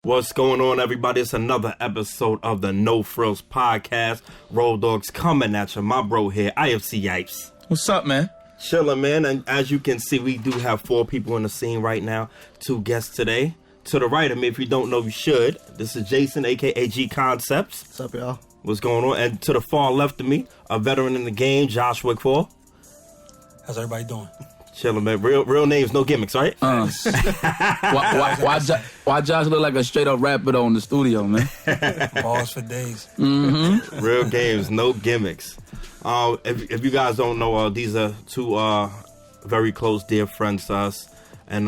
What's going on, everybody? It's another episode of the NoFrillz podcast. Road Dogs coming at you. My bro here, IFC Yipes. What's up, man? Chilling, man. And as you can see, we do have 4 people in the scene right now. 2 guests today. To the right of me, if you don't know, you should. This is Jason, a.k.a. Gconceptz. What's up, y'all? What's going on? And to the far left of me, a veteran in the game, Joshwigfall. How's everybody doing? Chilling, man. Real names, no gimmicks, right? Why Josh look like a straight up rapper though in the studio, man? Balls for days. Mm-hmm. Real games, no gimmicks. If you guys don't know, these are 2 very close, dear friends to us, and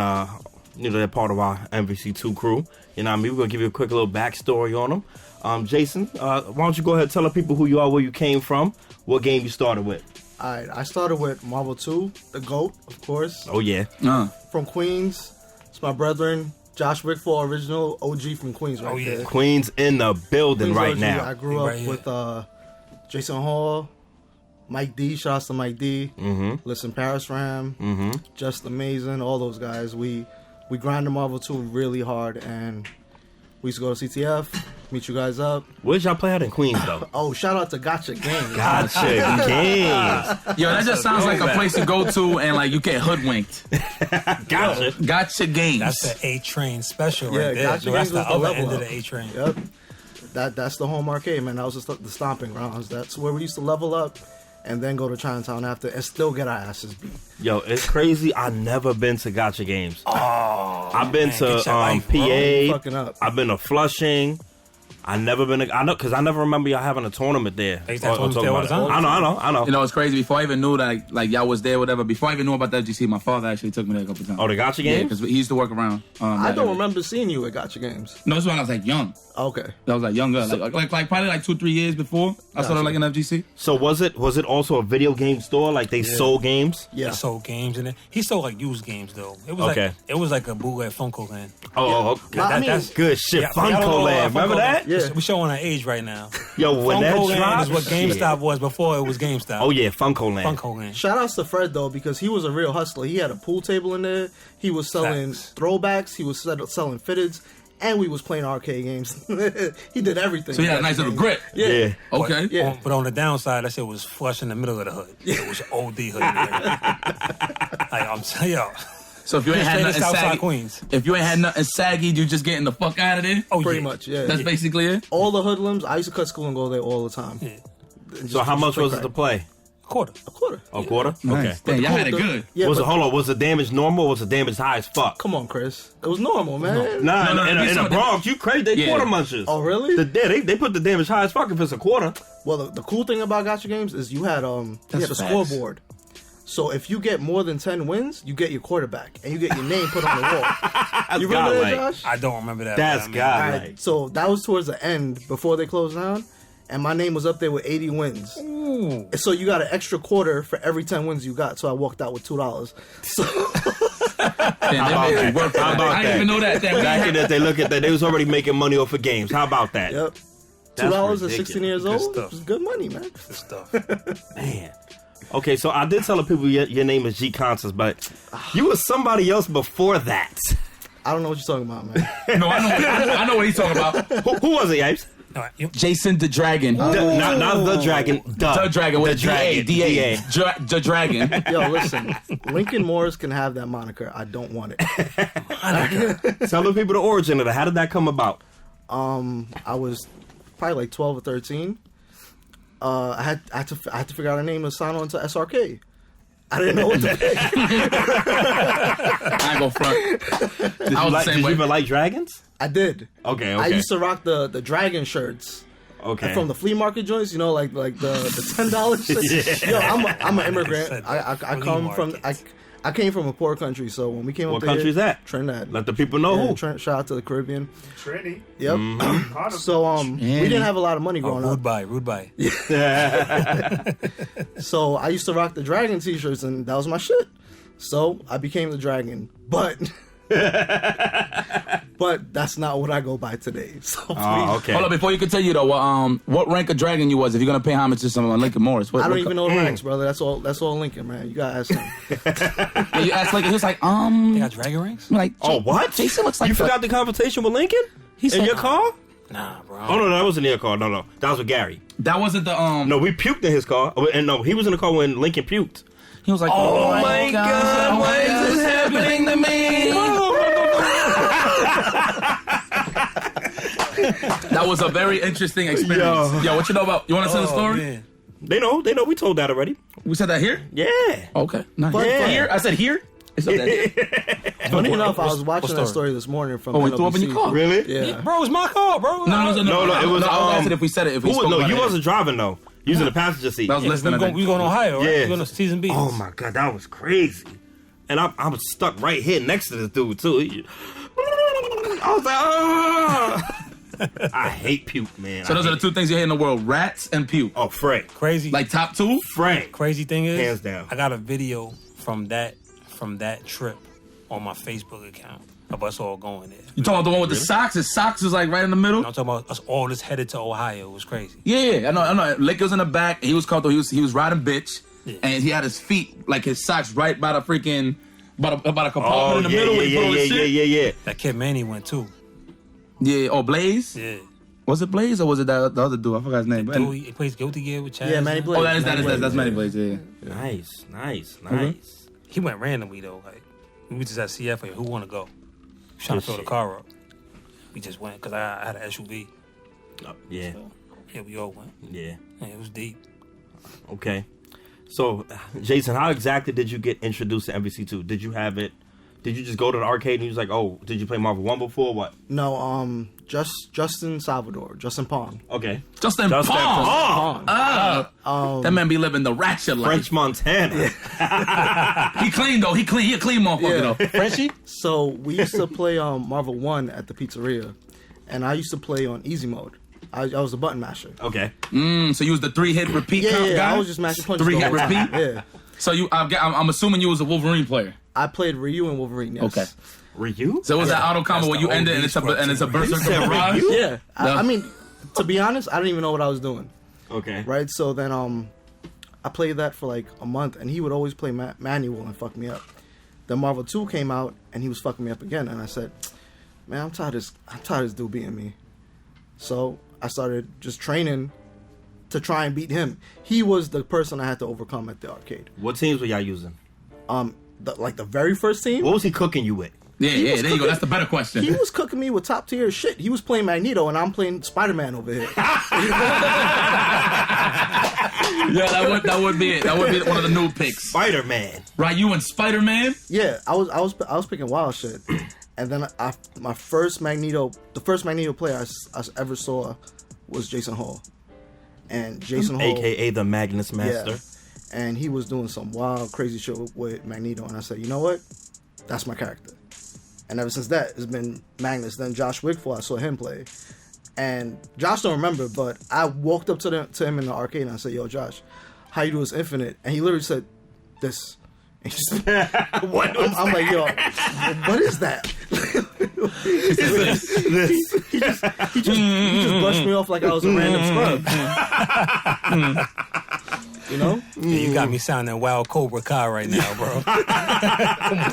they're part of our MVC2 crew. You know what I mean? We're gonna give you a quick little backstory on them. Jason, why don't you go ahead and tell the people who you are, where you came from, what game you started with? Alright, I started with Marvel 2, the GOAT, of course. Oh yeah. From Queens. It's my brethren, Joshwigfall, original OG from Queens right there. Queens in the building Queens right OG. now. I grew up with Jason Hall, Mike D, shouts to Mike D, Listen Paris Ram, Just Amazing, all those guys. We grinded Marvel 2 really hard, and we used to go to CTF, meet you guys up. Where'd y'all play out in Queens, though? Oh, shout out to Gotcha Games. Gotcha Games. Yo, that just sounds like a place to go to and like you get hoodwinked. Gotcha Games. That's the A-Train special right there. Gotcha That's Games the was the other level end of up. the A-Train. Yep. That's the home arcade, man. That was the stomping grounds. That's where we used to level up and then go to Chinatown after and still get our asses beat. Yo, it's crazy. I've never been to Gotcha Games. Oh, I've been to fucking PA. up. I've been to Flushing. I never been. I know because I never remember y'all having a tournament there. They used to have tournaments there all the time. I know. You know, it's crazy. Before I even knew that, like y'all was there, whatever. Before I even knew about the FGC, my father actually took me there a couple times. Oh, the Gotcha Yeah, Games? because he used to work around. I don't remember seeing you at Gotcha Games. No, this was when I was like young. Okay. I was like younger, like probably like 2-3 years before I started like in FGC. So was it also a video game store? Like they sold games? Yeah. He sold games in it. He sold like used games though. It was like a bootleg Funko Land. Oh, that's good shit. Yeah, Funko Land. Remember that? Yeah. We showing our age right now. Yo, when Funko that Land dropped, is what GameStop was before it was GameStop. Oh yeah, Funko Land. Funko Land. Shout outs to Fred though, because he was a real hustler. He had a pool table in there. He was selling throwbacks. He was selling fitteds. And we was playing arcade games. He did everything. So he had a nice little grip. Yeah. Okay. Yeah. But on the downside, that shit was flush in the middle of the hood. It was OD hood. Like I'm telling y'all. So if you ain't had nothing saggy, Queens. if you ain't had nothing saggy, you just getting the fuck out of there. Oh, Pretty much, yeah. That's basically it. All the hoodlums, I used to cut school and go there all the time. Yeah. So how much was it to play? Quarter. A quarter. A quarter? Okay. Nice. Damn, y'all had it good. Yeah, Was the damage normal or was the damage high as fuck? Come on, Chris. It was normal, man. Nah, No, in the Bronx, you crazy. They quarter munchers. Oh, really? They put the damage high as fuck if it's a quarter. Well, the cool thing about Gotcha Games is you had a facts. scoreboard. So if you get more than 10 wins, you get your quarterback and you get your name put on the wall. You remember that, Josh? I don't remember that. That's godlike. Right, so that was towards the end before they closed down, and my name was up there with 80 wins. Ooh. So you got an extra quarter for every 10 wins you got. So I walked out with $2. So How about I didn't even know that. Back in that they look at that, they was already making money off of games. How about that? yep, That's $2 at 16 years Good old. stuff. It's good money, man. Good stuff. Man. Okay, so I did tell the people your name is Gconceptz, but you was somebody else before that. I don't know what you're talking about, man. No, I know what he's talking about. Who was it, Yipes? All right, Jason the Dragon. Not the dragon. The Dragon with the dragon. D-A. The Dragon. Yo, listen, Lincoln Morris can have that moniker. I don't want it. Tell the people the origin of it. How did that come about? I was probably like 12 or 13. I had to figure out a name to sign on to SRK. I didn't know what to pick. I ain't gonna front. Did you even like dragons? I did. Okay. I used to rock the dragon shirts. Okay. From the flea market joints, you know, like the $10 shirts. Yo, I'm an immigrant. I came from a poor country, so when we came up What there, country is that? Trinidad. Let the people know who. Shout out to the Caribbean. Trinity. Yep. So we didn't have a lot of money growing up. rude bye. So I used to rock the dragon t-shirts, and that was my shit. So I became the dragon, but that's not what I go by today. So please. Okay. Hold on, before you continue though, what rank of dragon you was? If you're gonna pay homage to someone like Lincoln Morris, I don't even know the ranks, brother. That's all Lincoln, man. You gotta ask him. Yeah, you asked Lincoln. He was like, They got dragon ranks? like, Oh, what? Jason looks like you forgot the conversation with Lincoln? He In your car? Nah, bro. Oh, no, that wasn't in your car. No. That was with Gary. That wasn't the No, we puked in his car. And no, he was in the car when Lincoln puked. He was like, Oh my God, why is this happening to me? That was a very interesting experience. Yo, what you know about? You want to tell the story? Man. They know. We told that already. We said that here. Yeah. Okay, nice. Yeah. Here, I said here. It's not that here. Funny enough, I was What watching that story this morning from. Oh, we threw up in your car. Really? Yeah. Bro, it's my car, bro. No, it was. I was asking if we said it. If we Who, spoke no, about you it. wasn't driving though. You was in the passenger seat. That was listening. We going to Ohio, right? Yeah. We going to Season B. Oh my God, that was crazy. And I was stuck right here next to this dude too. I was like, ah. I hate puke, man. So those are the two things you hate in the world: rats and puke. Oh, Frank. Crazy. Like top two. Frank. Crazy thing is, Hands down. I got a video from that trip on my Facebook account of us all going there. You talking about the one with the socks? His socks was like right in the middle. I'm talking about us all just headed to Ohio. It was crazy. Yeah, I know. Lick was in the back. He was comfortable. He was riding bitch, Yeah. and he had his feet like his socks right by the freaking about a compartment in the middle. Where he put all his shit. Yeah. That kid Manny went too. Yeah. Oh, Blaze. Yeah. Was it Blaze or was it the other dude? I forgot his name. But Dude, he plays Guilty Gear with Chaz. Yeah, Manny Blaze. oh, that's Manny Blaze. Yeah. Nice. He went randomly though. Like we was just at CF. Like, who want to go? Trying to fill the car up. We just went because I had an SUV. Yeah. So, yeah, we all went. Yeah. Yeah, it was deep. Okay. So, Jason, how exactly did you get introduced to MVC2? Did you have it? Did you just go to the arcade and you was like, oh, did you play Marvel 1 before or what? No, Justin Pong. Okay. Justin Pong. That man be living the ratchet life. French Montana. He clean though. He a clean motherfucker though. Frenchie? So we used to play Marvel 1 at the pizzeria, and I used to play on easy mode. I was the button masher. Okay. So you was the 3-hit repeat Yeah, guy? I was just mashing punches. 3-hit the whole time. repeat? Yeah. So I'm assuming you was a Wolverine player. I played Ryu and Wolverine. Yes. Okay. Ryu? So it was that auto combo where the you end it OG and it's a berserker said barrage? Ryu? Yeah. I mean, to be honest, I didn't even know what I was doing. Okay. Right. So then I played that for like a month, and he would always play manual and fuck me up. Then Marvel 2 came out, and he was fucking me up again, and I said, man, I'm tired of this dude beating me. So I started just training to try and beat him. He was the person I had to overcome at the arcade. What teams were y'all using? The very first team. What was he cooking you with? Yeah, there you go. That's the better question. He was cooking me with top tier shit. He was playing Magneto, and I'm playing Spider-Man over here. Yeah, that would be it. That would be one of the new picks. Spider-Man. Right, you and Spider-Man? Yeah, I was picking wild shit. And then the first Magneto player I ever saw was Jason Hall. And Jason Hall, AKA the Magnus Master. yeah, and he was doing some wild, crazy shit with Magneto. And I said, you know what? That's my character. And ever since that, it's been Magnus. Then Joshwigfall, I saw him play. And Josh don't remember, but I walked up to him in the arcade and I said, yo, Josh, how you do this Infinite? And he literally said, this. And I'm like, yo, what is that? He just brushed me off like I was a random scrub. You know? Yeah, you got me sounding wild Cobra Kai right now, bro.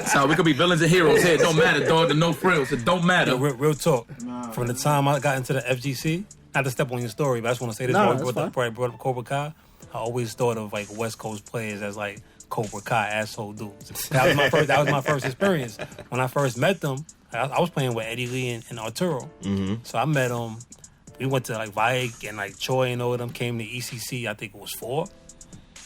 So we could be villains and heroes here. It don't matter, dog. The NoFrillz. It don't matter. Yo, real talk. From the time I got into the FGC, not to step on your story, but I just want to say this. No, before that's I brought up Cobra Kai, I always thought of like West Coast players as like Cobra Kai asshole dudes. That was my first experience. When I first met them, I was playing with Eddie Lee and Arturo. Mm-hmm. So I met them. We went to like Vike and like Choi and all of them came to ECC. I think it was 4.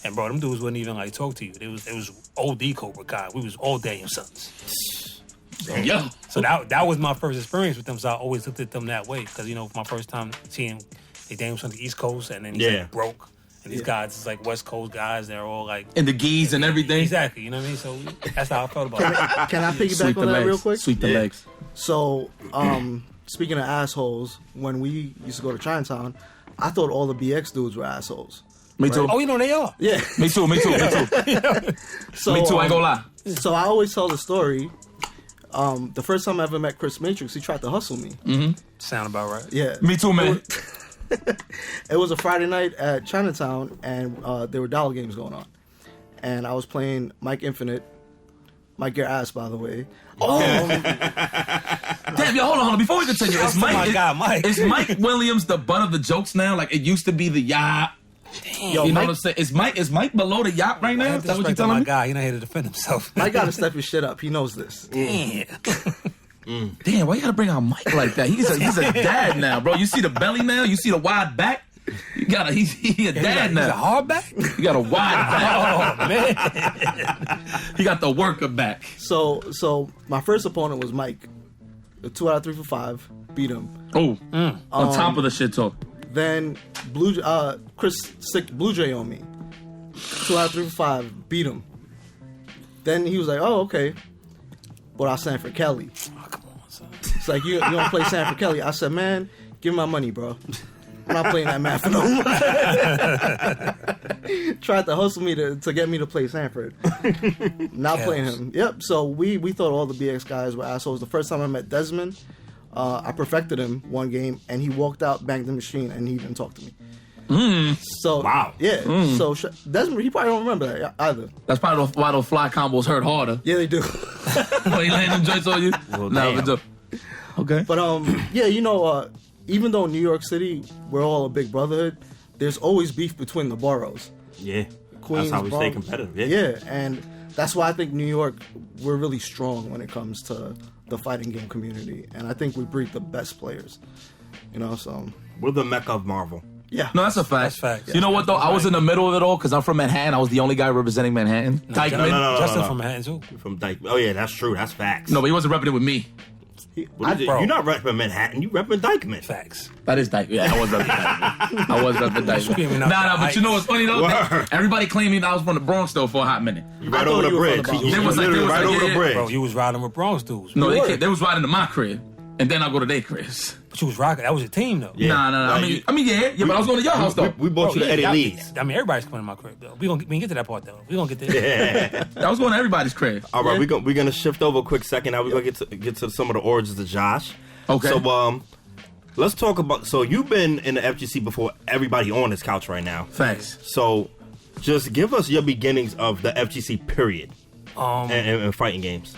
And bro, them dudes wouldn't even like talk to you. It was OD Cobra Kai. We was all Daniel Sons. Yeah. So that was my first experience with them. So I always looked at them that way because my first time seeing they Daniel Sons on the East Coast and then he's like broke. And these guys is like West Coast guys. They're all like And the geese and everything. Exactly. You know what I mean? So that's how I felt about it. Can I piggyback on that real quick? Sweep the legs. So, speaking of assholes, when we used to go to Chinatown, I thought all the BX dudes were assholes. Me too. Oh, they are. Yeah. Me too. So, Me too. I ain't gonna lie. So I always tell the story. The first time I ever met Chris Matrix, he tried to hustle me. Sound about right. Yeah. Me too, man. It was a Friday night at Chinatown, and there were dollar games going on. And I was playing Mike Infinite, Might get ass, by the way. Oh. Damn, yo, hold on. Before we continue, is Mike. Is Mike Williams the butt of the jokes now? Like, it used to be the yop. Yo, You know Mike, what I'm saying? Is Mike below the yop right now? Is that what you telling my me? guy. He not here to defend himself. Mike got to step his shit up. He knows this. Damn. Damn, why you gotta bring out Mike like that? He's a dad now, bro. You see the belly now? You see the wide back? He a dad now. He's a hard back? He got a wide back. Oh, man. He got the worker back. So my first opponent was Mike. The 2 out of 3 for 5. Beat him. Oh, on top of the shit talk. Then Chris sick Blue Jay on me. 2 out of 3 for 5. Beat him. Then he was like, oh, okay. But I'll Sanford Kelly. Oh, come on, son. It's like, you don't play Sanford Kelly. I said, man, give me my money, bro. I'm not playing that math no more. Tried to hustle me to get me to play Sanford. Not playing him. Yep. So we thought all the BX guys were assholes. The first time I met Desmond, I perfected him one game, and he walked out, banged the machine, and he didn't talk to me. So wow. Yeah. So Desmond, he probably don't remember that either. That's probably why those fly combos hurt harder. Yeah, they do. When he laying them joints on you. Well, No, damn. but okay. But yeah, even though New York City, we're all a big brotherhood, there's always beef between the boroughs. Yeah. Queens, That's how we stay Bronx. competitive. Yeah, and that's why I think New York, we're really strong when it comes to the fighting game community, and I think we breed the best players. So We're the mecca of Marvel. yeah. No, that's a fact. That's fact. You know what, though? I was in the middle of it all because I'm from Manhattan. I was the only guy representing Manhattan. Dykeman. No. Justin from Manhattan, too. From Dyke. Oh, yeah, that's true. That's facts. No, but he wasn't repping it with me. What is it? bro. You're not repping Manhattan. You repping Dykeman. Facts. That is Dykeman. Yeah, I was repping Dykeman. I was repping Dykeman. Screaming out Nah, the but you know what's funny, though? Word. Everybody claiming that I was from the Bronx, though, for a hot minute. You right I over thought the you were bridge. from the Bronx. You They was like- literally they was right like, over yeah, the bridge. Bro, you was riding with Bronx dudes. No, were. they was riding to my crib, and then I go to their cribs. But you was rocking. That was your team, though. Yeah. Nah. Like, I mean, yeah, but I was going to your house, though. We bought you the Eddie y'all- Lee's. I mean, everybody's coming to my crib, though. We can get to that part, though. We gonna get there. I was going to everybody's crib. All right, we're gonna shift over a quick second. Now we're gonna get to some of the origins of Josh. Okay. So let's talk about. So you've been in the FGC before everybody on this couch right now. Thanks. So just give us your beginnings of the FGC period and fighting games.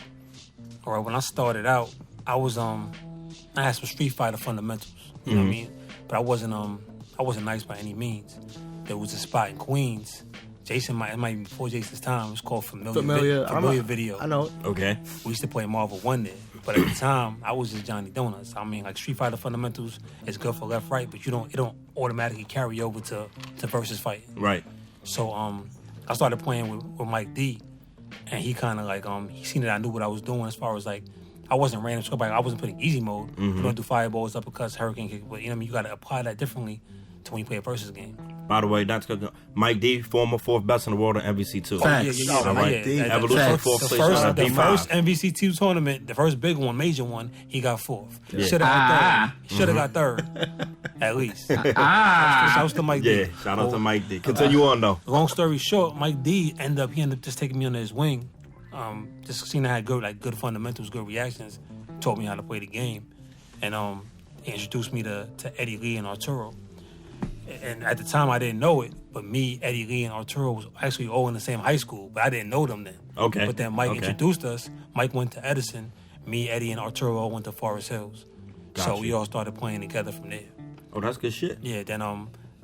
All right, when I started out, I was I had some Street Fighter fundamentals. You know what I mean? But I wasn't nice by any means. There was a spot in Queens. It might be before Jason's time. It was called Familiar Video. I know. Okay. We used to play Marvel 1 there. But at the time, I was just Johnny Donuts. I mean, like Street Fighter fundamentals is good for left, right, but it don't automatically carry over to versus fighting. Right. So I started playing with Mike D, and he kind of like he seen that I knew what I was doing as far as like I wasn't random scope. Like I wasn't putting easy mode. You don't do fireballs, uppercuts, hurricane kick, but you know what I mean. You got to apply that differently to when you play a versus game. By the way, that's good. Mike D, former 4th best in the world in MVC 2. Facts. All right. Evolution Facts. 4th place. The D5. first MVC2 tournament, the first big one, major one, he got 4th. Yeah. Should have got 3rd. Should have got 3rd, at least. Shouts to Mike D. Yeah, shout out to Mike D. Continue on though. Long story short, Mike D ended up just taking me under his wing. Just seeing I had good fundamentals, good reactions, taught me how to play the game, and he introduced me to Eddie Lee and Arturo. And at the time, I didn't know it, but me, Eddie Lee, and Arturo was actually all in the same high school, but I didn't know them then. Okay. But then Mike Okay. introduced us. Mike went to Edison. Me, Eddie, and Arturo all went to Forest Hills. So Gotcha. we all started playing together from there. Oh, that's good shit. Yeah, then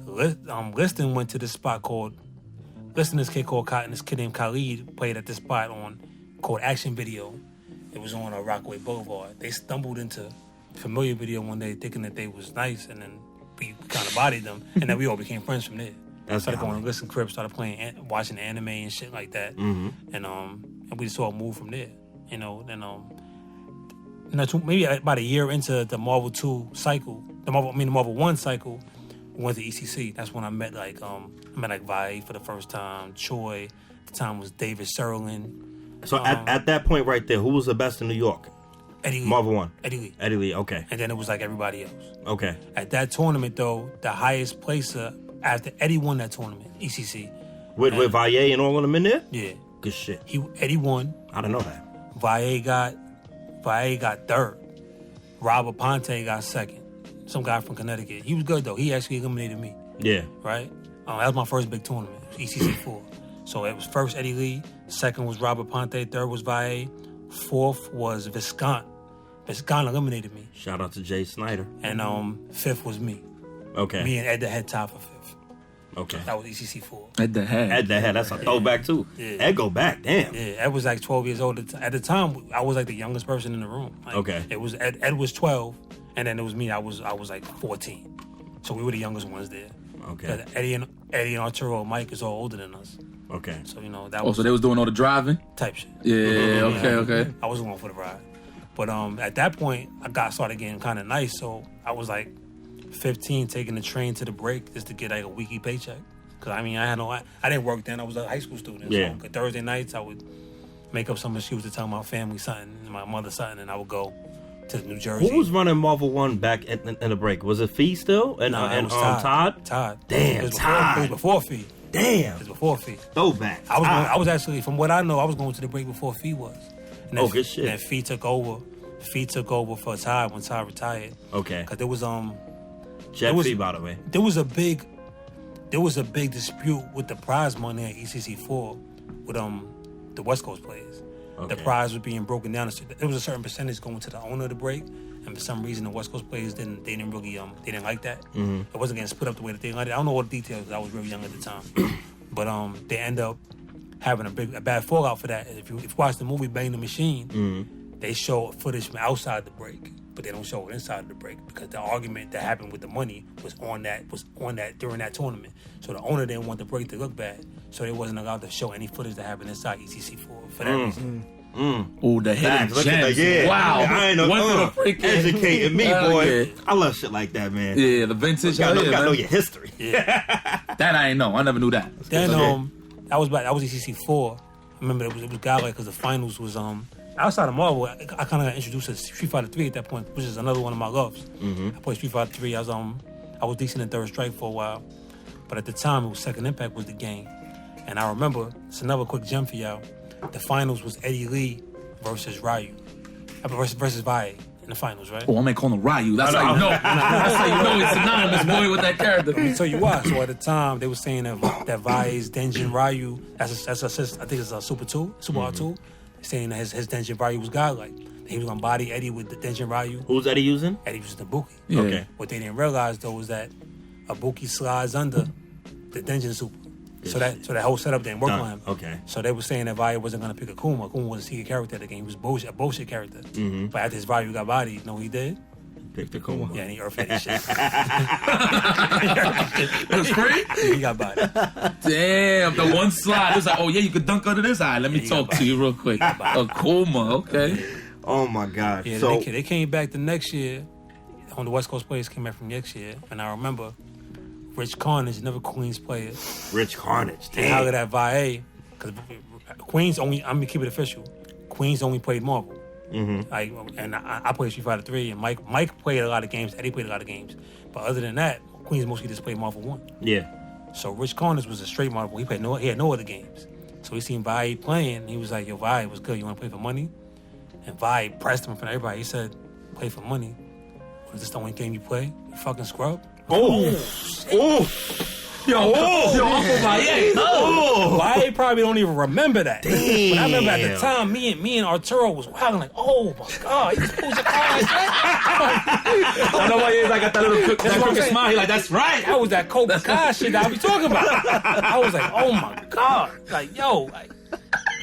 Liston went to this spot called Liston. This kid called Cotton. This kid named Khalid played at this spot called Action Video. It was on Rockaway Boulevard. They stumbled into Familiar Video one day, thinking that they was nice, and then we kind of bodied them, and then we all became friends from there. That's Started going valid. to Liston Crib, started playing, watching anime and shit like that, and we just all moved from there. You know, then maybe about a year into the Marvel 2 cycle, the Marvel 1 cycle, we went to ECC. That's when I met Vi for the first time, Choi. At the time was David Serlin. So at that point right there, who was the best in New York? Eddie Lee. Marvel 1. Eddie Lee. Eddie Lee, okay. And then it was like everybody else. Okay. At that tournament, though, the highest placer after Eddie won that tournament, ECC. With Valle and all of them in there? Yeah. Good shit. Eddie won. I don't know that. Valle got 3rd. Robert Ponte got 2nd. Some guy from Connecticut. He was good, though. He actually eliminated me, Yeah. right? That was my first big tournament, ECC 4. So it was first Eddie Lee, second was Robert Ponte, third was Valle, fourth was Viscount. Viscount eliminated me. Shout out to Jay Snyder. And fifth was me. Okay. Me and Ed the Head tied for fifth. Okay. That was ECC 4. Ed the Head. That's a throwback too. Yeah. Ed go back, damn. Yeah, Ed was like 12 years old. At the time, I was like the youngest person in the room. Like, Okay. It was Ed was 12, and then it was me. I was like 14. So we were the youngest ones there. Okay. Eddie and Arturo and Mike is all older than us. Okay. So, you know, that Oh, was so they was doing all the driving? type shit. Yeah, okay. I was going for the ride. But at that point, I started getting kind of nice. So I was like 15, taking the train to the break just to get like a weekly paycheck. Because, I mean, I didn't work then. I was a high school student. Yeah. So Thursday nights, I would make up some excuse to tell my family something, my mother something, and I would go to New Jersey. Who was running Marvel 1 back in the break? Was it Fee still? And, it was Todd? Todd. Damn, Todd. It was before Fee. Damn. It was before Fee. Throwback. I was actually, from what I know, I was going to the break before Fee was. And then, good shit. And then Fee took over. Fee took over for Todd when Todd retired. Okay. Because there was Jet was- Fee, by the way. there was a big dispute with the prize money at ECC4 with the West Coast players. Okay. The prize was being broken down. There was a certain percentage going to the owner of the break, and for some reason the West Coast players didn't like that. Mm-hmm. It wasn't getting split up the way that they liked it. I don't know all the details because I was really young at the time, but they end up having a bad fallout for that. If you watch the movie Bang the Machine, Mm-hmm. they show footage from outside the break, but they don't show it inside of the break because the argument that happened with the money was on that during that tournament. So the owner didn't want the break to look bad, so they wasn't allowed to show any footage that happened inside ECC4 for that reason. Oh, the hidden Look at gems. that, yeah. Wow. I ain't know. One of the freaking Educating me, Hell boy. yeah. I love shit like that, man. Yeah, the vintage. You gotta man. know your history. That I ain't know. I never knew that. Then that was ECC4. I remember it was godlike because the finals was outside of Marvel. I kind of got introduced to Street Fighter 3 at that point, which is another one of my loves. I played Street Fighter 3. I was decent in Third Strike for a while, but at the time it was Second Impact was the game. And I remember, it's another quick gem for y'all. The finals was Eddie Lee versus Ryu, versus Valle in the finals, right? Oh, I'm gonna call him Ryu. That's how you know. That's how you know he's synonymous, boy, with that character. Let me tell you why. So at the time, they were saying that Valle's Denjin Ryu, that's I think it's a Super R2, saying that his Denjin Ryu was godlike. He was gonna body Eddie with the Denjin Ryu. Who's Eddie using? Eddie was the Buki. Yeah. Okay. What they didn't realize though was that a Buki slides under the Denjin Super. So that whole setup didn't work on him. Okay. So they were saying that Valle wasn't gonna pick Akuma. Akuma was a secret character of the game. He was a bullshit character. But after his Ryu got bodied, you know what he did? Pick the Kuma. Yeah, and he earthed that shit. It was free? Yeah, he got bodied. Damn, the one slide. It's like, oh yeah, you could dunk under this eye. Let me you talk got to you real quick. Akuma, okay. Oh my God. Yeah, So they came back the next year. On the West Coast players came back from next year, and I remember Rich Carnage, another Queens player. Rich Carnage. They hollered Damn. at Valle because Queens only. I'm gonna keep it official. Queens only played Marvel. Like, and I played Street Fighter 3, and Mike played a lot of games. Eddie played a lot of games, but other than that, Queens mostly just played Marvel 1. Yeah. So Rich Carnage was a straight Marvel. He had no other games. So he seen Valle playing, and he was like, "Yo, Valle, what's good? You want to play for money?" And Valle pressed him in front of everybody. He said, "Play for money. Is this the only game you play? You fucking scrub." Oh. Yo, Uncle Valle. Valle probably don't even remember that. But I remember at the Damn. time, me and Arturo was wilding like, "Oh my God, he just pulls a car like that." I know why he's like got that little what I'm crooked saying. smile. He like, that's right. That was that Cobra Kai shit that I be talking about. I was like, "Oh my God!" Like, yo, like,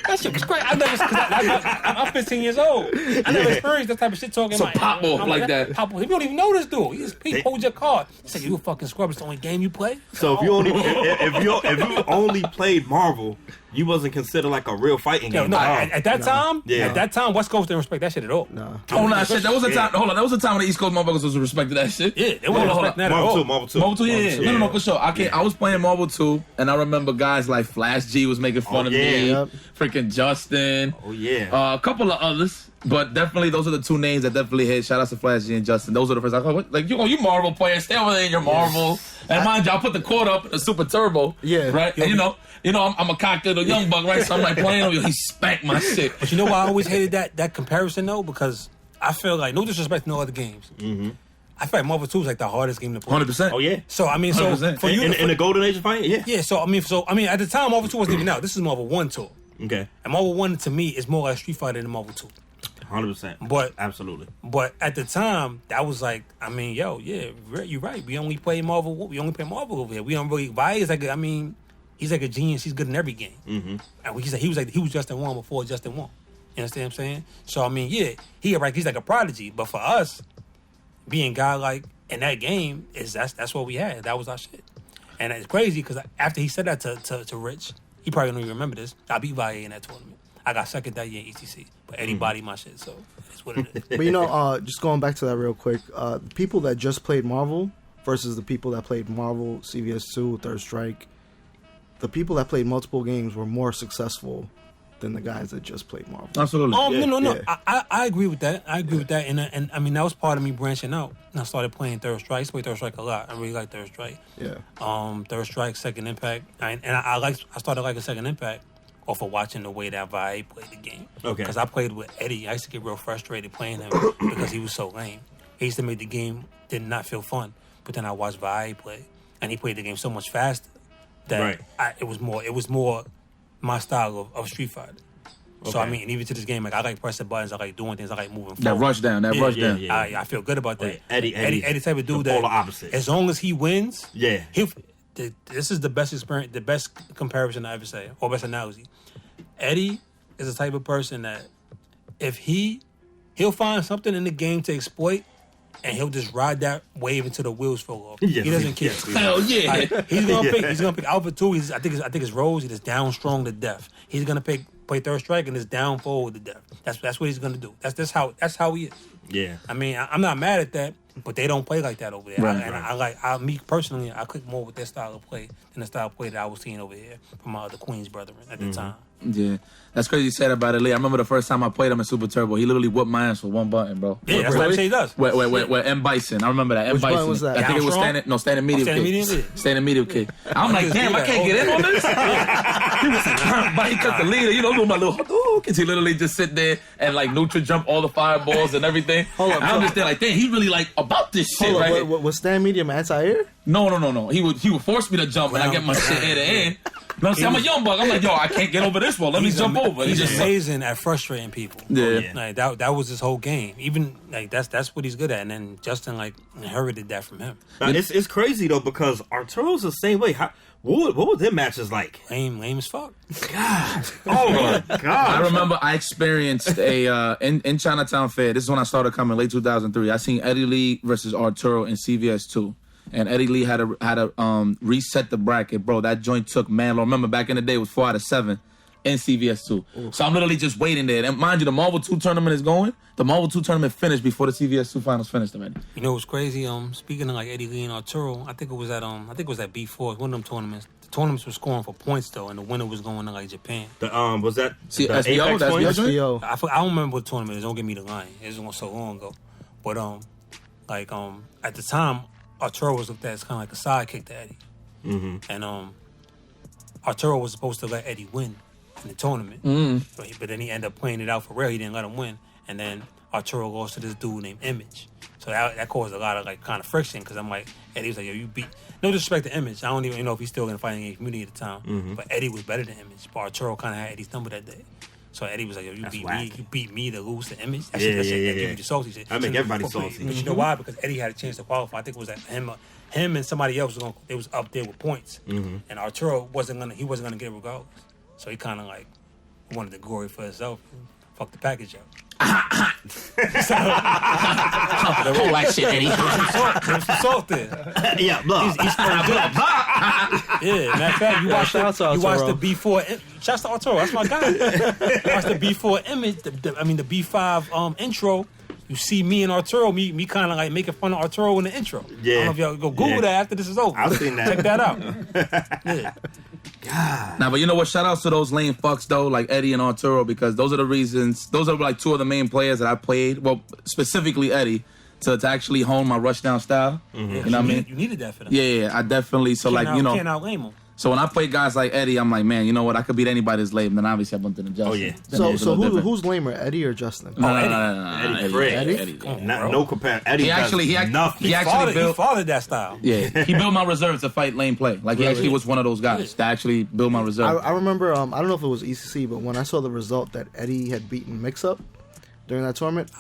that shit was great. I'm 15 years old. I never experienced that type of shit talking. So like, pop off I'm like that. Pop off. He don't even know this dude. He pulled your card. He said, "You a fucking scrub. It's the only game you play." So if you only played Marvel, you wasn't considered like a real fighting Yo, game. no, at that time, West Coast didn't respect that shit at all. Nah. Oh no, shit. There was a time. Hold on, there was a time when the East Coast motherfuckers was respecting that shit. Yeah, they wasn't Hold on. respecting that at all. Marvel 2. Marvel 2, yeah. No, for sure. I was playing Marvel 2, and I remember guys like Flash G was making fun of me. Yep. Freaking Justin. Oh yeah. A couple of others, but definitely those are the two names that definitely hit. Shout out to Flash G and Justin. Those are the first. Like you Marvel players, stay over there in your Marvel. And mind you, I put the quarter up in the Super Turbo. Yeah. Right. And you know, I'm a cocky little young buck, right? So I'm like playing him. He spanked my shit. But you know why I always hated that comparison though? Because I feel like, no disrespect to no other games, I feel like Marvel 2 is like the hardest game to play. 100%. Oh yeah. So I mean, so 100%. for you in the golden age of fighting, yeah. yeah. So I mean, at the time Marvel 2 wasn't even out. This is Marvel 1 tour. Okay. And Marvel 1 to me is more like Street Fighter than Marvel 2. 100%. But absolutely. But at the time, that was like, I mean, yo, yeah, you're right. We only play Marvel. We only play Marvel over here. We don't really. Vi is like, I mean, he's like a genius. He's good in every game. Mm-hmm. And he was Justin Wong before Justin Wong. You understand what I'm saying? So I mean, yeah, he's like a prodigy. But for us, being godlike in that game that's what we had. That was our shit. And it's crazy because after he said that to Rich, he probably don't even remember this. I beat Vi in that tournament. I got second that year in ETC, but Eddie bodied my shit, so that's what it is. But you know, just going back to that real quick, people that just played Marvel versus the people that played Marvel, CVS2, Third Strike, the people that played multiple games were more successful than the guys that just played Marvel. Absolutely. No. Yeah. I agree with that. And I mean, that was part of me branching out. And I started playing Third Strike. I used to play Third Strike a lot. I really like Third Strike. Yeah. Third Strike, Second Impact. I started liking Second Impact off of watching the way that Vi played the game. Okay. Because I played with Eddie. I used to get real frustrated playing him because he was so lame. He used to make the game did not feel fun. But then I watched Vi play, and he played the game so much faster that it was more my style of Street Fighter. Okay. So I mean, and even to this game, like I like pressing buttons, I like doing things, I like moving forward. That rush down. I feel good about that. Eddie type of dude that polar opposite. As long as he wins, this is the best experience, the best comparison I ever say, or best analogy. Eddie is the type of person that if he'll find something in the game to exploit, and he'll just ride that wave until the wheels fall off. Yes, he doesn't care. Hell yeah. Like, he's gonna pick Alpha 2. I think it's Rose. He just down strong to death. He's gonna play Third Strike and just down forward to death. That's what he's gonna do. That's how he is. Yeah. I mean, I'm not mad at that, but they don't play like that over there. Me personally, I click more with their style of play than the style of play that I was seeing over here from my other Queens brethren at the time. Yeah, that's crazy you said about it, Lee. I remember the first time I played him in Super Turbo. He literally whooped my ass with one button, bro. Yeah, that's what he does. With M. Bison. I remember that. Which M. Bison. button was that? I think it was standing medium kick. Standing medium kick. I'm like, damn, I can't get in on this. He was like, he cut the leader. You know, doing my little Hadouken. He literally just sit there and like neutral jump all the fireballs and everything. I'm just there like, damn, he really like about this shit, right? Was stand medium anti-air? No. He would force me to jump and I get my shit ear to end. You know what I'm saying? I'm a young buck. I'm like, yo, I can't get over this wall. Let me jump over. He's just amazing at frustrating people. Yeah. Like that was his whole game. Even like that's what he's good at. And then Justin like inherited that from him. Now, it's crazy though because Arturo's the same way. What were their matches like? Lame as fuck. God. Oh my God. I remember I experienced in Chinatown Fair. This is when I started coming, late 2003. I seen Eddie Lee versus Arturo in CVS 2. And Eddie Lee had to reset the bracket, bro. That joint took man long. Remember back in the day it was 4 out of 7 in CVS 2. Ooh. So I'm literally just waiting there. And mind you, the Marvel 2 tournament is going. The Marvel 2 tournament finished before the CVS 2 finals finished already. You know what's crazy? Speaking of like Eddie Lee and Arturo, I think it was at B4, one of them tournaments. The tournaments were scoring for points though, and the winner was going to like Japan. Was that the SBO? That's SBO. I don't remember what tournament it is. Don't get me the line. It was so long ago. But at the time, Arturo was looked at as kind of like a sidekick to Eddie. Mm-hmm. And Arturo was supposed to let Eddie win in the tournament. But then he ended up playing it out for real. He didn't let him win. And then Arturo lost to this dude named Image. So that caused a lot of like kind of friction because I'm like, Eddie was like, yo, you beat... No disrespect to Image. I don't even know if he's still in the fighting game community at the time. Mm-hmm. But Eddie was better than Image. But Arturo kind of had Eddie's number that day. So Eddie was like, yo, you beat me to lose to Image. That give you the salty shit. I make everybody salty. But you know why? Because Eddie had a chance to qualify. I think it was that him and somebody else was up there with points. Mm-hmm. And Arturo wasn't gonna get it regardless. So he kind of like wanted the glory for himself. Fuck the package up. Pull that shit, Eddie. There's some salt there. Yeah, blah. Yeah, matter of fact, you watched the B4. Shouts to Arturo, that's my guy. You watched the B4 image, the B5 intro. You see me and Arturo, me kind of like making fun of Arturo in the intro. Yeah. I don't know if y'all go Google that after this is over. I've seen that. Check that out. Yeah. God. Nah, but you know what? Shout outs to those lame fucks though, like Eddie and Arturo, because those are the reasons. Those are like two of the main players that I played. Well, specifically Eddie, to actually hone my rushdown style. Mm-hmm. You know what I mean? You needed that for them. Yeah, I definitely. So You can't outlame them. So when I play guys like Eddie, I'm like, man, you know what? I could beat anybody that's lame. Then obviously I bumped into Justin. Oh, yeah. So who's lamer, Eddie or Justin? No, Eddie. No compare. Eddie He actually He fathered that style. Yeah, he built my reserve to fight lane play. Like, he actually was one of those guys that actually built my reserve. I remember, I don't know if it was ECC, but when I saw the result that Eddie had beaten Mix-Up during that tournament,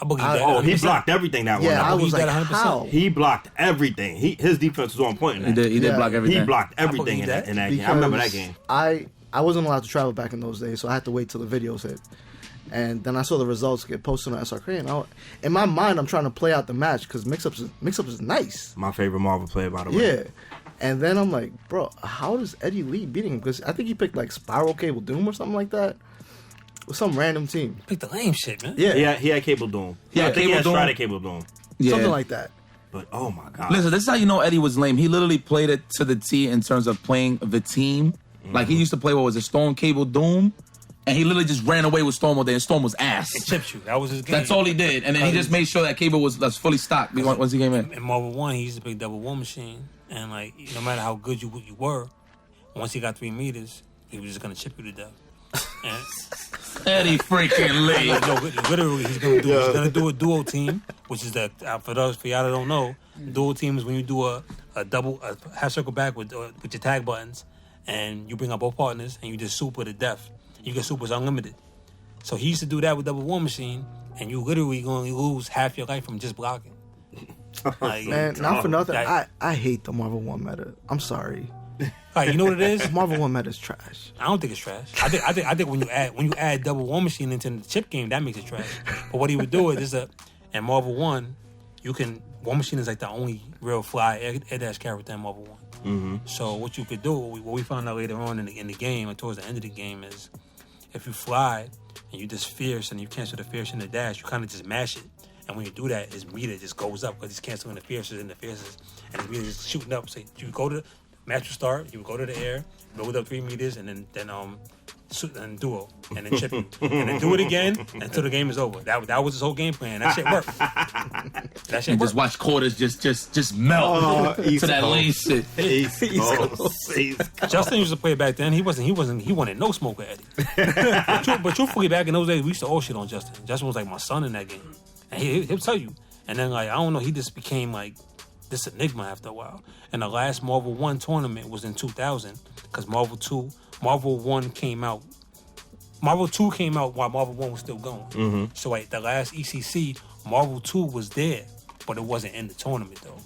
he blocked everything that one. Yeah, I was like, 100%. how? He blocked everything. His defense was on point in that. He did block everything. He blocked everything in that game. I remember that game. I wasn't allowed to travel back in those days, so I had to wait till the videos hit. And then I saw the results get posted on SRK, and in my mind, I'm trying to play out the match because Mix-Up is nice. My favorite Marvel player, by the way. Yeah. And then I'm like, bro, how does Eddie Lee beating him? Because I think he picked like Spiral Cable Doom or something like that. With some random team. Pick the lame shit, man. Yeah. He had Cable Doom. Yeah, I think Cable he had Doom. Strider Cable Doom. Yeah. Something like that. But, oh, my God. Listen, this is how you know Eddie was lame. He literally played it to the T in terms of playing the team. Like, he used to play, Storm Cable Doom? And he literally just ran away with Storm all day, and Storm was ass. It chipped you. That was his game. That's all he did. And then he just made sure that Cable was fully stocked once he came in. In Marvel 1, he used to play Double War Machine. And, like, no matter how good you were, once he got 3 meters, he was just going to chip you to death. And Eddie freaking Lee. No, literally, he's gonna do a duo team, which is that for y'all that don't know, duo team is when you do a half circle back with your tag buttons, and you bring up both partners and you just super to death. You get supers unlimited. So he used to do that with Double War Machine, and you literally gonna lose half your life from just blocking. Like, Man, not for nothing. I hate the Marvel 1 meta. I'm sorry. Like, you know what it is? Marvel 1 meta is trash. I don't think it's trash. I think when you add Double War Machine into the chip game, that makes it trash. But what he would do is in Marvel 1, War Machine is like the only real fly air dash character in Marvel 1. Mm-hmm. So what you could do, what we found out later on in the game, and towards the end of the game, is if you fly and you just fierce and you cancel the fierce and the dash, you kind of just mash it. And when you do that, his meter just goes up because he's canceling the fierces and the fierces, and his meter is shooting up. So you go to match will start. You would go to the air, build up 3 meters, and then duo, and then chip you, and then do it again until the game is over. That was his whole game plan. That shit worked. And just watch quarters just melt to that lane shit. Justin used to play back then. He wanted no smoke with Eddie. But truthfully, back in those days, we used to all shit on Justin. Justin was like my son in that game, and he'll tell you. And then like I don't know, he just became like this enigma after a while. And the last Marvel 1 tournament was in 2000 because Marvel 1 came out. Marvel 2 came out while Marvel 1 was still going. Mm-hmm. So like the last ECC, Marvel 2 was there, but it wasn't in the tournament though.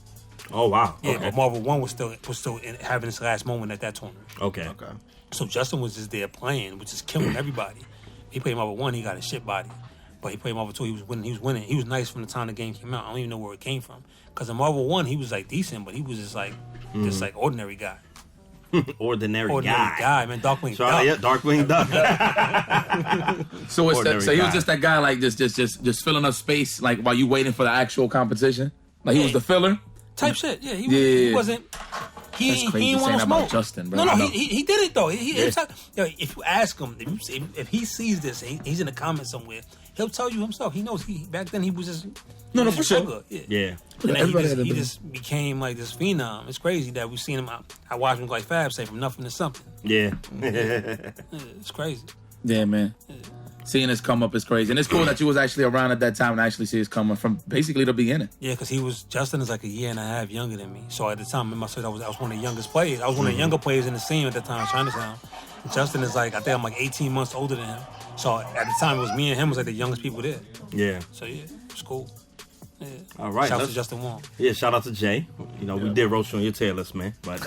Oh wow! Yeah, okay. but Marvel 1 was still having its last moment at that tournament. Okay. So Justin was just there playing, which is killing everybody. He played Marvel 1, he got a shit body. But he played Marvel 2, he was winning. He was nice from the time the game came out. I don't even know where it came from. Because in Marvel 1, he was like decent, but he was just like ordinary guy. Ordinary guy, man. Darkwing Duck. Yeah, Darkwing Duck. So he was just that guy, like just filling up space, like while you waiting for the actual competition. Like he was the filler type shit. Yeah, he wasn't. He didn't want no smoke. Justin, bro. No, he did it though. If you ask him, if he sees this, he's in the comments somewhere. He'll tell you himself. He knows. Back then he was just for sure. Yeah. And then he just became like this phenom. It's crazy that we've seen him. I watched him like Fab say from nothing to something. Yeah. It's crazy. Yeah, man. Yeah. Seeing his come up is crazy, and it's cool that you was actually around at that time and actually see his come up from basically the beginning. Yeah, because Justin is like a year and a half younger than me. So at the time, I said I was one of the youngest players. I was one of the younger players in the scene at the time, Chinatown. And Justin is like, I think I'm like 18 months older than him. So at the time, it was me and him was like the youngest people there. Yeah. So yeah, it's cool. Yeah. All right. Shout out to Justin Wong. Yeah, shout out to Jay. You know, we did roast you on your tier list, man. But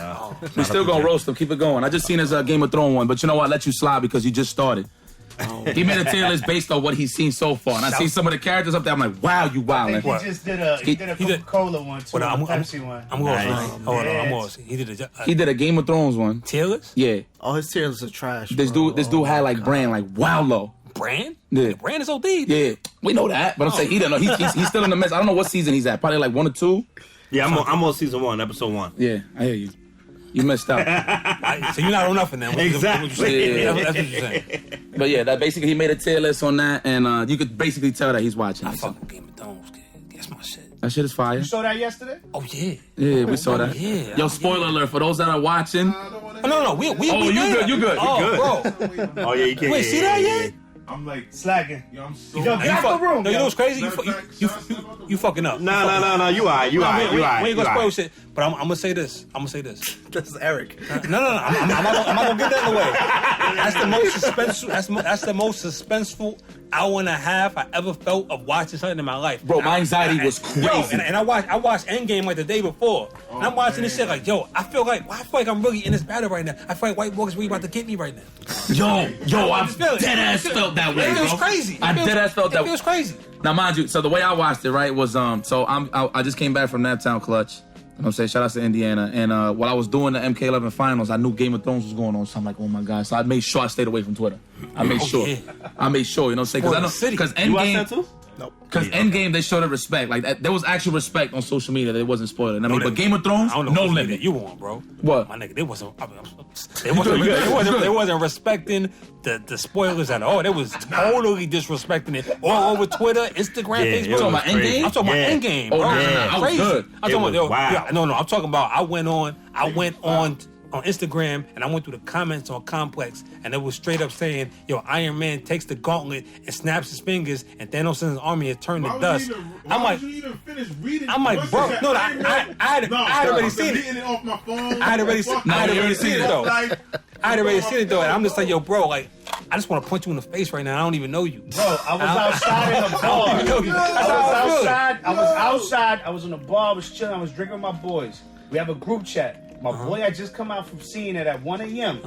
we still gonna roast him. Keep it going. I just seen his Game of Thrones one, but you know what? I let you slide because you just started. He made a tier list based on what he's seen so far, and I see some of the characters up there. I'm like, wow, you wildin'. He just did a Coca-Cola one too, a Pepsi one. I'm going. He did a Game of Thrones one. Tier list? Yeah. Oh, his tier lists are trash. This dude had like brand, like wow low. Brand? Yeah. The brand is OD. Yeah, we know that, but I'm saying he don't know. He's still in the mess. I don't know what season he's at. Probably like 1 or 2. Yeah, I'm on season 1, episode 1. Yeah, I hear you. You missed out. So you're not on nothing now. Exactly. That's what you're saying. But yeah, that basically he made a tier list on that, and you could basically tell that he's watching. I fucking Game of Thrones, kid. That's my shit. That shit is fire. You saw that yesterday? Oh yeah. Yeah, we saw that. Yeah. Yo, spoiler alert for those that are watching. No. We Oh, you good. Oh, good. bro. Oh yeah, you can't. Wait, see that yet? I'm like slacking. Yo, I'm so. Yo, get out the room. No, you know what's crazy? You fucking up. No. You alright. We ain't gonna spoil shit. But I'm gonna say this. This is Eric. No. I'm not gonna get that in the way. That's the most suspenseful. That's the most suspenseful hour and a half I ever felt of watching something in my life. Bro, my anxiety was crazy. Yo, and I watched EndGame like the day before. And I'm watching this shit like, yo, I feel like I'm really in this battle right now. I feel like White Walker's really about to get me right now. Yo, I dead ass felt that way, It feels bro. crazy. I dead ass felt that way. It feels crazy. Now, mind you, so the way I watched it, right, was so I just came back from Naptown Clutch. You know what I'm saying? Shout out to Indiana. And while I was doing the MK11 finals, I knew Game of Thrones was going on. So I'm like, oh my God. So I made sure I stayed away from Twitter. I made sure. Yeah. I made sure, you know what I'm saying? Because You watch that EndGame, too? Nope. because EndGame, they showed it respect. Like, there was actual respect on social media that it wasn't spoiling. I mean, but Game of Thrones, I don't know no what limit. you want, bro. What? My nigga, they wasn't respecting the spoilers at all. They was totally disrespecting it all over Twitter, Instagram, Yeah, Facebook. it was crazy. I'm talking Yeah. about EndGame, Oh, bro. no, I was Crazy. good. I'm talking about, Wow. no. I'm talking about I went on Instagram and I went through the comments on Complex and it was straight up saying, yo, Iron Man takes the gauntlet and snaps his fingers and Thanos and his army has turned to dust. Why would you even finish reading? I'm like, bro, no, I had already seen it. It off my phone. I had already seen it though. Like, I had already seen it though, and I'm just like, yo, bro, like, I just want to punch you in the face right now. I don't even know you. Bro, I was outside in the bar. I don't even know you. That's how I feel. I was outside. I was in the bar. I was chilling. I was drinking with my boys. We have a group chat. My boy had just come out from seeing it at 1 a.m.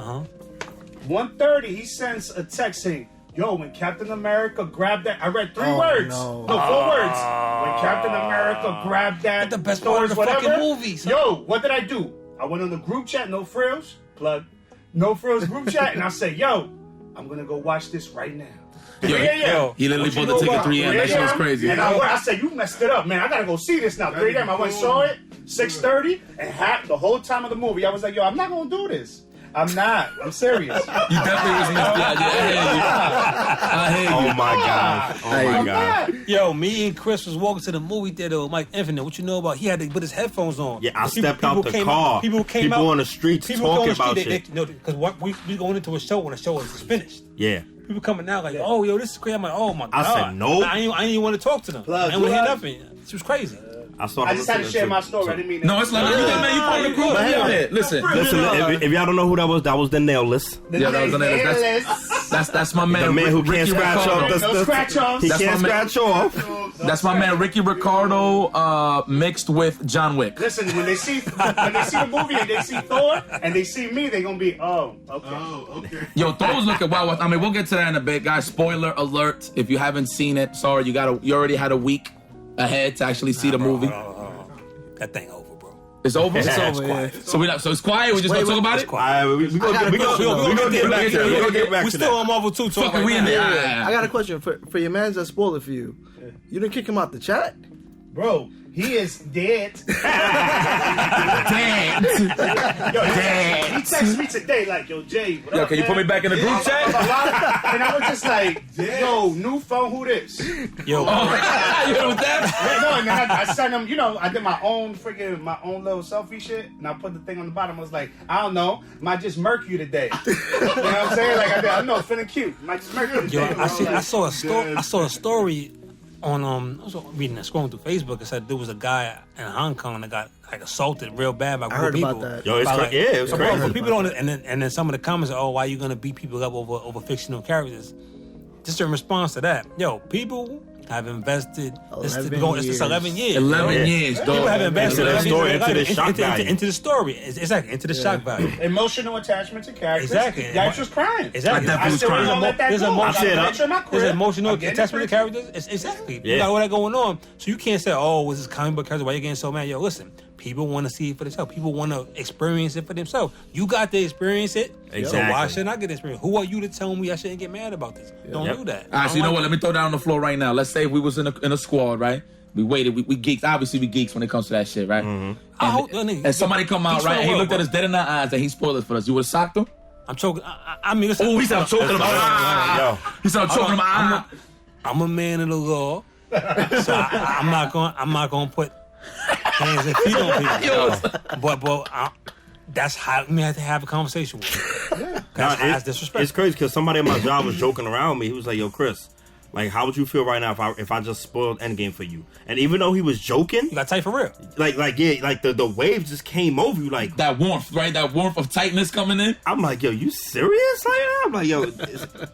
1:30, he sends a text saying, yo, when Captain America grabbed that, I read 3 words. No. 4 words. When Captain America grabbed that, That's the best part of the fucking movie, son. Yo, what did I do? I went on the group chat, NoFrillz, plug, NoFrillz group chat, and I said, yo, I'm going to go watch this right now. Yo, He literally bought the ticket 3 a.m. That shit was crazy. And I said, you messed it up, man. I got to go see this now. 3 a.m. I went and saw it, 6:30, and the whole time of the movie, I was like, yo, I'm not going to do this. I'm not. I'm serious. You definitely was misjudged. I hear you. Oh my God. Oh my God. Yo, me and Chris was walking to the movie theater with Mike Infinite. What you know about? He had to put his headphones on. Yeah, I stepped out the car. People came out. People on the streets talking about shit. Because we going into a show when the show was finished. Yeah. People coming out like, oh, yo, this is crazy. I'm like, oh my God. I said, nope. I ain't even want to talk to them. I didn't want to hear nothing. It was crazy. I just had to share my story. I didn't mean that. No, it's like, man, you part of the group. Listen, if y'all don't know who that was the nail list. Yeah, that was the name. That's my man. The man who can't Ricky scratch Ricardo. off. No scratch offs. He That's can't my man. scratch off. That's my man Ricky Ricardo mixed with John Wick. Listen, when they see the movie and they see Thor and they see me, they gonna be, okay. Yo, Thor was looking wild. I mean, we'll get to that in a bit, guys. Spoiler alert! If you haven't seen it, sorry, you already had a week ahead to actually see the movie. That thing over, bro. It's over. It's over. So it's quiet. We just gonna talk about it. We gonna get back We to still that. on Marvel 2 talk. Fucking we in there. I got a question for your man's that spoiled it for you. You didn't kick him out the chat? Bro, he is dead. Damn. Yo, he texted me today like, yo, Jay, what Yo, up, can you man? put me back in the group chat? And I was just like, yo, new phone, who this? Yo, You know what that? No, and then I sent him, I did my own little selfie shit, and I put the thing on the bottom. I was like, I don't know, might just murk you today. You know what I'm saying? Like, I know, it's finna cute. Might just murk you today. yo, I saw a story on I was reading and scrolling through Facebook. It said there was a guy in Hong Kong that got like assaulted real bad by a I group heard of about people. that. Yo, it's By, it was but crazy. people don't, and then some of the comments are, oh, why are you gonna beat people up over fictional characters? Just in response to that, yo, people have invested. It's 11 years. 11 years, dog. People have invested Into the story, into the shock value. into the story. Exactly, into the shock value. Emotional attachment to characters. Exactly. Guys was crying. Exactly. I definitely was crying. There's There's emotional attachment to characters. Exactly. You got all that going on. So you can't say, oh, was this comic book character? Why you getting so mad? Yo, listen. People want to see it for themselves. People want to experience it for themselves. You got to experience it. Exactly. So why shouldn't I get the experience? Who are you to tell me I shouldn't get mad about this? Don't do that. All right, so you know what? Let me throw down on the floor right now. Let's say we was in a squad, right? We waited. We geeks. Obviously, we geeks when it comes to that shit, right? And somebody come out, right? And he looked at us dead in the eyes and he spoiled it for us. You would have socked him? I'm choking. I mean, listen. Oh, he said I'm choking him. He said I'm choking him. I'm a man of the law. So I'm not going to put hands and feet on people. But that's how we had to have a conversation with him. Yeah. That's disrespectful. It's crazy because somebody at my job was joking around with me. He was like, "Yo, Chris, like, how would you feel right now if I just spoiled Endgame for you?" And even though he was joking, you got tight for real. Like the wave just came over you, like that warmth, right? That warmth of tightness coming in. I'm like, "Yo, you serious?" Like, I'm like, "Yo,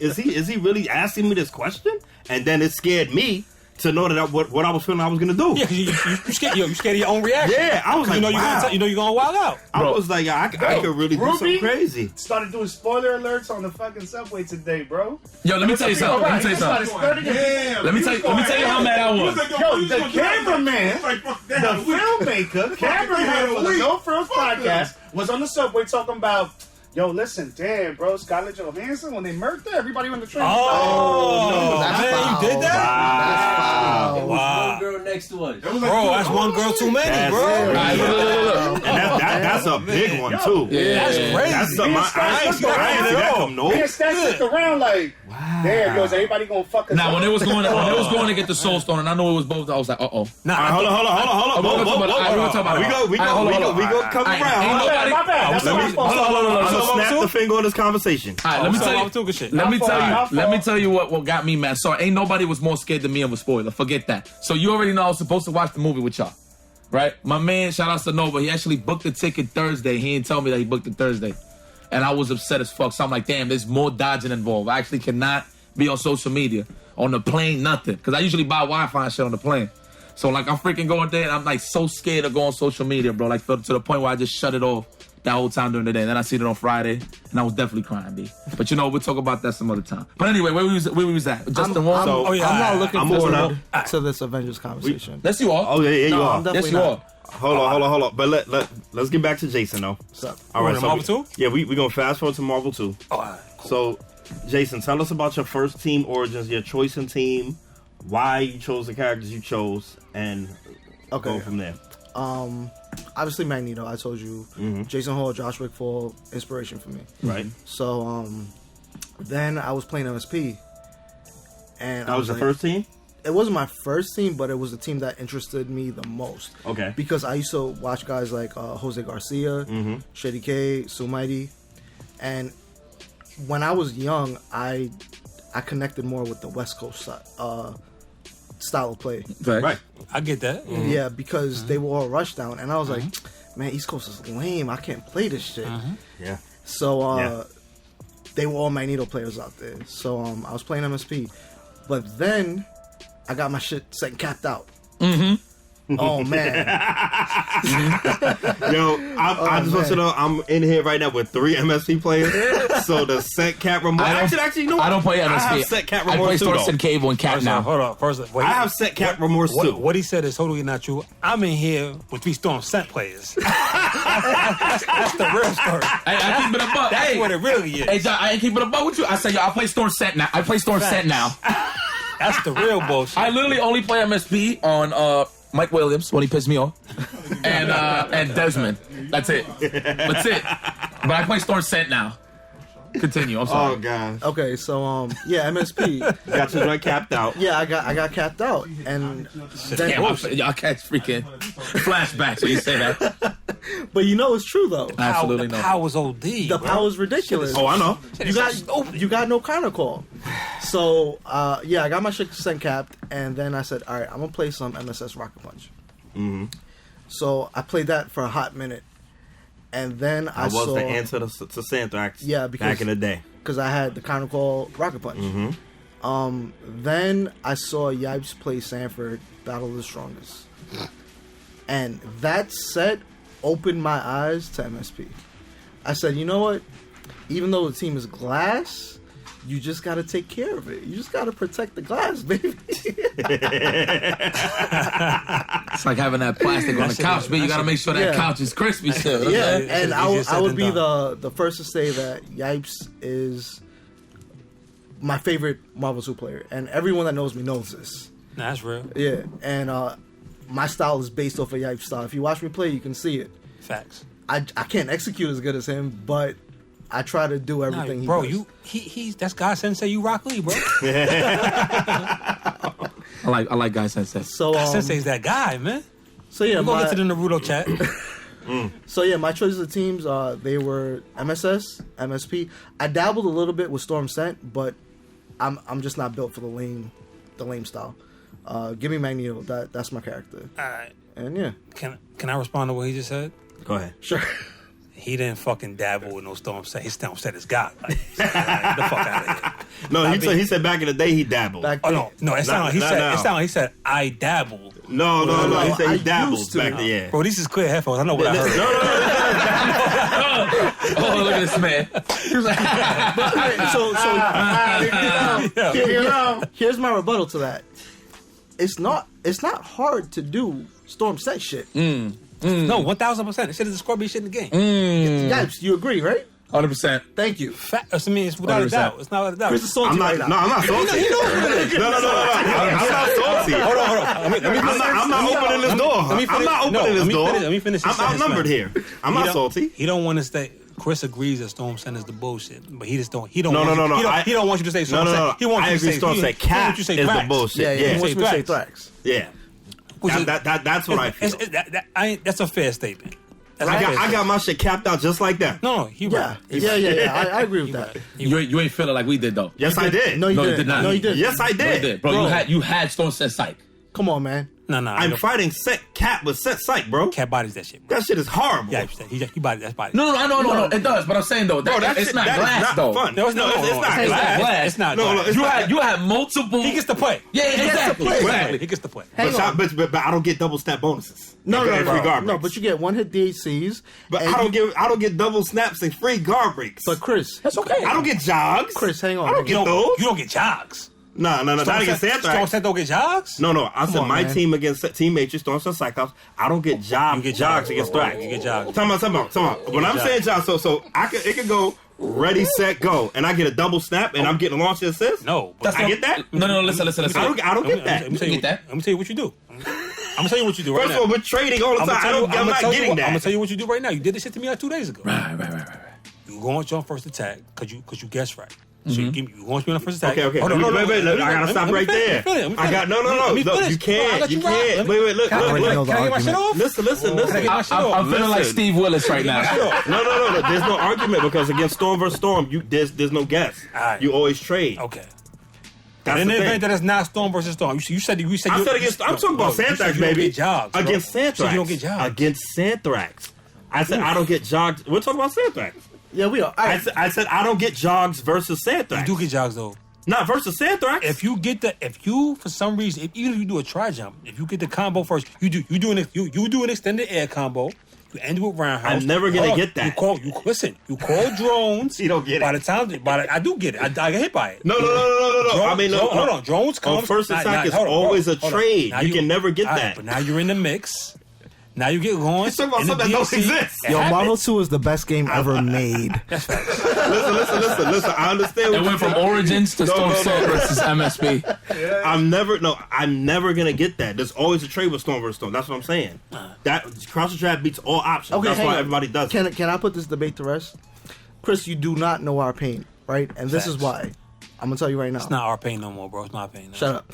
is he really asking me this question?" And then it scared me to know that what I was feeling I was gonna do. Yeah, because you scared. You scared of your own reaction. Yeah, I was like, wow. you're gonna wild out. I was like, I could really do something crazy. Started doing spoiler alerts on the fucking subway today, bro. Yo, let me tell you something. Let me tell you how mad I was. Yo, the cameraman, the filmmaker, cameraman for the NoFrillz podcast was on the subway talking about. Yo, listen, damn, bro, Scarlett Johansson, when they murked her, everybody on the train was like, no, that's man, you did that? Wow. There was one girl next to us. Bro, that's one girl too many, bro. And that's a big one, too. Yeah. That's crazy. That's something I ain't see that come no. Me and Stats looked around like, damn, yo, is everybody gonna fuck us Now, up? when it was going to get the Soul Stone, and I knew it was both, I was like, uh-oh. Nah, hold on. We go come around. My bad. Hold on. Snap the finger on this conversation. All right, let me tell you what got me mad. So ain't nobody was more scared than me of a spoiler. Forget that. So you already know I was supposed to watch the movie with y'all, right? My man, shout out to Nova, he actually booked the ticket Thursday. He didn't tell me that he booked it Thursday. And I was upset as fuck. So I'm like, damn, there's more dodging involved. I actually cannot be on social media, on the plane, nothing. Because I usually buy Wi-Fi and shit on the plane. So like I'm freaking going there and I'm like so scared of going on social media, bro. Like to the point where I just shut it off that whole time during the day. And then I seen it on Friday, and I was definitely crying, B. But you know, we'll talk about that some other time. But anyway, where we was at? Justin Wong? I'm not looking forward to this Avengers conversation. Yes, you are. Oh, yeah, you are. Yes, you are. Hold on. But let's get back to Jason, though. What's up? All right, so Marvel 2? Yeah, we're going to fast forward to Marvel 2. All right, cool. So, Jason, tell us about your first team origins, your choice in team, why you chose the characters you chose, and go from there. Obviously Magneto, I told you. Jason Hall, Joshwigfall, inspiration for me. Right. So then I was playing MSP. And That was your first team? It wasn't my first team, but it was the team that interested me the most. Okay. Because I used to watch guys like Jose Garcia, Shady K, Sumighty. And when I was young, I connected more with the West Coast style of play. Right. I get that. Yeah, because they were all rushed down. And I was like, man, East Coast is lame. I can't play this shit. Yeah. So they were all Magneto players out there. So I was playing MSP. But then I got my shit set and capped out. Oh, man. Yo, I just want you to know I'm in here right now with 3 MSP players. So the set cap remorse. Actually, you know what? I don't play MSP. I have set cap I play remorse too, Storks though. and Cable and Cap now. Hold on. First, wait, I have set cap remorse too. What he said is totally not true. I'm in here with 3 Storm Scent players. that's the real story. Hey, I keep it a buck. That's what it really is. Hey, John, I ain't keep it a buck with you. I say, yo, I play Storm Scent now. I play Storm Scent now. That's the real bullshit. I literally only play MSP on Mike Williams when he pissed me off, and Desmond. That's it. But I play Storm Scent now. Continue. I'm sorry. Oh gosh. Okay, so MSP. Got your joint capped out. Yeah, I got capped out, and then, Y'all catch freaking flashbacks when you say that. but you know it's true though. Absolutely the no. power's OD. The power's ridiculous. Oh, I know. You got no counter call. So I got my shit sent capped, and then I said, all right, I'm gonna play some MSS Rocket Punch. So I played that for a hot minute, and then I saw the answer to Santhrax. Yeah, because back in the day, because I had the counter call Rocket Punch. Then I saw Yipes play Sanford Battle of the Strongest, and that set opened my eyes to MSP. I said, you know what? Even though the team is glass, you just got to take care of it. You just got to protect the glass, baby. It's like having that plastic on the couch, but you got to make sure that couch is crispy still. Yeah, Okay? and I would be the first to say that Yipes is my favorite Marvel 2 player, and everyone that knows me knows this. Nah, that's real. Yeah, and my style is based off of Yipes' style. If you watch me play, you can see it. Facts. I can't execute as good as him, but I try to do everything he does. He's that's God Sensei. You Rock Lee, bro. I like Guy Sensei. So Sensei's that guy, man. So yeah, We're gonna get to the Naruto chat. So yeah, my choices of teams, they were MSS, MSP. I dabbled a little bit with Storm Scent, but I'm just not built for the lame style. Give me Magneto. That's my character. All right. And yeah, Can I respond to what he just said? Go ahead. sure. He didn't fucking dabble with no Storm Set. His Storm Set is God. Like, get the fuck out of here. No, he said back in the day he dabbled. Back No. It sounded Not he said I dabble. No. He said he I dabbled used to. back then. Yeah. Bro, these is clear headphones. I know what I heard. Oh, look at this man. He was like, Here's my rebuttal to that. It's not hard to do Storm Scent shit. No, 1,000%. This shit is the Scorpion shit in the game. Guys, you agree, right? 100%. Thank you. I mean, it's without a 100%. doubt. It's not without a doubt. Chris is salty right now. I'm not salty. No. I'm not salty. Hold on. I'm not opening this door. I'm not opening this door. Let me finish. I'm outnumbered here. I'm not salty. He don't want to stay. Chris agrees that Storm Scent is the bullshit, but he just don't. He don't. No. He don't want you to say Storm Scent. He wants I you to agree. say Storm Scent Cap is the bullshit. He Yeah. wants me to say Thrax. Yeah. That's what I feel. That's a fair statement. I got my shit capped out just like that. No, he right. Yeah. I agree with that. You ain't feeling like we did though. Yes, I did. No, you you didn't. did not. No, you didn't. Yes, I No, you did. did. Bro, you had Storm Scent Psych. Come on, man. No. I'm fighting Cap with set psych, bro. Cat bodies that shit. Bro. That shit is horrible. Yeah, he body that's body. No. It does. But I'm saying though, Bro, that it's shit, not that glass is not though. fun. No, it's not glass. It's not. No, glass. it's not. You had multiple. He gets to play. Yeah, exactly. Exactly. He gets to play. Hang on. But I don't get double snap bonuses. No, Free guard no, breaks. but you get one hit DHCs. But and I don't get double snaps and free guard breaks. But Chris, That's okay. I don't get jogs. Chris, hang on. I don't get those. You don't get jogs. No. Not against Storm Anthrax. Scent don't get jogs. No. I said on, my man. team against Team Matrix, Storm Scent Cyclops. I don't get You get jogs against Thrax. You get jogs. Talking about. When I'm saying jogs, so it could go ready, set, go, and I get a double snap, and I'm getting launch assist. No, but I get that. No. Listen. I don't get that. Let me tell you what you do. I'm gonna tell you what you do right First now. of all, we're trading all the time. I'm not getting that. I'm gonna tell you what you do right now. You did this shit to me like 2 days ago. Right. You go on your first attack because you guessed right. So you go on your first attack. Okay. Hold on, Wait, I gotta stop right there. I got no. Look, you can't. You can't. Wait. Look. Can I get my shit off? Listen. Can I get my shit off? I'm feeling like Steve Willis right now. No. There's no argument because against Storm versus Storm, there's no guess. Alright. You always trade. Okay. That's In the the thing. event that it's not Storm versus Storm, you said I said against. I'm talking about Santhrax, baby. Jogs, bro. Against Santhrax. So you don't get jogs. Against Santhrax. I said I don't get jogs. We're talking about Santhrax. Yeah, we are. I said I don't get jogs versus Santhrax. You do get jogs though. Not versus Santhrax. If you for some reason, even if you do a tri jump, if you get the combo first, you do an extended air combo. You end with roundhouse. I'm never gonna Hold on. get that. You call drones. You don't get By it. the time, I do get it. I get hit by it. No. I mean, no. Hold on. Drones come. First attack is always a trade. Now You can never get all right, that. But now you're in the mix. Now you get going. You're talking about in the something that don't DLC. exist. It Yo, happens. Marvel 2 is the best game ever made. Listen. I understand. It what went you're from saying. Origins to Storm Scent versus MSP. I'm never gonna get that. There's always a trade with Storm versus Storm. That's what I'm saying. That cross the trap beats all options. Okay, That's hang why on. everybody does it. Can I put this debate to rest? Chris, you do not know our pain, right? And this is Facts. why. I'm gonna tell you right now. It's not our pain no more, bro. It's my pain. Now. Shut up.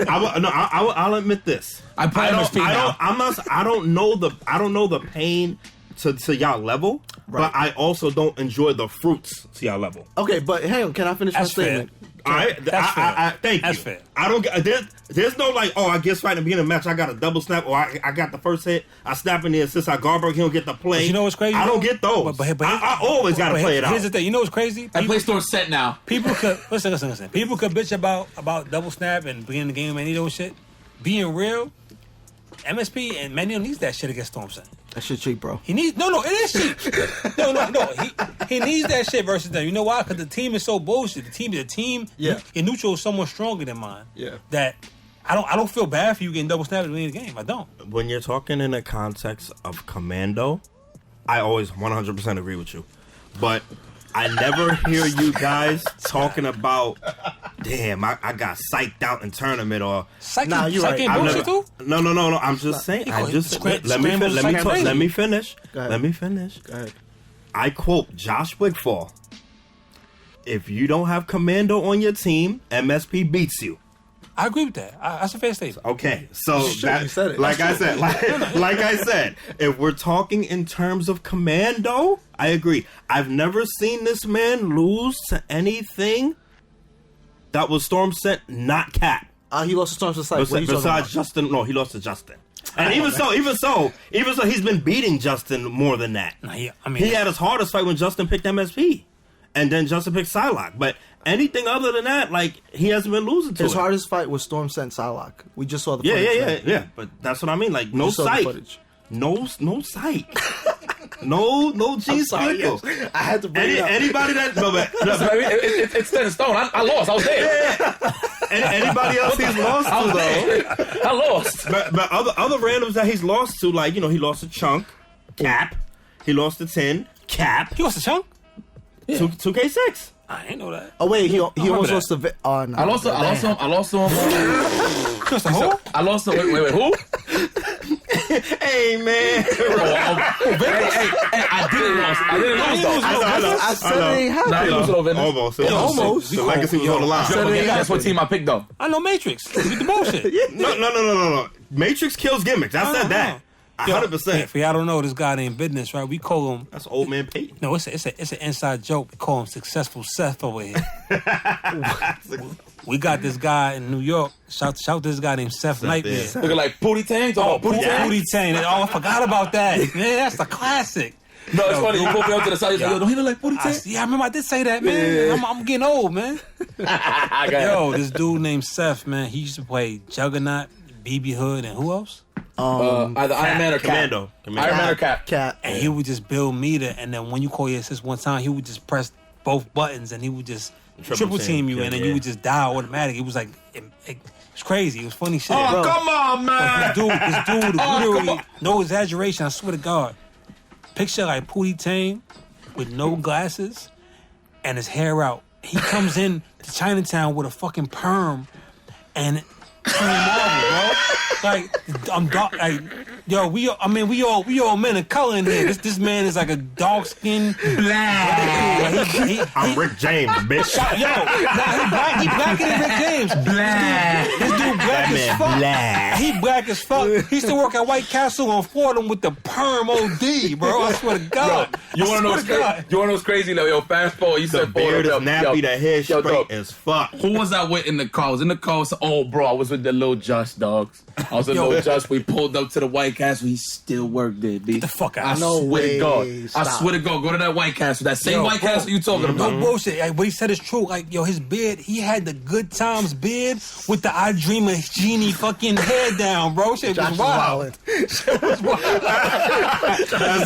I'll admit this. I play MSP now. I don't know the pain to y'all level, but I also don't enjoy the fruits to y'all level. Okay, but hang on. Can I finish That's my fair. statement? All right, That's fair. thank That's you. fair. I don't get there's no like, I guess right in the beginning of the match I got a double snap or I got the first hit, I snap in the assist, I Garberg, he don't get the play. But you know what's crazy? I don't get those. But I always gotta play it out. Here's the thing. You know what's crazy? I play Storm Scent now. People could listen. People could bitch about double snap and beginning the game and Magneto shit. Being real, MSP and Magneto needs that shit against Storm Scent. That shit cheap, bro. He needs it is cheap. No. He needs that shit versus them. You know why? Because the team is so bullshit. The team. Yeah. Your neutral is so much stronger than mine. Yeah. That I don't feel bad for you getting double snapped at the beginning of the game. I don't. When you're talking in the context of Commando, I always 100% agree with you. But I never hear you guys talking about, damn, I got psyched out in tournament or. Nah, you're right. Psych I've bullshit never- too? No. I'm just saying. Let me finish. Go ahead. Let me finish. Go ahead. I quote Joshwigfall. If you don't have Commando on your team, MSP beats you. I agree with that. That's a fair statement. Okay, so Shit, you said it. like I said, like I said, if we're talking in terms of Commando, I agree. I've never seen this man lose to anything that was Storm sent, not Cap. He lost to Storm Society. What are you talking Besides about? Justin, no, he lost to Justin. And even so, he's been beating Justin more than that. Nah, He had his hardest fight when Justin picked MSP, and then Justin picked Psylocke. But anything other than that, like, he hasn't been losing to His it. hardest fight was Storm sent Psylocke. We just saw the footage. Yeah. But that's what I mean. Like, no We saw the sight, footage. no sight, no G Sorry, Sprinkles. yes. I had to bring it up. Anybody that It's set in stone. I lost. I was there. anybody else he's lost to though. I lost. But other randoms that he's lost to, like, he lost to Chunk, Cap. He lost to 10, Cap. He lost to Chunk? 2K6. I ain't know that. Oh wait, he almost that. lost to. No, I lost to him. He lost to who? I lost to wait, who? Hey, man. Hey, I didn't lose though. I said it ain't happening. Nah, he lose to Venus. Almost. Almost. The legacy was on the line. Yo, That's what team I picked though. I know Matrix. With the bullshit. No. Matrix kills gimmicks. I said that. 100%. If y'all don't know, this guy named Business, right? We call him. That's old man Peyton. No, it's an inside joke. We call him Successful Seth over here. We got this guy in New York. Shout to this guy named Seth Nightmare. yeah. Looking like Pootie Tang. Booty Tang. Oh, I forgot about that. Man, that's a classic. No, it's funny. You pulled me up to the side. You're like, yo, don't he look like Pootie Tang? Yeah, I remember I did say that, man. I'm getting old, man. Yo, this dude named Seth, man, he used to play Juggernaut, BB Hood, and who else? Either Iron Man or Commando. Iron Man or Cap. And he would just build meter, and then when you call your assist one time, he would just press both buttons, and he would just triple team you, and then you would just die automatic. It was like, it was crazy. It was funny shit. Oh, come on, man. This dude, literally, no exaggeration, I swear to God. Picture like Pootie Tang with no glasses and his hair out. He comes in to Chinatown with a fucking perm and Marvel, bro. Like, I'm dark. Like, yo, we all men of color in here. This man is like a dark skin black. I'm Rick James, bitch. He blacker than Rick James. This dude black as fuck. He black as fuck. He used to work at White Castle on Fordham with the perm OD, bro. I swear to God. Yo, you wanna know what's crazy though? Yo, fast forward. You The said beard is Fordham. nappy, the hair straight dog. as fuck. Who was I with in the car? I was in the car. Oh, bro, I was with the little Josh Dawgs. I was with Lil Josh. We pulled up to the White Castle. He still worked there, B. Get the fuck out. I swear to God. Stop. I swear to God. Go to that White Castle. That same White Castle you talking about. No bullshit. Like, what he said is true. Like, yo, his beard, he had the Good Times beard with the I Dream of Genie fucking hair down, bro. Shit was wild. That's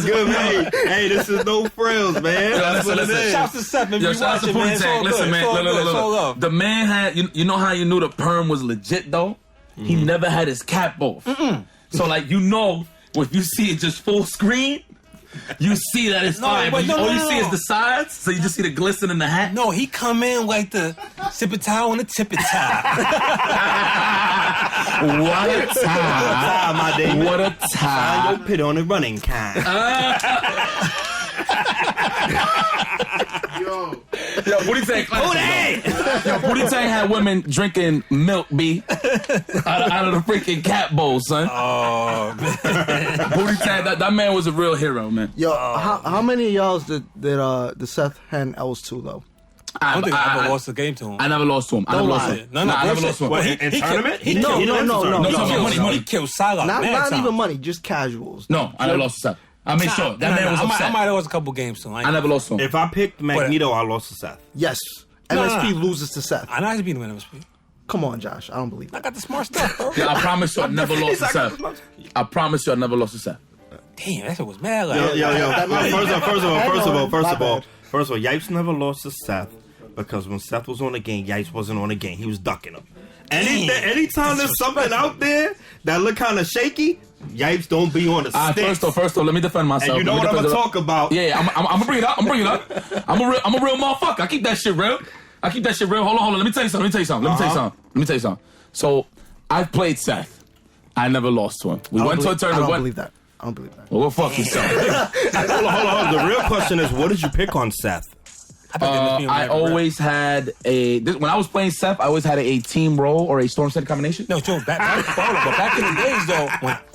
good, man. Hey, this is NoFrillz, man. That's what it is. Shouts to Seth, man. Yo, shout out to Pootie Tang. Listen, man. Look. The man had, you know how you knew the perm was legit, though? He never had his cap off. So, like, if you see it just full screen, you see that it's fine. But all you see is the sides, so you just see the glisten in the hat. No, he come in like the sip it towel and the tip it towel. What a time. My David. What a time. Your pit on the running kind. Yo, Pootie Tang classic. Yo, Pootie Tang had women drinking milk, B, out of the freaking cat bowl, son. Oh, man. Pootie Tang, that man was a real hero, man. Yo, how many of y'all's did the Seth hand L's to though? I don't think I ever lost a game to him. I never lost to him. I never lost to him. No, I never lost to him. What, in tournament? No. He killed Psylocke. Not even money, just casuals. No, I never lost to Seth. I made sure. That man was upset. I might have lost a couple games to him. I never lost to him. If I picked Magneto, I lost to Seth. Yes. MSP loses to Seth. I know I beat him in MSP. Come on, Josh. I don't believe I that. got the smart stuff, bro. Yeah, I promise you I never lost to Seth. I promise you I never lost to Seth. Damn, that shit was mad. Like, First of all, Yipes never lost to Seth because when Seth was on the game, Yipes wasn't on the game. He was ducking him. Anytime there's something out there that look kind of shaky, Yipes don't be on the sticks. First off, let me defend myself. And you know what I'm gonna talk about? Yeah, I'm gonna bring it up. I'm a real motherfucker. I keep that shit real. Hold on. Let me tell you something. So I've played Seth. I never lost to him. We went to a tournament. I don't believe that. Well, fuck yourself. Hold on. The real question is, what did you pick on Seth? I always had when I was playing Seth, I always had a team role or a storm set combination. No, Joe, back in the days though,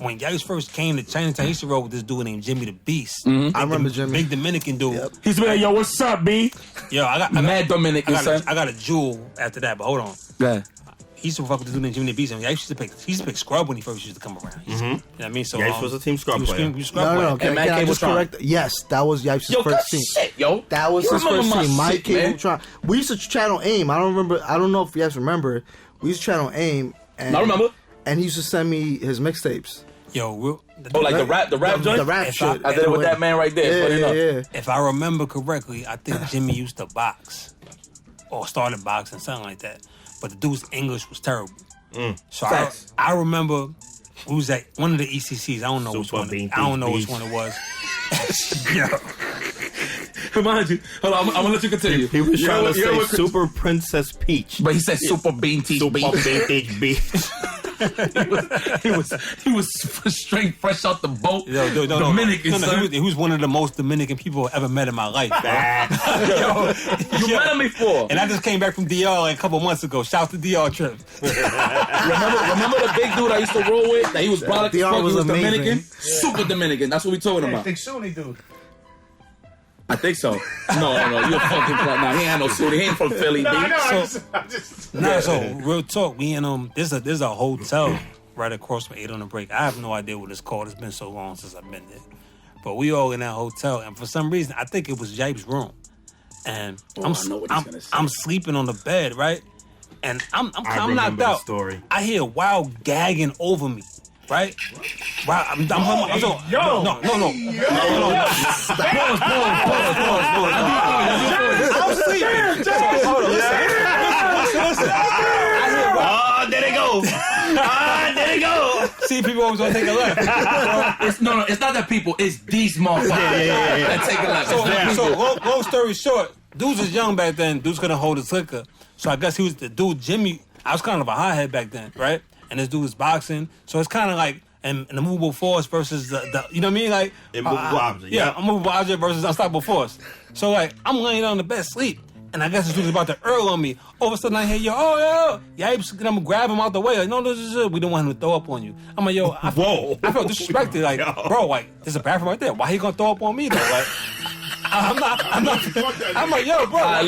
when Yikes first came to Chinatown, he used to roll with this dude named Jimmy the Beast. I remember Jimmy. Big Dominican dude. Yep. He's like, yo, what's up, B? Yo, I got Mad Dominican, son. I got a jewel after that, but hold on. Yeah. He used to fuck with this dude named Jimmy the Beast, and he used to pick Scrub when he first used to come around. You know what I mean? So Yipes was a team Scrub player. No. Can I just correct? Yes, that was Yipes' first team. Shit, yo. That was his first team. My Cable. We used to channel AIM. I don't know if you guys remember. We used to channel AIM. And, I remember. And he used to send me his mixtapes. Yo, the rap joint? The rap shit. I did it with that man right there. Yeah. If I remember correctly, I think Jimmy used to box. Or started boxing, something like that. But the dude's English was terrible. So I remember it was at one of the ECCs. I don't know which one. I don't know which one it was. Remind you. Hold on, I'm gonna let you continue. He was trying to say Super Princess Peach. But he said Super Bean Teach Super Vintage Beach. he was straight fresh out the boat. Dominican. He was one of the most Dominican people I ever met in my life. You met him before. And I just came back from DR like a couple months ago. Shout out to DR trip. remember the big dude I used to roll with? That he was brought up to fuck, he was amazing. Dominican? Yeah. Super Dominican. That's what we talking about. Think Sunni dude. I think so. No, you a fucking club. Nah, he ain't no Sunni. He ain't from Philly, No, B. So real talk, we in there's a hotel right across from 8 on the Break. I have no idea what it's called. It's been so long since I've been there. But we all in that hotel, and for some reason, I think it was Yipes' room. And I'm sleeping on the bed, right? And I'm knocked out. Story. I hear Wild gagging over me. Right? Wow, I'm no. I'm sleeping. Hold on, listen. There they go. There they go. See, people always want to take a left. It's not that people. It's these motherfuckers that take a left. So long story short, dudes was young back then. Dudes couldn't hold his liquor. So I guess he was the dude, Jimmy. I was kind of a hothead back then, right? And this dude was boxing. So it's kind of like an immovable force versus the you know what I mean? Like immovable object. Yeah, immovable object versus unstoppable force. So like I'm laying on the bed sleep. And I guess this dude's about to Earl on me. All of a sudden I hear, Yipes, I'm gonna grab him out the way. Like, no, we don't want him to throw up on you. I'm like, yo, I felt disrespected. Like, bro, like, there's a bathroom right there. Why he gonna throw up on me though? Like, I'm not. I'm like, yo, bro.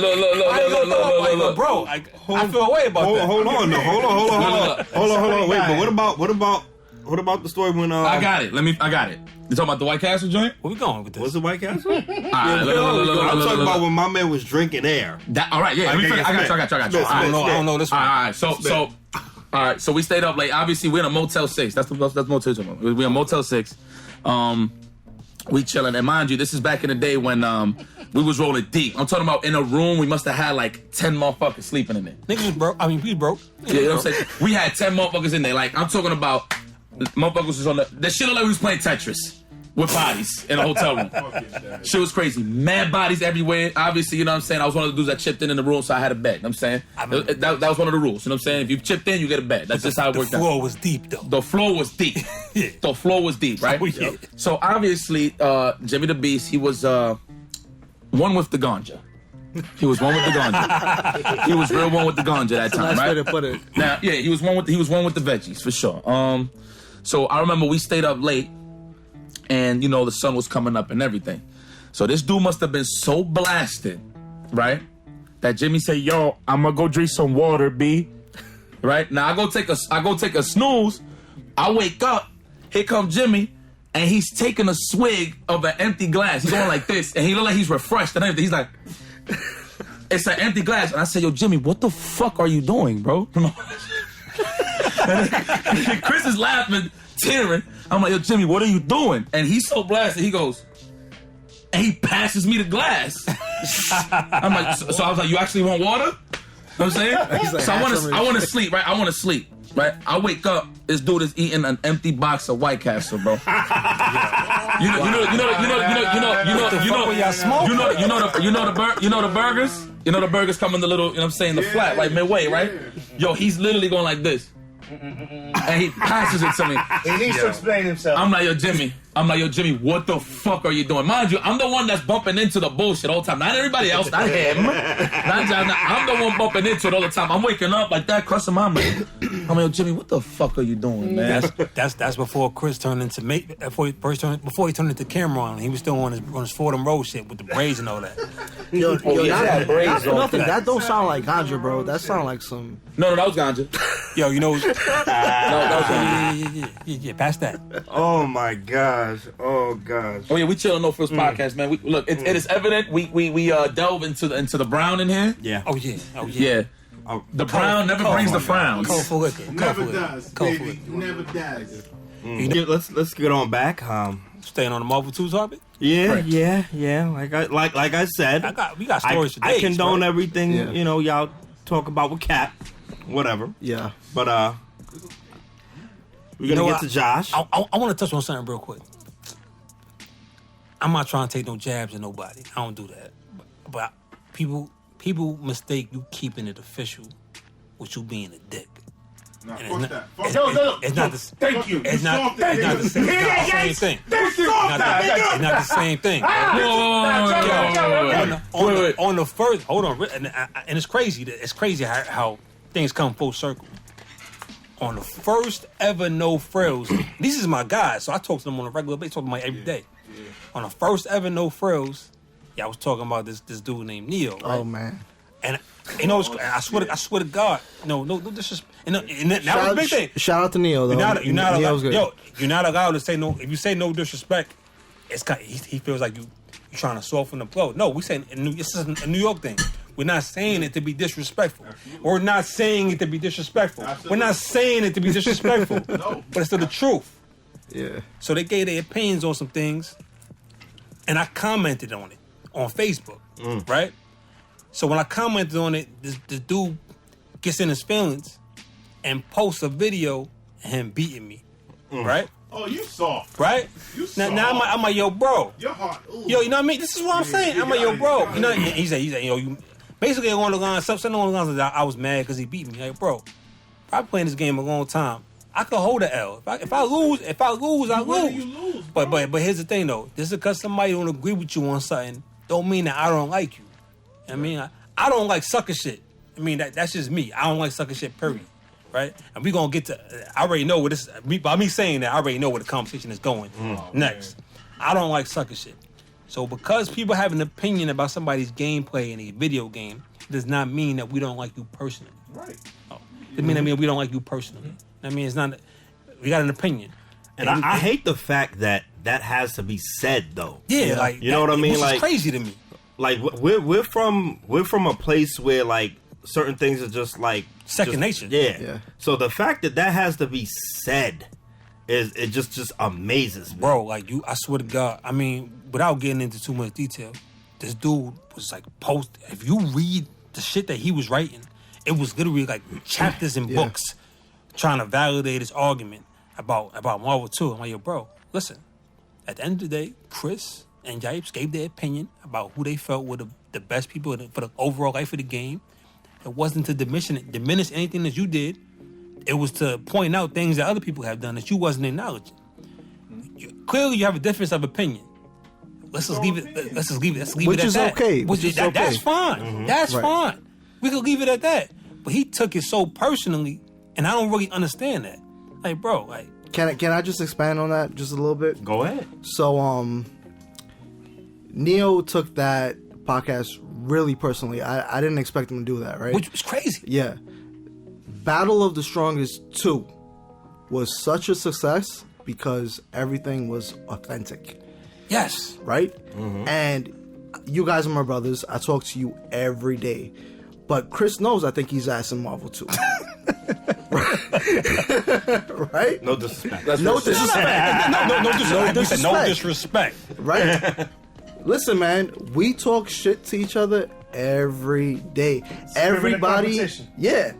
Look, bro. Like, I feel a way about that. Hold on. Wait, but what about the story when I got it. I got it. You talking about the White Castle joint? Where we going with this? Was it White Castle? I'm talking about when my man was drinking air. All right, yeah. I got you. I don't know this one. All right. So we stayed up late. Obviously, we're in a Motel 6. That's Motel 6. We're in Motel 6. We chilling. And mind you, this is back in the day when we was rolling deep. I'm talking about in a room, we must have had like 10 motherfuckers sleeping in there. Niggas was broke. I mean, we broke. Yeah, you know what I'm saying? We had 10 motherfuckers in there. Like, I'm talking about motherfuckers was on the shit looked like we was playing Tetris with bodies in a hotel room. Shit was crazy. Mad bodies everywhere. Obviously, you know what I'm saying? I was one of the dudes that chipped in the room, so I had a bed. You know what I'm saying? That was one of the rules. You know what I'm saying? If you chipped in, you get a bed. That's just how it worked out. The floor was deep, though. The floor was deep. Yeah. The floor was deep, right? Yeah. So obviously, Jimmy the Beast, he was one with the ganja. He was one with the ganja. He was real one with the ganja that time, Nice right? way to put it. Now, yeah, he was one with the veggies for sure. So I remember we stayed up late, and you know the sun was coming up and everything. So this dude must have been so blasted, right? That Jimmy said, "Yo, I'm gonna go drink some water, B." Right now, I go take a snooze. I wake up. Here come Jimmy, and he's taking a swig of an empty glass. He's going like this, and he look like he's refreshed and everything. He's like, it's an empty glass, and I said, "Yo, Jimmy, what the fuck are you doing, bro?" Chris is laughing, tearing. I'm like, "Yo, Jimmy, what are you doing?" And he's so blasted. He goes, and he passes me the glass. I'm like, so I was like, "You actually want water?" You know what I'm saying? Like, so I want to sleep, right? I want to sleep, right? I wake up. This dude is eating an empty box of White Castle, bro. You know the burgers. You know the burgers come in the little, you know what I'm saying, the flat, right midway, right? Yo, he's literally going like this. And he passes it to me. He needs to explain himself. I'm like, yo, Jimmy. What the fuck are you doing? Mind you, I'm the one that's bumping into the bullshit all the time. Not everybody else, not him. I'm the one bumping into it all the time. I'm waking up like that, crossing my mind. I'm like, yo, Jimmy, what the fuck are you doing, man? That's before Chris turned into before he turned into Cameron. He was still on his Fordham Road shit with the braids and all that. Yo, yeah, braids on nothing. that. That don't sound like ganja, bro. That sound like some. No, that was ganja. Yo, you know. Yeah. Pass that. Oh my gosh. Oh gosh. Oh yeah, we chill on NoFrillz podcast, man. Look, it is evident we delve into the brown in here. Yeah. Oh yeah. Yeah. The brown never brings the frowns. Colorful liquor. Never does, baby. Never does. Yeah, let's get on back. Staying on the Marvel 2 topic. Yeah. Like I said, we got stories for days. I condone bro. everything. Yeah. You know, y'all talk about with Cap, whatever. Yeah. But we're gonna get to Josh. I want to touch on something real quick. I'm not trying to take no jabs at nobody. I don't do that. But people mistake you keeping it official with you being a dick. Nah, And fuck it's that. not- Fuck it's not the Thank you. It's not the same thing. It's not the same thing. On the first, hold on, and it's crazy. It's crazy how things come full circle. On the first ever NoFrillz, these is my guys, so I talk to them on a regular basis, talk to them like every day. On the first ever NoFrillz, I was talking about this dude named Neo. Right? Oh man. And you know, I swear to God, no disrespect. And that was a big thing. Shout out to Neo though. You're not Neo's allowed. good. Yo, you're not allowed to say no. If you say no disrespect, it's kind. He feels like you're trying to soften the blow. No, we saying this is a New York thing. We're not saying it to be disrespectful. We're not saying it to be disrespectful. We're not saying it to be disrespectful. No. But it's to the truth. Yeah. So they gave their opinions on some things, and I commented on it on Facebook, right? So when I commented on it, this dude gets in his feelings and posts a video of him beating me, right? Oh, you soft. Right? You Now soft. I'm like, yo, bro. Your heart. Ooh. Yo, you know what I mean? This is what I'm saying. I'm like, yo, bro. You know, and he said, yo, you basically along the lines, something along the lines that I was mad because he beat me. Like, bro, I've been playing this game a long time. I could hold an L. If I lose, I lose. You lose, But here's the thing though. Just because somebody don't agree with you on something, don't mean that I don't like you. I mean, I don't like sucker shit. I mean, that's just me. I don't like sucker shit, period. Right? And we gonna get to. I already know what this. By me saying that, I already know where the conversation is going next. I don't like sucker shit. So because people have an opinion about somebody's gameplay in a video game, does not mean that we don't like you personally. Right. It mean we don't like you personally. I mean, it's not. We got an opinion. And I hate the fact that has to be said though. Yeah, like you know what I mean. Which Like is crazy to me. Like we're from a place where like certain things are just like Second nature. Yeah. So the fact that has to be said it just amazes me. Bro, like I swear to God. I mean, without getting into too much detail, this dude was like if you read the shit that he was writing, it was literally like chapters in books trying to validate his argument about Marvel 2. I'm like, yo, bro, listen. At the end of the day, Chris and Yipes gave their opinion about who they felt were the best people for the overall life of the game. It wasn't to diminish anything that you did. It was to point out things that other people have done that you wasn't acknowledging. Clearly, you have a difference of opinion. Let's just leave it. Let's leave it at that. Okay. Which is okay. That's fine. That's fine. We could leave it at that. But he took it so personally, and I don't really understand that. Like, bro, like. Can I just expand on that just a little bit? Go ahead. So Neo took that podcast really personally. I didn't expect him to do that, right? Which was crazy. Yeah. Battle of the Strongest 2 was such a success because everything was authentic. Yes. Right? And you guys are my brothers. I talk to you every day. But Chris knows I think he's ass in Marvel 2. Right? No disrespect. No disrespect. No disrespect. Right? Listen, man, we talk shit to each other every day. Of competition.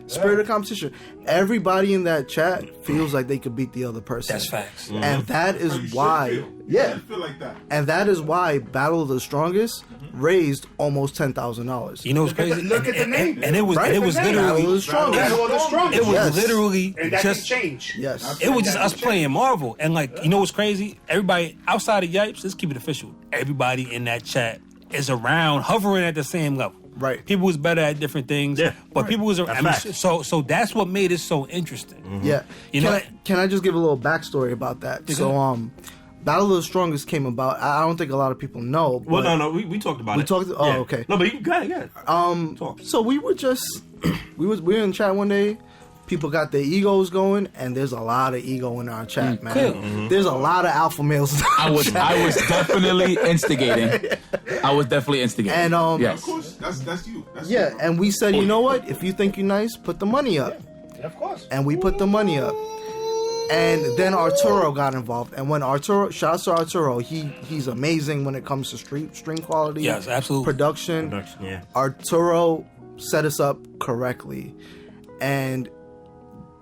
Spirit of competition. Everybody in that chat feels like they could beat the other person. That's facts. And that is why, I feel like that. and that is why Battle of the Strongest raised almost $10,000. You know what's crazy? Look at the name. And it was Right? it was Battle of the literally Strongest. Battle of the Strongest. it was Yes. literally And that just can change. Yes. it was just us playing Marvel. And like, you know what's crazy? Everybody outside of Yipes, let's keep it official. Everybody in that chat is around, hovering at the same level. Right. People was better at different things. Yeah. But people was around. That's facts. So that's what made it so interesting. Yeah. You can know- can I just give a little backstory about that? Yeah, So, go ahead. Battle of the Strongest came about. I don't think a lot of people know. Well, but- no, we talked about We it. talked- oh, okay. No, but you go ahead. Talk. So we were just we were in chat one day. People got their egos going, and there's a lot of ego in our chat, man. Cool. There's a lot of alpha males. In our I was chat. definitely instigating. I was definitely instigating. And Of yes. course, that's you. That's yeah, you. and we said, you know what? If you think you're nice, put the money up. Yeah, of course. And we put the money up. And then Arturo got involved. And when Arturo, shouts to Arturo, he's amazing when it comes to stream quality. Yes, absolutely. Production. Yeah. Arturo set us up correctly. And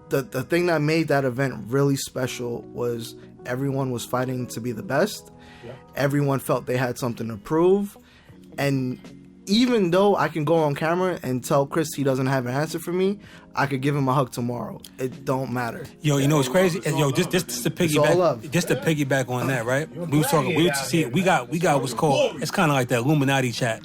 the thing that made that event really special was everyone was fighting to be the best. Yeah. Everyone felt they had something to prove. And even though I can go on camera and tell Chris he doesn't have an answer for me, I could give him a hug tomorrow. It don't matter. Yo, you know what's crazy? Yo, just to all love. piggyback, just to piggyback on that, right? We was talking. We got what's called. It's kind of like the Illuminati chat,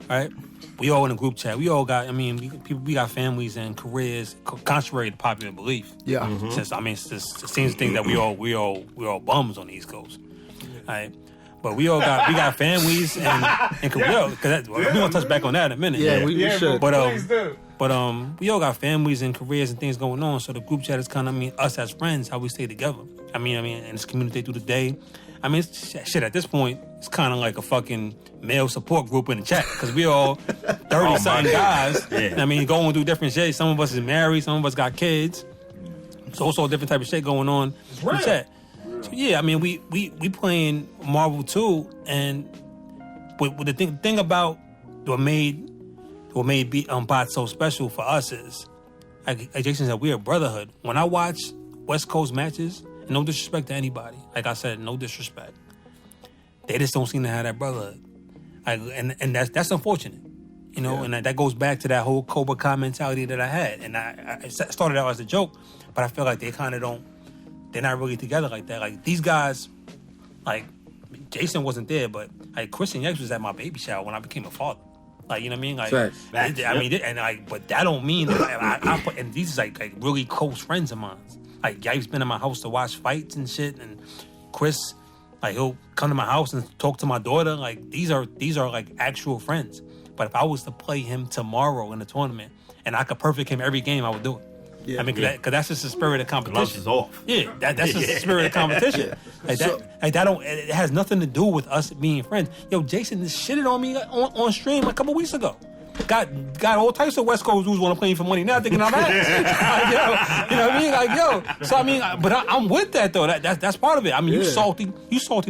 right? We all in a group chat. We all got. I mean, we got families and careers, contrary to popular belief. Yeah. Since it seems to think that we all bums on the East Coast, right? But we got families and careers. Because we gonna touch back on that in a minute. Yeah, we should. But Please do. we all got families and careers and things going on. So the group chat is kind of, us as friends, how we stay together. I mean, and it's communicate through the day. I mean, shit, at this point, it's kind of like a fucking male support group in the chat because we all 30-something guys. Yeah. I mean, going through different shit. Some of us is married. Some of us got kids. So also a different type of shit going on in the chat. So yeah, I mean, we playing Marvel too, and with the thing about what made Bot so special for us is, like Jason said, we're a brotherhood. When I watch West Coast matches, no disrespect to anybody, like I said, no disrespect, they just don't seem to have that brotherhood, and that's unfortunate, you know. And that goes back to that whole Cobra Kai mentality that I had, and I started out as a joke, but I feel like they kind of don't. They're not really together like that. Like these guys, like Jason wasn't there, but like Christian Yipes was at my baby shower when I became a father. Like, you know what I mean? Like, Facts. I mean, and like, but that don't mean that I put. And these is like really close friends of mine. Like Yipes been in my house to watch fights and shit, and Chris, like he'll come to my house and talk to my daughter. Like these are like actual friends. But if I was to play him tomorrow in the tournament and I could perfect him every game, I would do it. Yeah. I mean, because that's just the spirit of competition. Gloves is off. Yeah, that's just the spirit of competition. Like that don't. It has nothing to do with us being friends. Yo, Jason just shitted on me on stream a couple weeks ago. Got all types of West Coast dudes want to play for money now, thinking I'm ass. You know what I mean? Like, yo. So I mean, but I'm with that though. That's part of it. I mean, you salty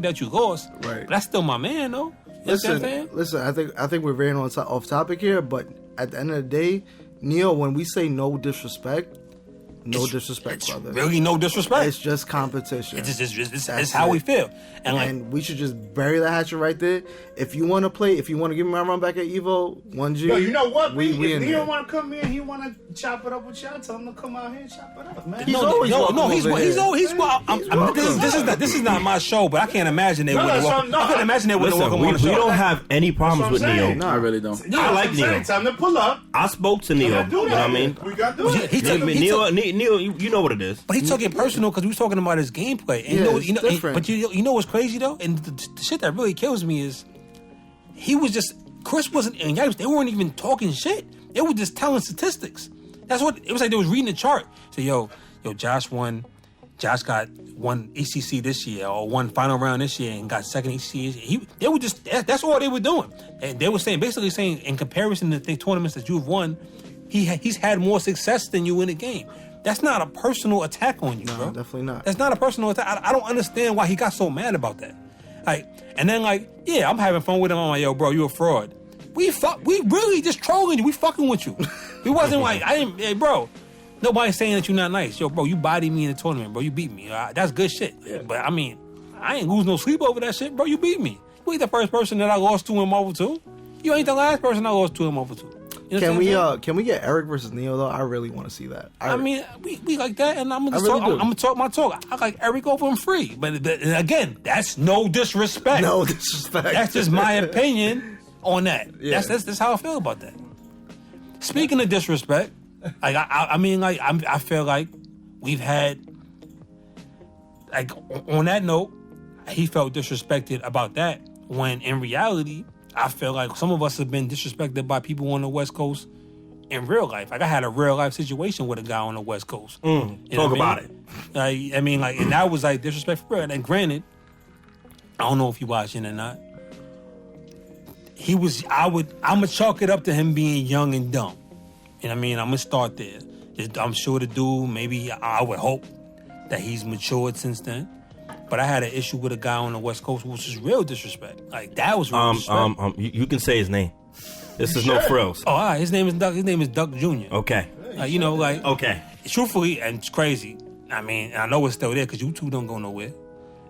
that you lost. Right. But that's still my man though. You know what I'm saying? Listen. I think we're very off topic here, but at the end of the day, Neil, when we say no disrespect, brother. Really, no disrespect. It's just competition. It's how we feel, and we should just bury the hatchet right there. If you want to play, if you want to give me my run back at Evo 1G, Yo, you know what? We if in Neil there. want to come in, he want to chop it up with y'all. Tell him to come out here and chop it up, man. He's always welcome over here. This is not my show, but I can't imagine they wouldn't welcome. I can't imagine they wouldn't Listen, welcome on the we show. don't have any problems with That's what I'm Neo. saying. No, I really don't. Yeah, I like that's what I'm saying. Neil. Time to pull up. I spoke to Neo. You know what I mean? We got to do it. He took- Neo, you know what it is. But he took it personal because we was talking about his gameplay. And Yeah, it's different. but you know what's crazy though, and the shit that really kills me is he was just Chris wasn't and Yipes, they weren't even talking shit. They were just telling statistics. That's what it was like. They was reading the chart. So yo, Josh won. Josh got one ECC this year or one final round this year and got second ECC. They were just that's all they were doing. And they were basically saying in comparison to the tournaments that you've won, he's had more success than you in the game. That's not a personal attack on you, bro. definitely not. That's not a personal attack. I don't understand why he got so mad about that. Like, and then like, yeah, I'm having fun with him. I'm like, yo, bro, you a fraud. we really just trolling you. We fucking with you. We wasn't like, hey, bro. Nobody's saying that you're not nice. Yo, bro, you bodied me in the tournament, bro. You beat me. That's good shit. Yeah. But I mean, I ain't lose no sleep over that shit, bro. You beat me. You ain't the first person that I lost to in Marvel 2. You ain't the last person I lost to in Marvel 2. You know can we get Eric versus Neo though? I really want to see that. I mean, we like that, and I'm gonna talk my talk. I like Eric over him free, but again, that's no disrespect. No disrespect. That's just my opinion on that. Yeah. That's how I feel about that. Speaking of disrespect, like I feel like we've had, like, on that note, he felt disrespected about that, when in reality, I feel like some of us have been disrespected by people on the West Coast in real life. Like, I had a real life situation with a guy on the West Coast. Talk about it. I mean, and that was like disrespect for real. And granted, I don't know if you watching or not. I'ma chalk it up to him being young and dumb. You know what I mean? I'm gonna start there. I'm sure the dude, maybe I would hope that he's matured since then. But I had an issue with a guy on the West Coast, which was real disrespect. Like, that was real disrespect. You can say his name. This is NoFrillz. Oh, all right. His name is Duck. His name is Duck Jr. Okay. You know, like, okay. Truthfully, and it's crazy. I mean, I know it's still there because YouTube don't go nowhere.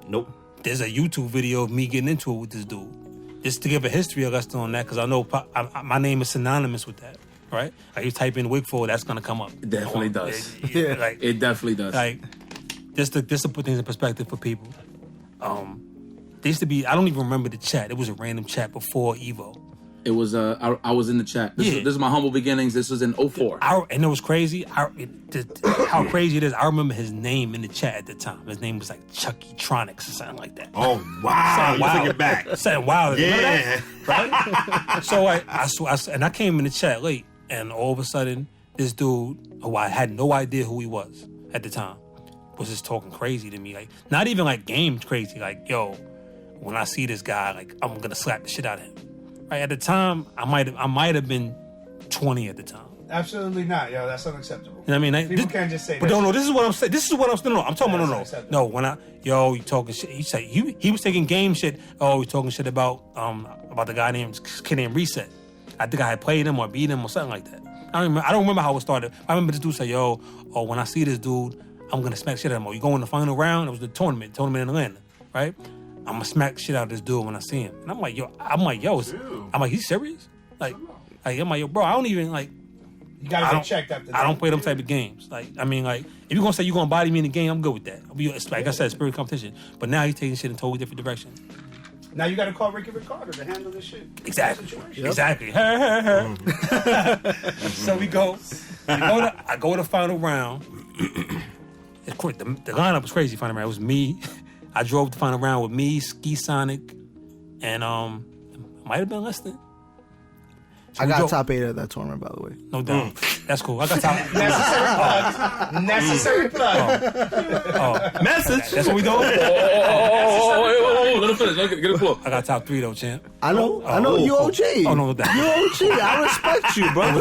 Nope. There's a YouTube video of me getting into it with this dude. Just to give a history lesson on that, because I know my name is synonymous with that, right? Like, you type in Wigfall, that's gonna come up. It definitely does. Like, it definitely does. Like, just to put things in perspective for people. There used to be, I don't even remember the chat. It was a random chat before Evo. It was, I was in the chat. This is my humble beginnings. This was in 04. And it was crazy. How crazy it is. I remember his name in the chat at the time. His name was like Chucky Tronics or something like that. Oh, wow. You took it back. Something wild. Yeah. Right? So I came in the chat late, and all of a sudden, this dude, who I had no idea who he was at the time, was just talking crazy to me. Like, not even like game crazy. Like, yo, when I see this guy, like, I'm gonna slap the shit out of him. Right, at the time, I might have been 20 at the time. Absolutely not, yo. That's unacceptable. You know what I mean? People can't just say but that. No, this is what I'm saying. This is what I'm saying. No, I'm talking about no. When you talking shit. He was taking game shit. Oh, he talking shit about the guy named Reset. I think I had played him or beat him or something like that. I don't remember how it started. I remember this dude say, yo, when I see this dude, I'm gonna smack shit out of him. You go in the final round. It was the tournament in Atlanta, right? I'm gonna smack shit out of this dude when I see him. And I'm like, he's serious? I'm like, yo, bro, I don't even, like, you gotta get checked after that. I don't play them type of games. Like, I mean, like, if you're gonna say you're gonna body me in the game, I'm good with that. It's like I said, spirit competition. But now he's taking shit in a totally different direction. Now you gotta call Ricky Ricardo to handle this shit. Exactly. Yep. Exactly. So I go to the final round. The lineup was crazy. Final round. It was me. I drove the final round with me, Ski Sonic, and might have been listening. So I got top 8 at that tournament, by the way. No doubt. That's cool. I got top. Necessary plug. Message. That's what we doing. Let him finish. Get a floor. I got top 3 though, champ. I know. You OG. Oh no, that. You OG. I respect you, bro.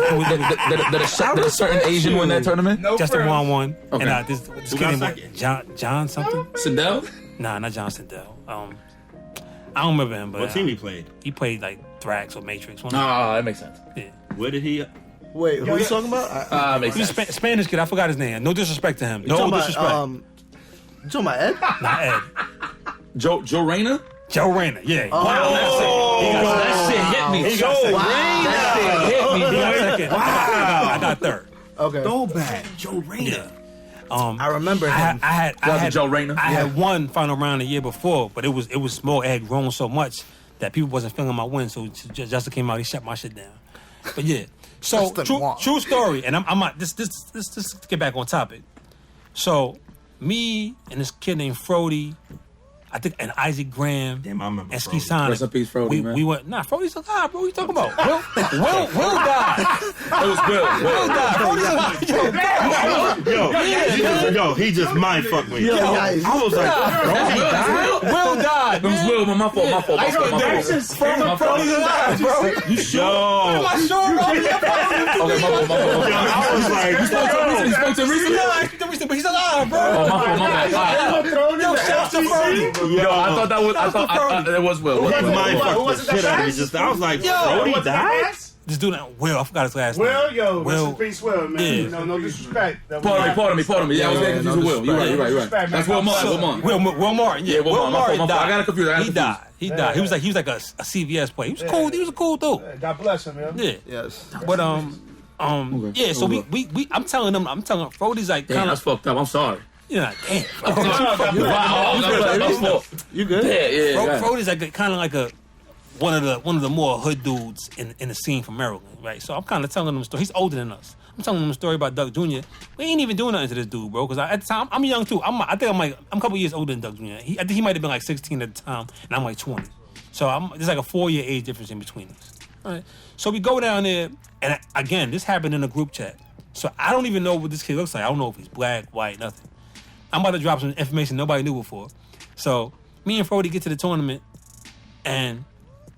Did a certain Asian win that tournament? No Just a 1-1. Okay. And this kid named John something. Sindel? Nah, not John Sindel. I don't remember him, but what team he played? He played like Thrax or Matrix. That makes sense. Yeah. Where did he? Wait, who are you talking about? Makes He's sense. a Spanish kid. I forgot his name. No disrespect to him. No disrespect. You talking about Ed? Not Ed. Joe Rayner? Joe Rayner. Yeah. That shit hit me. That shit hit me. He got second. Wow. I got third. Okay. Throwback. Joe Rayner. Yeah. I remember him. I had Joe Rayner. I had won final round the year before, but it was small. It had grown so much that people wasn't feeling my win. So Justin came out, he shut my shit down. But yeah, so true story. And I'm this to get back on topic. So me and this kid named Frody, I think, and Isaac Graham, Damn, I remember and Ski Frody. Sonic. Rest in peace, Frody, man. We went. Nah, Frody's alive, bro. What you talking about? Will died. It was Will died. Frody's alive. Yo, he just mind fucked me. Yo, I was like, Will died. It was Will, my fault. Frody's alive, bro. you sure? Am I sure, bro? I was like, You spoke to recently? But he's alive, bro. Oh, my fault. Yo, shout Yo, I thought that was. I thought it was Will. Who was it that Shit out of me passed? just. I was like, Yo, Brody Who was it that died? passed? This dude, Will, I forgot his last name. Will, yo, Will. rest in peace, Will, man. Yeah. No disrespect. Pardon me. Yeah, I was getting confused with Will. You're right. Respect, man. That's Will Martin. Will Martin, yeah. Will Martin. Martin died. I got it confused. He died. He was like a CVS player. He was cool. He was a cool dude. God bless him, man. Yeah. Yes. But yeah. So we I'm telling Frody's like Damn, kind that's of, fucked up. I'm sorry. you know, damn. You good? Yeah. Frody's like kind of like one of the more hood dudes in the scene from Maryland, right? So I'm kind of telling him a story. He's older than us. I'm telling him a story about Doug Jr. We ain't even doing nothing to this dude, bro. Because at the time I'm young too. I'm a couple years older than Doug Jr. I think he might have been like 16 at the time, and I'm like 20. So there's like a 4-year age difference in between us. All right. So we go down there, and again, this happened in a group chat. So I don't even know what this kid looks like. I don't know if he's black, white, nothing. I'm about to drop some information nobody knew before. So me and Frody get to the tournament, and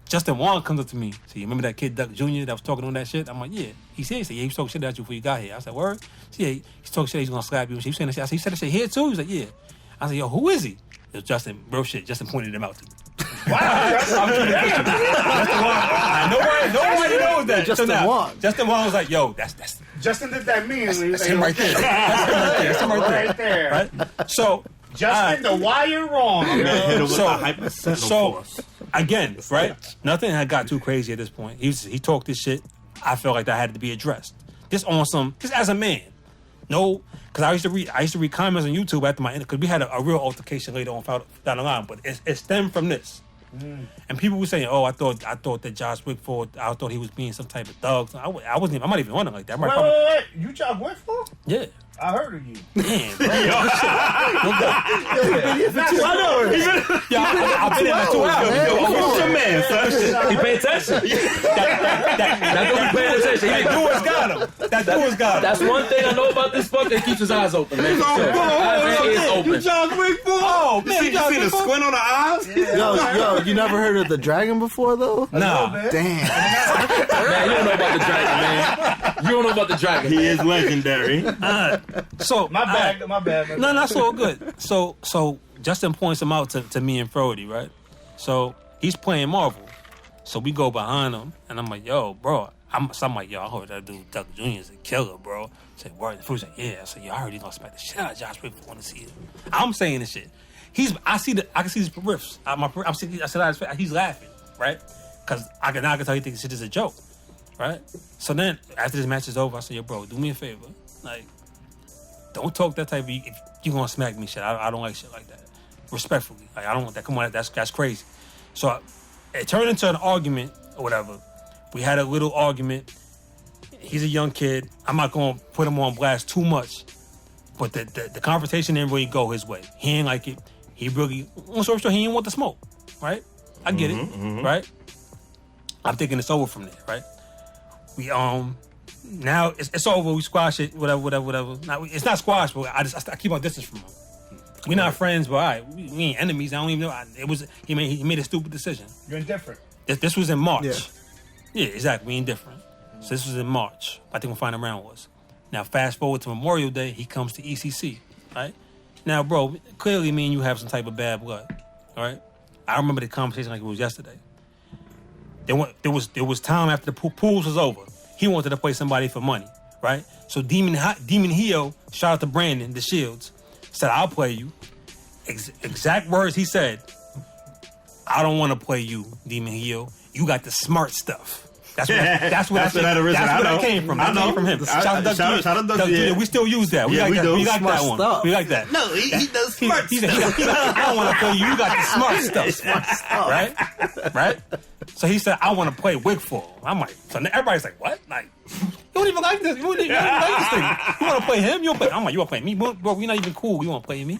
Justin Wong comes up to me. So you remember that kid Doug Jr. that was talking on that shit? I'm like, yeah. He said, yeah, he was talking shit about you before you got here. I said, word? So, yeah, he's talking shit, he's gonna slap you. He was saying that shit. I said, he said that shit here too? He was like, yeah. I said, yo, who is he? It was Justin, bro shit. Justin pointed him out to me. Wow. Nobody knows that. Justin Wong. Justin Wong was like, yo, that's Justin did that meanly. that's him right there. That's him right there. Right? So Justin, the why you're wrong. Hit him with So- a hypothetical So force. again, right? Nothing had got too crazy at this point. He talked this shit. I felt like that had to be addressed. Just as a man. No, because I used to read comments on YouTube after my because we had a real altercation later on down the line, but it stemmed from this. And people were saying, "Oh, I thought that Joshwigfall, I thought he was being some type of thug." I wasn't. I'm not even wondering like that. Wait. You Josh Wigfall? Yeah. I heard of you. Damn, bro. I've been in there 2 hours. Who's your man, son? He paid attention. That's what he paid attention. That dude has got him. That's one thing I know about this fuck. He keeps his eyes open, man. Eyes and ears open. John Wigfall. Oh, man, You see the squint on the eyes? Yo, you never heard of the dragon before though? Nah. Damn. Man, you don't know about the dragon, man. You don't know about the dragon. He is legendary. So My bad. No, that's all good. So Justin points him out to me and Frody, right? So he's playing Marvel. So we go behind him, and I'm like, yo, bro. I'm like, yo, I heard that dude Doug Jr. is a killer, bro. I said, word. Frody said, yeah. I said, yo, I heard he's gonna smack the shit out of Josh Wigfall want to see it. I'm saying this shit. I can see his riffs. I said, he's laughing, right? Because I can tell you think this shit is a joke, right? So then after this match is over, I said, yo, bro, do me a favor, like, don't talk that type of. If you gonna smack me, shit, I don't like shit like that. Respectfully, like I don't want that. Come on, that's crazy. So it turned into an argument or whatever. We had a little argument. He's a young kid. I'm not gonna put him on blast too much, but the confrontation didn't really go his way. He ain't like it. He really, long story short, he didn't want the smoke. Right? I get it. Right? I'm thinking it's over from there. Right? We Now it's over. We squash it. Whatever. Now, it's not squash, but I keep our distance from him. We're not friends, but all right, we ain't enemies. I don't even know. He made a stupid decision. You're indifferent. This was in March. Yeah. Yeah, exactly. We indifferent. So this was in March. I think we'll find round was. Now fast forward to Memorial Day. He comes to ECC. Right now, bro. Clearly, me and you have some type of bad blood. All right. I remember the conversation like it was yesterday. There was time after the pools was over. He wanted to play somebody for money, right? So Demon Hio, shout out to Brandon, the Shields, said, I'll play you. Exact words he said, I don't want to play you, Demon Hio. You got the smart stuff. That's where that came from. That came from him. Shout out to Doug. We still use that. We like that one. We like that. No, he does smart He stuff. I don't want to play you. You got the smart stuff. Right? So he said, I want to play Wigfall. I'm like, so everybody's like, what? Like, you don't even like this. You don't even like this thing. You want to play him? I'm like, you want to play me? Bro, we're not even cool. You want to play me?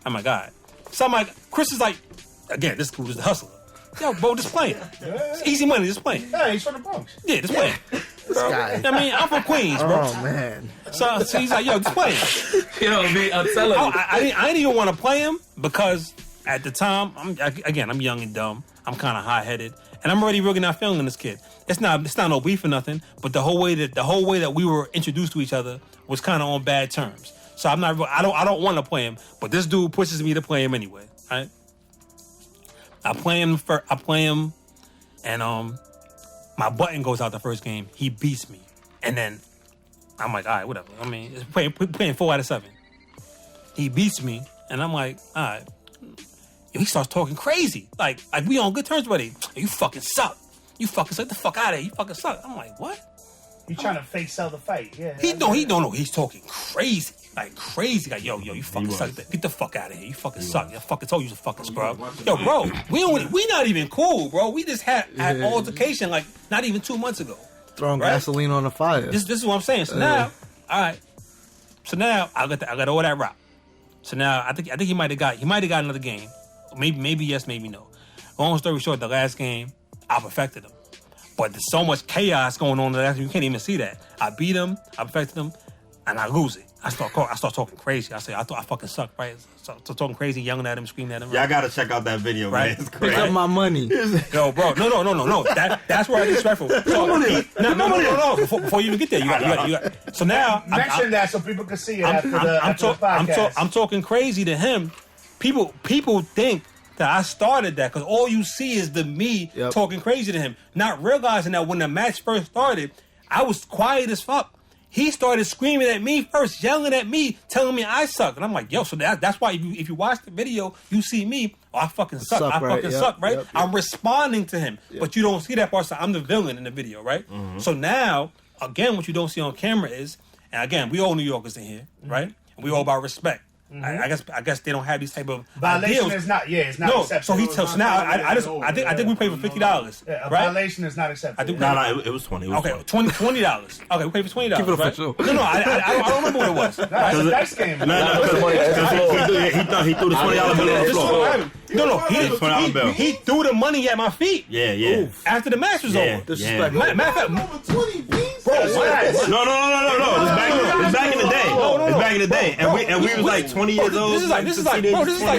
I'm like, God. So I'm like, Chris is like, again, this dude is the hustler. Yo, bro, just play it. It's easy money, just play it. Yeah, he's from the Bronx. Yeah, just play it. This guy. I mean, I'm from Queens, bro. Oh man. So he's like, yo, just play it. You know what I mean? I'm telling you. I didn't even want to play him because at the time, I'm young and dumb. I'm kind of hot-headed, and I'm already really not feeling this kid. It's not no beef or nothing, but the whole way that we were introduced to each other was kind of on bad terms. So I don't want to play him, but this dude pushes me to play him anyway. right? I play him, and my button goes out the first game. He beats me, and then I'm like, all right, whatever. I mean, it's playing 4 out of 7. He beats me, and I'm like, all right. He starts talking crazy, like we on good terms, buddy. You fucking suck. You fucking suck. The fuck out of here. You fucking suck. I'm like, what? You trying to fake sell the fight? Yeah. He don't know. He's talking crazy, like crazy. Like yo, you fucking suck. Get the fuck out of here. You fucking suck. I fucking told you to fucking scrub. Yo, bro, we not even cool, bro. We just had altercation like not even 2 months ago. Throwing gasoline on the fire. This is what I'm saying. So now, all right. So now I got all that rock. So now I think he might have got another game. Maybe yes, maybe no. Long story short, the last game I perfected him. But there's so much chaos going on that you can't even see that. I beat him, I perfected him, and I lose it. I start talking crazy. I say, I thought I fucking suck, right? So talking crazy, yelling at him, screaming at him. Y'all gotta check out that video, right? Man. It's crazy. Pick up my money. Yo, bro, no. That's where I get disrespectful. No. Before you even get there, you got. So now mention that so people can see it after the podcast. I'm talking crazy to him. People think that I started that because all you see is me talking crazy to him, not realizing that when the match first started, I was quiet as fuck. He started screaming at me first, yelling at me, telling me I suck. And I'm like, yo, so that's why if you watch the video, you see me, I fucking suck. I fucking suck, right? Yep. I'm responding to him. Yep. But you don't see that part, so I'm the villain in the video, right? Mm-hmm. So now, again, what you don't see on camera is, and again, we all New Yorkers in here, right? And we all about respect. Mm-hmm. I guess they don't have these type of violation ideals. Is not acceptable. So he tells. So now I think we paid for $50. Yeah, right? Violation is not acceptable. No, it was 20. Okay, $20. Okay, we paid for $20. Keep it right? official. No, I don't remember what it was. It's a dice game. He threw the $20 bill on the floor. No, he threw the money at my feet. Yeah. Oof. After the match was over. Disrespect. Matter of fact, bro, no. It's back in the day. It's back in the day, and we was like 20 years old. This is like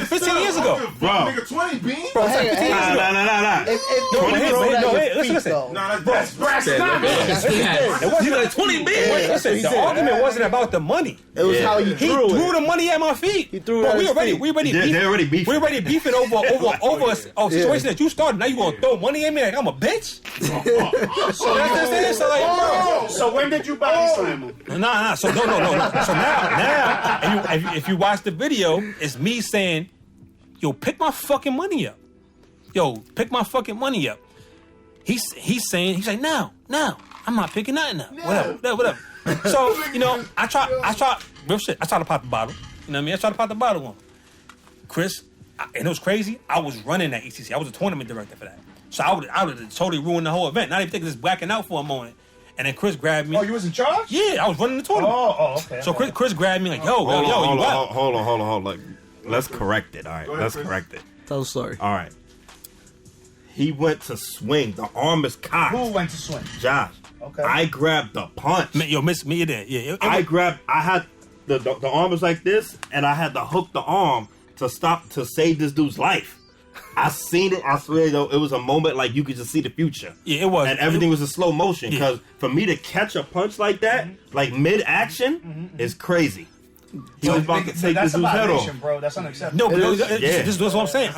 15 years ago, bro. Nigga, 20 beans? Bro, it's like 15 years ago. Nah. Listen. Nah, that's brass not. It wasn't like 20 beans. Listen, the argument wasn't about the money. It was how he threw it. The money at my feet. He threw it at his feet. We already beefing over a situation that you started. Now you gonna throw money at me like I'm a bitch? So when did you body slam him? Nah. So no. So now, if you watch the video, it's me saying, "Yo, pick my fucking money up. Yo, pick my fucking money up." He's like, "No, I'm not picking nothing up. Whatever." So I try real shit. I try to pop the bottle. You know what I mean? I try to pop the bottle on Chris. And it was crazy. I was running that ECC. I was a tournament director for that. So I would have totally ruined the whole event. Not even thinking this blacking out for a moment. And then Chris grabbed me. Oh, you was in charge? Yeah, I was running the tournament. Oh, okay. So Chris grabbed me like, hold on. Like, let's correct it. All right, let's correct it. Tell the story. All right. He went to swing. The arm is cocked. Who went to swing? Josh. Okay. I grabbed the punch. Miss me there. Yeah. I had the arm was like this, and I had to hook the arm to save this dude's life. I seen it. I swear, though, it was a moment like you could just see the future. Yeah, it was. And everything was in slow motion. Because for me to catch a punch like that, like mid-action, is crazy. He was about to take this dude's head off. Bro. That's unacceptable. No, this is what I'm saying.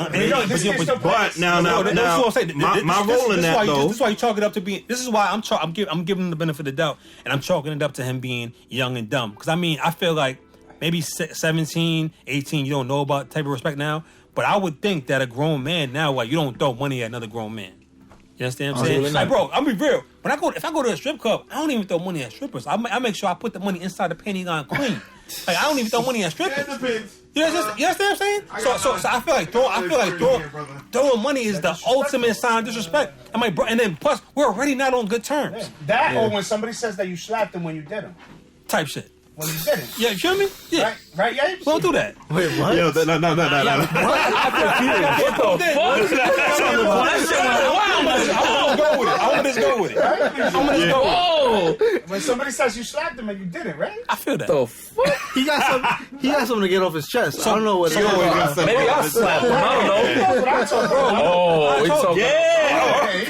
But now, my role in that, though. This is why you chalk it up to being. This is why I'm giving him the benefit of the doubt, and I'm chalking it up to him being young and dumb. Because I feel like maybe 17, 18, you don't know about type of respect now. But I would think that a grown man now, like, you don't throw money at another grown man. You understand what I'm saying? Like, bro, I'm be real. If I go to a strip club, I don't even throw money at strippers. I make sure I put the money inside the panty line clean. Like, I don't even throw money at strippers. You understand what I'm saying? So I feel like throwing money is the ultimate sign of disrespect. I'm like, bro, and then plus we're already not on good terms. That or when somebody says that you slapped them when you did them. Type shit. When you didn't. Yeah, you feel me? Yeah. Right, yeah? Don't do that. Wait, what? Yo, no. What the fuck? I want to go with it. When somebody says you slapped them and you didn't, right? I feel that. The fuck? He got something to get off his chest. I don't know what it is. Maybe I'll slap him. I don't know. Oh, it's okay.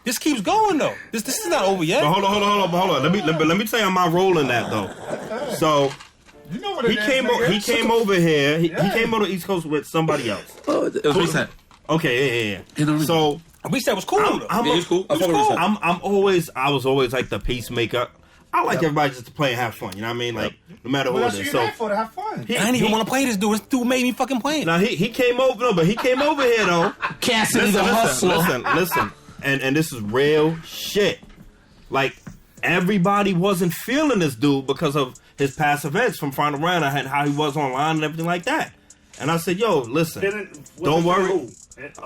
This keeps going though. This is not over yet. But hold on. Let me tell you my role in that though. So You know what it He is, came. nigga. He came over here. He Yeah. came over the East Coast with somebody else. Oh, it was recent. Okay, yeah. So Reset was cool. though. I'm Yeah, he's cool. I fuck with Reset. I was always like the peacemaker. I like everybody just to play and have fun. You know what I mean? Like no matter What who else it are is. you So there for? To have fun. I didn't even want to play this dude. This dude made me fucking play it. now he came over. No, but he came over here though. Cassidy the hustler. Listen. And this is real shit. Like everybody wasn't feeling this dude because of his past events from Final Round and how he was online and everything like that. And I said, yo, listen, don't worry.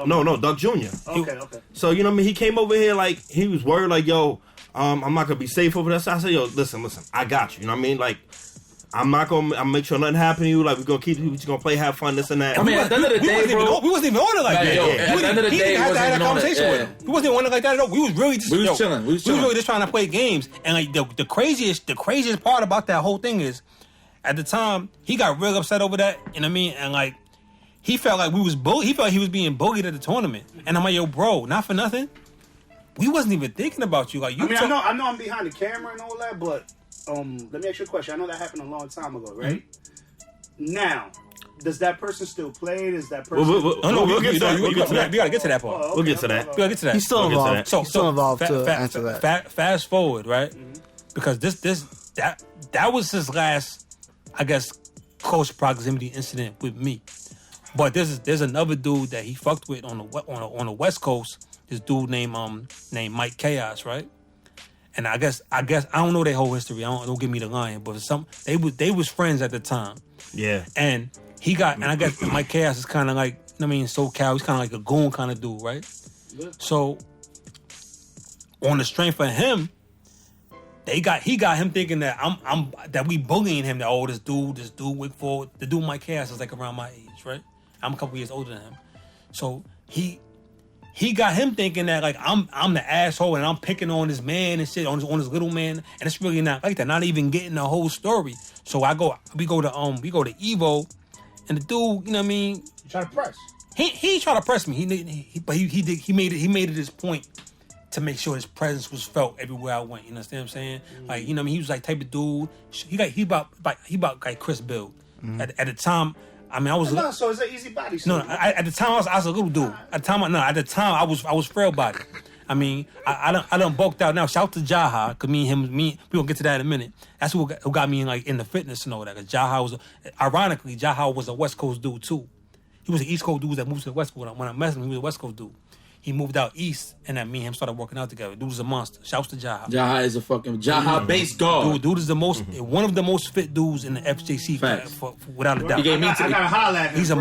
No, Duck Jr. Okay. So, you know what I mean? He came over here like, he was worried like, yo, I'm not going to be safe over there. So I said, yo, listen, I got you. You know what I mean? Like, I'm gonna make sure nothing happen to you. Like, we're going to keep you, we're going to play, have fun, this and that. I mean, at the end of the day, bro. We wasn't even on it like that. Yo, at the end of the He day, didn't have to have that conversation with it. him. We wasn't even on it like that at all. We was really just We was chilling. We was really just trying to play games. And like the craziest part about that whole thing is, at the time, he got real upset over that. You know what I mean? And like, he felt like we was bullied. He felt like he was being bullied at the tournament. And I'm like, yo, bro, not for nothing. We wasn't even thinking about you. Like, you. I know I'm behind the camera and all that, but let me ask you a question. I know that happened a long time ago, right? Mm-hmm. Now, does that person still play? Does that person? We'll get to that. We gotta get to that part. Oh, We'll get to that. We gotta get to that. He's still We'll get to involved. that. He's still involved to answer that. Fast forward, right? Because that was his last, I guess, close proximity incident with me. But there's another dude that he fucked with on the West Coast. This dude named Mike Chaos, right? And I guess I don't know their whole history. Don't give me the line, but they was friends at the time. Yeah. And I guess Mike Chaos is kind of like, I mean, SoCal. He's kind of like a goon kind of dude, right? So on the strength of him, he got him thinking that that we bullying him. That this dude Wigfall, the dude Mike Chaos is like around my age, right? I'm a couple years older than him, so he got him thinking that like I'm the asshole and I'm picking on this man and shit on his little man, and it's really not like that. Not even getting the whole story. So we go to Evo, and the dude, you know what I mean? You trying to press? He tried to press me. He made it his point to make sure his presence was felt everywhere I went. You understand what I'm saying? Like, you know what I mean? He was like type of dude. He about like Chris Bill. At the time, I mean, I was So it's an easy body. no. At the time, I was a little dude. At the time, I was frail body. I mean, I done bulked out now. Shout out to Jaha, cause me and him, we gonna get to that in a minute. That's who got me in the fitness and all that. Cause Jaha was a West Coast dude too. He was an East Coast dude that moved to the West Coast. When I met him, he was a West Coast dude. He moved out east, and then me and him started working out together. Dude was a monster. Shouts to Jaha. Jaha is a fucking base guard. Dude is one of the most fit dudes in the FJC, without a doubt. He gave me I gotta holler at him. He's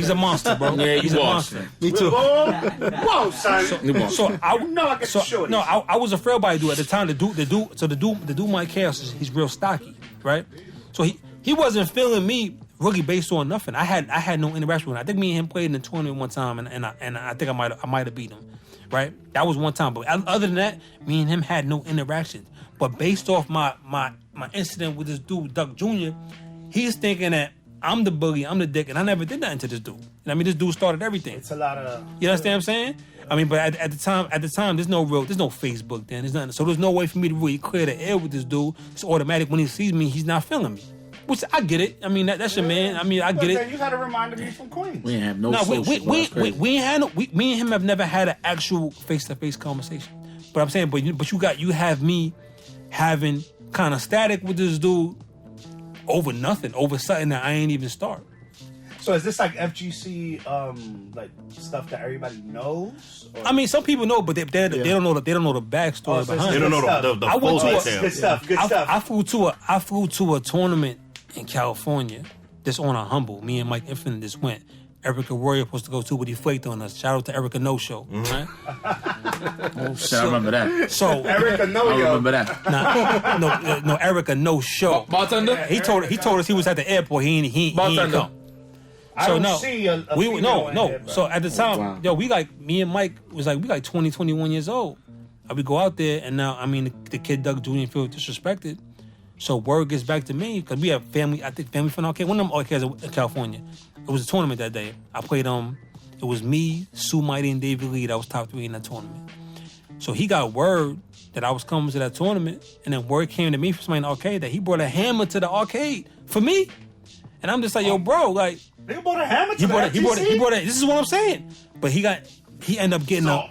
a monster, bro. Yeah, he's a monster. Me too. Whoa, son. So I get the shorties. No, I was a frail body dude at the time. The dude Mike Chaos, he's real stocky, right? So he wasn't feeling me really based on nothing. I had no interaction with him. I think me and him played in the tournament one time, and I think I might have beat him, right? That was one time. But other than that, me and him had no interaction. But based off my incident with this dude, Duck Jr., he's thinking that I'm the bully, I'm the dick, and I never did nothing to this dude. I mean, this dude started everything. It's a lot of. You understand what I'm saying? I mean, but at the time, there's no Facebook then. There's nothing. So there's no way for me to really clear the air with this dude. It's automatic when he sees me, he's not feeling me. Which I get it. I mean, that's your man. I mean, I get Then it. you gotta remind him he's from Queens. We ain't have no No, social. we ain't had no. Me and him have never had an actual face-to-face conversation. But I'm saying, but you have me having kind of static with this dude over nothing, over something that I ain't even start. So is this like FGC like stuff that everybody knows? Or? I mean, some people know, but they don't know the backstory so behind They it. don't know the I full went to a- details. Good stuff. Good stuff. I flew to a tournament in California. Just on a humble. Me and Mike Infinite just went. Erica Warrior supposed to go too, but he flaked on us. Shout out to Erica No Show. Right? Oh shit, I remember that. So Erica I remember that. no, Erica No Show. Bartender? He told us he was at the airport. He ain't Bartender. come. I So don't no, see a we female in no. here, bro. So at the time, wow. yo, me and Mike was like 20, 21 years old. We go out there, and now I mean the kid Doug Jr. feel disrespected. So word gets back to me because we have family. I think family from arcade. One of them arcades in California. It was a tournament that day. I played It was me, Sue Mighty, and David Lee that was top 3 in that tournament. So he got word that I was coming to that tournament, and then word came to me from somebody in the arcade that he brought a hammer to the arcade for me. And I'm just like, yo, bro, like, They bought a hammer to he the brought FGC? it. This is what I'm saying. But he ended up getting a.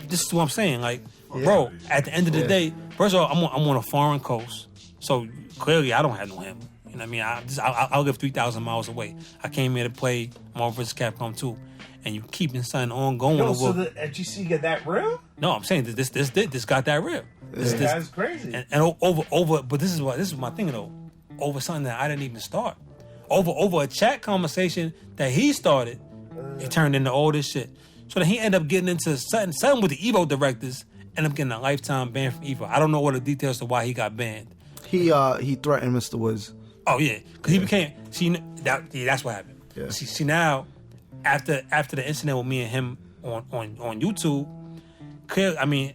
This is what I'm saying. Like, bro, at the end of the day, first of all, I'm on a foreign coast, so clearly I don't have no hammer. You know what I mean? I live 3,000 miles away. I came here to play Marvel vs. Capcom 2, and you keeping something ongoing. Yo, so the FGC get that real? No, I'm saying this got that real. That's crazy. And over, but this is my thing though. Over something that I didn't even start. Over a chat conversation that he started, it turned into all this shit. So then he ended up getting into something with the Evo directors, ended up getting a lifetime ban from Evo. I don't know what the details to why he got banned. He threatened Mr. Woods. Oh yeah, because he became that's what happened. Yeah. See now, after the incident with me and him on YouTube, clearly, I mean,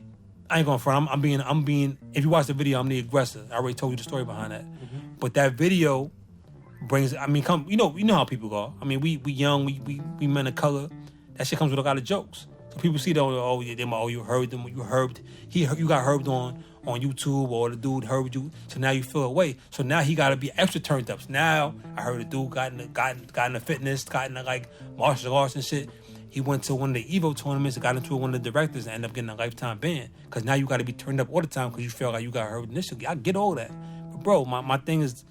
I ain't going front. I'm being. If you watch the video, I'm the aggressor. I already told you the story behind that. But that video brings. I mean, you know how people are. I mean, we young, we men of color. That shit comes with a lot of jokes. So people see that, you heard them, you got herbed on YouTube, or the dude heard you, so now you feel away. So now he got to be extra turned up. So now I heard a dude got into fitness, got into like martial arts and shit. He went to one of the Evo tournaments and got into one of the directors and ended up getting a lifetime ban. Because now you got to be turned up all the time because you feel like you got heard initially. I get all that. But bro, my thing is,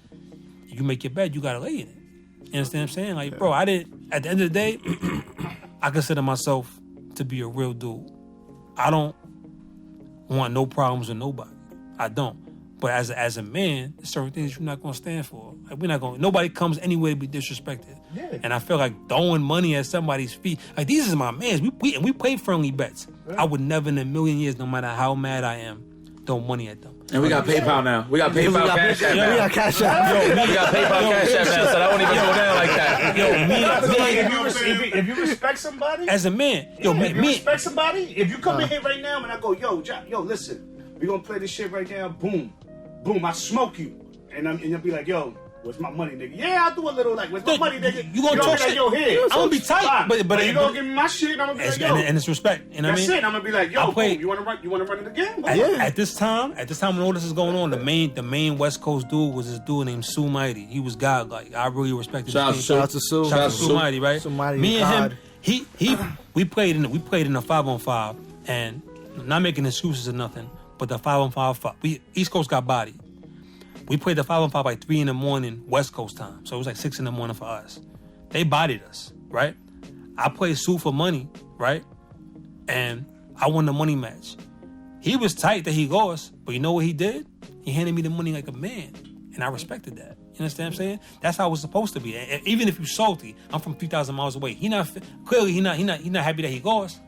you make your bed, you got to lay in it. You understand what I'm saying? Like, bro, at the end of the day, I consider myself to be a real dude. I don't want no problems with nobody. I don't. But as a man, there's certain things you're not gonna stand for. Like, nobody comes anywhere to be disrespected. Yeah. And I feel like throwing money at somebody's feet. Like, these are my mans. We play friendly bets. I would never in a million years, no matter how mad I am, throw money at them. And we got PayPal now. We got PayPal Cash App now. We got Cash App. We got PayPal Cash App now, so I won't even go down like that. If you respect somebody, As a man, if you respect somebody, if you come in here right now and I go, yo, listen, we gonna play this shit right now. Boom, boom, I smoke you, and you'll be like, yo, where's my money, nigga? Yeah, I'll do a little like, where's my money, nigga? You gonna talk be like, shit? yo, here. I'm gonna be tight, but you gonna give me my shit, and I'm gonna be like, yo. And it's respect. You know what I That's mean? it. I'm gonna be like, yo, I you wanna run it again? At this time when all this is going on, the main West Coast dude was this dude named Sue Mighty. He was godlike. I really respected him. Shout out to Sue. Shout out to Sue Mighty, right? Sue Mighty, Me and God. him, we played in a 5-on-5, and not making excuses or nothing, but the 5-on-5, East Coast got bodied. We played the 5-on-5 like 3 a.m. West Coast time, so it was like 6 a.m. for us. They bodied us, right? I played Sue for money, right? And I won the money match. He was tight that he lost, but you know what he did? He handed me the money like a man, and I respected that. You understand what I'm saying? That's how it was supposed to be. And even if you're salty, I'm from 3,000 miles away. He not happy that he lost.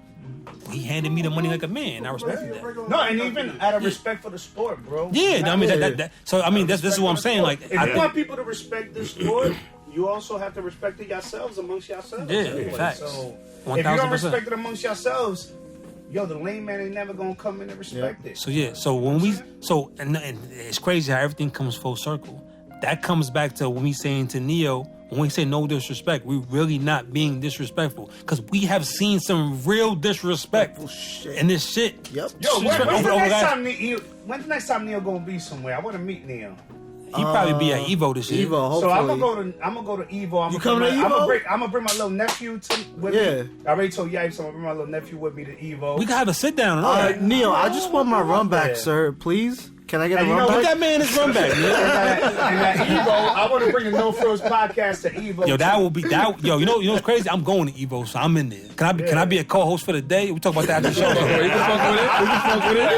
He handed me the money like a man, and I respected that. No, and even out of respect for the sport, bro. Yeah, I mean this is what I'm saying. Like, if you want people to respect the sport, you also have to respect it yourselves amongst yourselves. Yeah, anyway. facts. So 1000%. if you don't respect it amongst yourselves, yo, the lame man ain't never gonna come in and respect it. So yeah, and it's crazy how everything comes full circle. That comes back to when we saying to Neo, when we say no disrespect, we're really not being disrespectful, because we have seen some real disrespect in this shit. Yep. Yo, when's the next time Neo gonna be somewhere? I want to meet Neo. He probably be at Evo this year. Evo, hopefully. So I'm gonna go to Evo. You coming to Evo? I'm gonna bring my little nephew with me. I already told Yipes I'm gonna bring my little nephew with me to Evo. We can have a sit down. And all that. Neo, I just want my run back, sir. Please. Can I get a run Put back? that man his run back. And at Evo, I want to bring the NoFrillz podcast to Evo. Yo, that will be that. Yo, you know what's crazy? I'm going to Evo, so I'm in there. Can I be a co-host for the day? We talk about that after the show. We can fuck with it.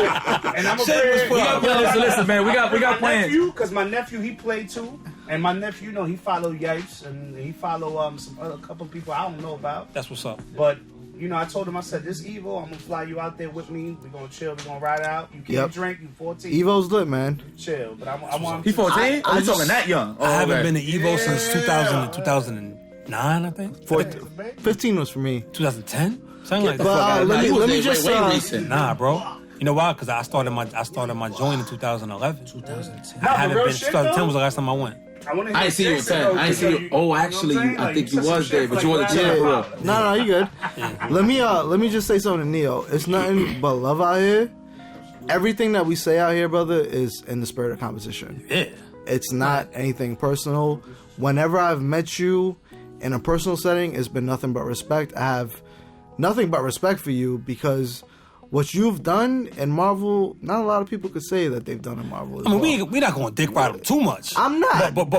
And I'm gonna bring Listen, man, we got plans. Because my nephew, he played too. And my nephew, he follow Yipes and he follow some other couple people I don't know about. That's what's up. But I told him, I said, this Evo, I'm gonna fly you out there with me. We're gonna chill. We're gonna ride out. You can't drink. You 14. Evo's lit, man. Chill. But I want. He 14? I You talking that young? I haven't been to Evo since 2009, I think. 15 was for me. 2010, something like that. But let me just recent. Nah, bro. You know why? Because I started my joint in 2011. 2010. 2010 was the last time I went. I want to. I ain't see you at 10. I ain't see you. Oh, actually, I think you was there, but you wasn't chilling for real. No, you good. Let me just say something to Neo. It's nothing but love out here. Everything that we say out here, brother, is in the spirit of competition. Yeah. It's not anything personal. Whenever I've met you in a personal setting, it's been nothing but respect. I have nothing but respect for you because what you've done in Marvel, not a lot of people could say that they've done in Marvel. As I mean, well. we're not going to dick ride him too much. I'm not. But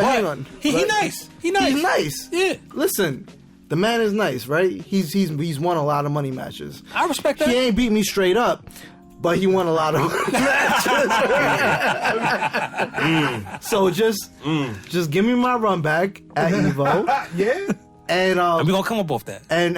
hang on. He nice. He nice. He's nice. Yeah. Listen, the man is nice, right? He's won a lot of money matches. I respect that. He ain't beat me straight up, but he won a lot of matches. So just give me my run back at Evo. Yeah. And we're gonna come up off that. And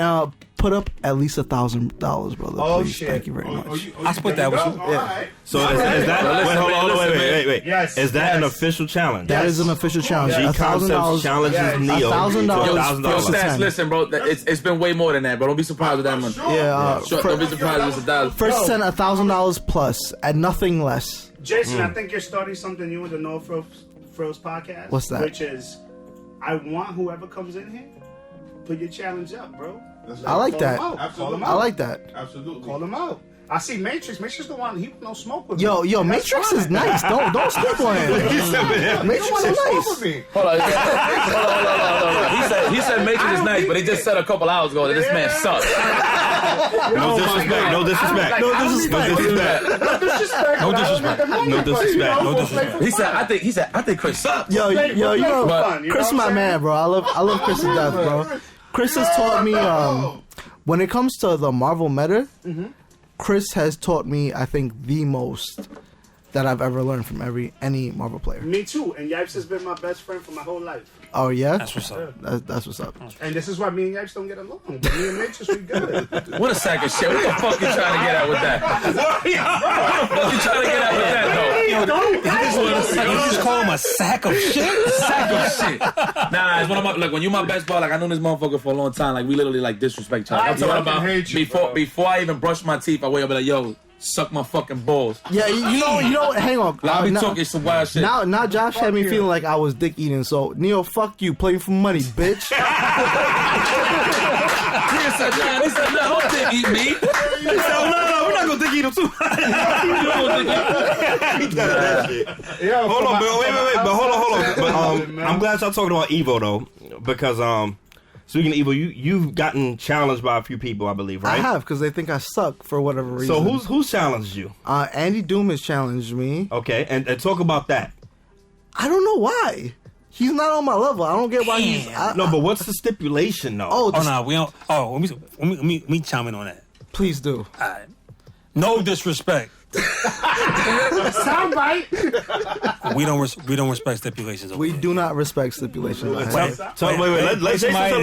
put up at least $1,000, brother. Oh, please. shit. Thank you very much. I split that with you. Yeah. So is that? Wait. Yes, Is that an yes. official challenge? That is an official challenge. Gconceptz challenges Neo $1,000 to Yo, $1,000. Stats, listen, bro. It's been way more than that, bro. Don't be surprised with that money. Yeah. Don't be surprised with $1,000. First send $1,000 plus and nothing less. Jason, I think you're starting something new with the NoFrillz podcast. What's that? Which is, I want whoever comes in here, put your challenge up, bro. I like that. Call Absolutely. him I out. like that. Absolutely. Call him out. I see Matrix. Matrix the one. He no smoke with me. Yo, And that's Matrix fine. is nice. Don't sleep on him. Matrix is nice. Hold on. He said Matrix is nice, but he just said a couple hours ago that this man sucks. No disrespect. No disrespect. No disrespect. No disrespect. No disrespect. He said I think Chris sucks. Yo, you know, Fun, you know Chris, what my I'm man, bro. I love Chris to death, bro. Chris has taught me when it comes to the Marvel meta. Chris has taught me, I think, the most that I've ever learned from any Marvel player. Me too. And Yipes has been my best friend for my whole life. Oh yeah, That's what's up. that's what's up. And this is why me and Yipes don't get along. But me and Matrix, we good. What a sack of shit. What the fuck you trying to get at with that? What you trying to get at with that, though? You just call him a sack of shit? Sack of shit. Nah, it's one of my, like, when you my best ball, like, I known this motherfucker for a long time. Like, we literally, like, disrespect each other. I'm talking about hate you, before I even brush my teeth, I wake up and be like, yo, suck my fucking balls. Yeah, you know. Hang on. Like, I be now- talking some wild shit. Now Josh had me feeling like I was dick eating. So Neo, fuck you, play for money, bitch. He said, no, don't dick eat me. No, we're not gonna think eat him too. Yo, Hold on, for but my- wait. But hold on. But man. I'm glad y'all talking about Evo though, because speaking of Evo, you've gotten challenged by a few people, I believe, right? I have because they think I suck for whatever reason. So who's challenged you? Andy Doom has challenged me. Okay, and talk about that. I don't know why. He's not on my level. I don't get why he's. No, but what's the stipulation though? Oh, Oh, no, we don't. Oh, let me chime in on that. please do. All right. No disrespect. Soundbite. We don't respect stipulations. Over We here. do not respect stipulations. Wait, Let's Jason tell us the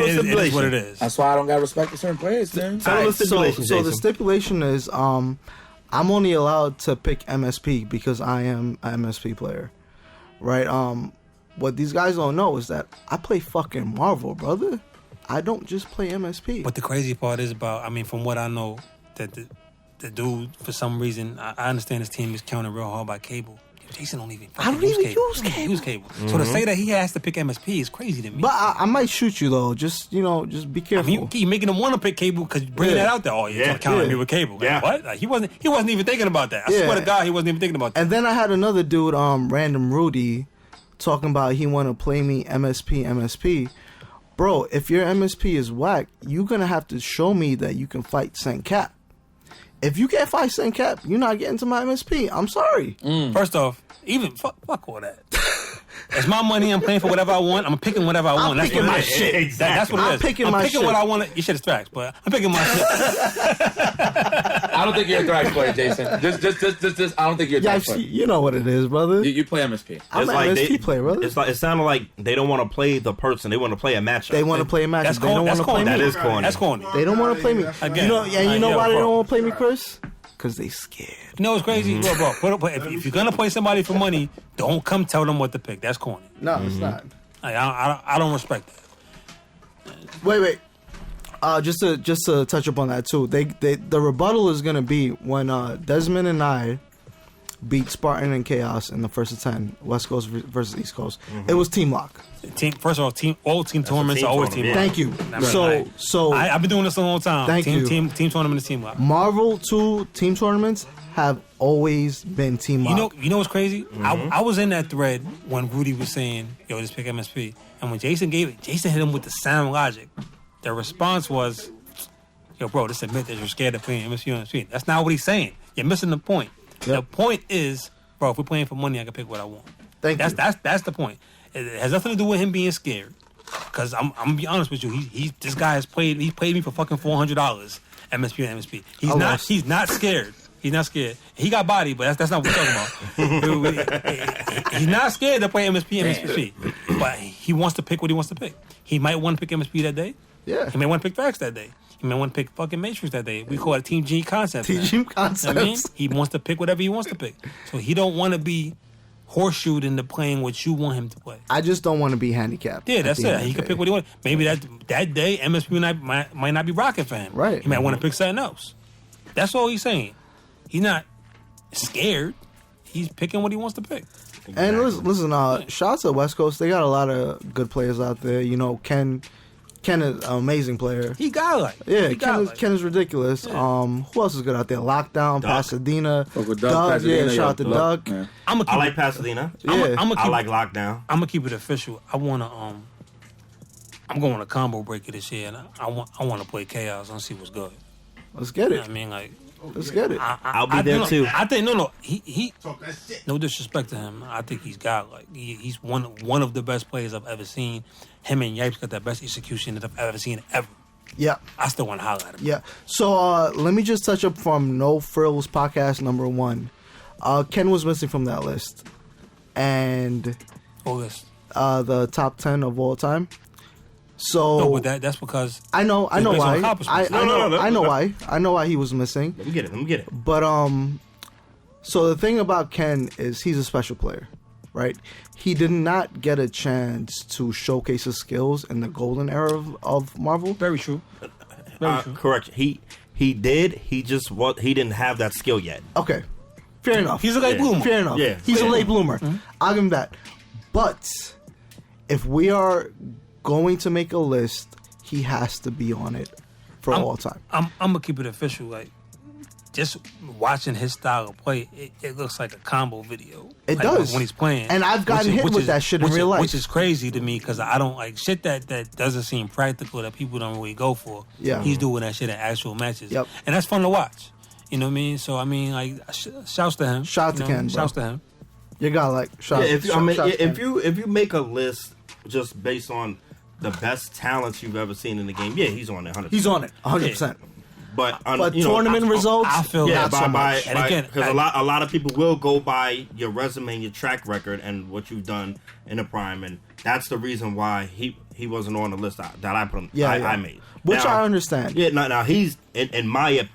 it is stipulation. what it is. That's why I don't got respect for certain players, man. Tell us the stipulation, So the Jason. stipulation is I'm only allowed to pick MSP because I am an MSP player. Right? What these guys don't know is that I play fucking Marvel, brother. I don't just play MSP. But the crazy part is from what I know, that the dude, for some reason, I understand his team is counted real hard by cable. Jason don't even I don't use even cable. use He don't cable. use cable. So to say that he has to pick MSP is crazy to me. But I might shoot you though. Just be I careful. mean, you making him want to pick cable because you're bringing that out there. Oh, you're Yeah. counting Yeah. me with cable. Like, Yeah. what? Like, he wasn't even thinking about that. I Yeah. swear to God, he wasn't even thinking about that. And then I had another dude, Random Rudy, talking about he want to play me MSP. Bro, if your MSP is whack, you're going to have to show me that you can fight Saint Cap. If you can't fight Saint Cap, you're not getting to my MSP. I'm sorry. First off, even fuck all that. It's my money. I'm paying for whatever I want. I'm picking whatever I want. That's picking what my it is. shit. That's what it I'm is. picking I'm my picking shit. what I want. Your shit is facts, but I'm picking my shit. I don't think you're a thrash player, Jason. Just. I don't think you're a Yeah, thrash player. you know what it is, brother. You play MSP. I'm an MSP player, brother. It's like it sounded like they don't want to play the person. They want to play a matchup. They want to play a match. That's They don't corny. want That's to play corny. me. That is corny. That's corny. They don't want to play me. Again. You know why they bro. don't want to play me, Chris? Because they scared. You know what's crazy, bro? If you're gonna play somebody for money, don't come tell them what to pick. That's corny. No, it's not. Like, I don't respect that. Wait. Just to touch up on that too. The rebuttal is gonna be when Desmond and I beat Spartan and Chaos in the first of 10, West Coast versus East Coast. It was team lock. First of all, all team tournaments are always team lock. Thank you. I mean, So I've been doing this a long time. Thank you. Team tournament is team lock. Marvel 2 team tournaments have always been team lock. You know what's crazy? I was in that thread when Rudy was saying, "Yo, just pick MSP," and when Jason gave it, Jason hit him with the sound logic. Their response was, "Yo, bro, just admit that you're scared of playing MSP on the street." That's not what he's saying. You're missing the point. Yep. The point is, bro, if we're playing for money, I can pick what I want. That's the point. It has nothing to do with him being scared. Because I'm gonna be honest with you, this guy has played. He played me for fucking $400, MSP and MSP. He's not scared. He's not scared. He got body, but that's not what we're talking about. He's not scared to play MSP and MSP. But he wants to pick what he wants to pick. He might want to pick MSP that day. Yeah. He may want to pick Vax that day. He may want to pick fucking Matrix that day. We call it Team Gconceptz. Gconceptz. I mean, he wants to pick whatever he wants to pick. So he don't want to be horseshoed into playing what you want him to play. I just don't want to be handicapped. Yeah, that's it. He can pick what he wants. Maybe that day MSP might not be rocking for him. Right. He might want to pick something else. That's all he's saying. He's not scared. He's picking what he wants to pick. And listen, shout out to West Coast. They got a lot of good players out there. You know, Ken is an amazing player. He got Yeah, Ken is ridiculous. Yeah. Who else is good out there? Lockdown, Pasadena. Doug, yeah, shout out to Doug. Yeah. I like Pasadena. Yeah. I like Lockdown. I'm gonna keep it official. I'm going to combo breaker this year, and I want to play Chaos and see what's good. Let's get it. I mean, like, let's get it. I'll be there too. I think he no disrespect to him. I think he's got he's one of the best players I've ever seen. Him and Yipes got the best execution that I've ever seen ever. Yeah. I still want to highlight him. Yeah. So let me just touch up from NoFrillz podcast number 1. Ken was missing from that list, and the top 10 of all time. So no, but that's because I know why. I know why he was missing. Let me get it. But so the thing about Ken is he's a special player, right? He did not get a chance to showcase his skills in the golden era of Marvel. Very true. Very true. Correct. He did. He didn't have that skill yet. Okay, fair enough. He's a late bloomer. Fair enough. Yeah. He's a late bloomer. Mm-hmm. I'll give him that. But if we are going to make a list, he has to be on it for all time. I'm gonna keep it official. Like, just watching his style of play, it looks like a combo video. It like, does when he's playing. And I've gotten hit with that shit in real life, which is crazy to me because I don't like shit that doesn't seem practical that people don't really go for. Yeah, he's doing that shit in actual matches. Yep, and that's fun to watch. You know what I mean? So I mean, like, shouts to him. Shout to Ken. Shouts to him. You got if you make a list just based on the best talents you've ever seen in the game, yeah, he's on it. 100%. He's on it, 100%. But tournament results, I feel not so much. And again, because a lot of people will go by your resume and your track record and what you've done in the prime, and that's the reason why he wasn't on the list that I put him. I made, which I understand. Yeah, now he's in my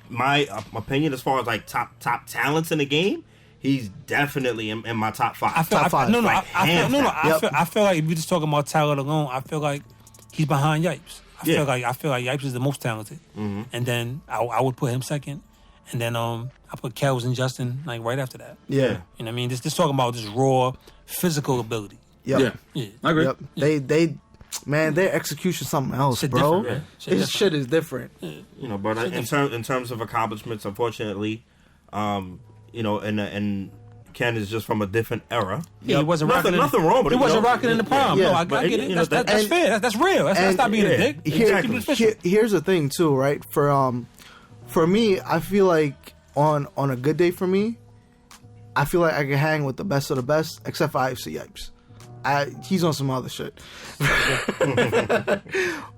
opinion as far as like top talents in the game. He's definitely in my top 5. I feel like if you're just talking about talent alone, I feel like he's behind Yipes. I feel like Yipes is the most talented, and then I would put him second, and then I put Kels and Justin like right after that. Yeah, you know what I mean. Just talking about just raw physical ability. Yep. Yeah, I agree. Yep. They man, their execution something else, shit bro. Different, This shit is different. You know, but in terms of accomplishments, unfortunately, and Ken is just from a different era. Yeah, he wasn't nothing wrong with it. He wasn't rocking in the prime. Yeah. No, I get it. That's fair. That's real. That's not being a dick. Here's the thing too, right? For me, I feel like on a good day for me, I feel like I can hang with the best of the best, except for IFC Yipes. He's on some other shit.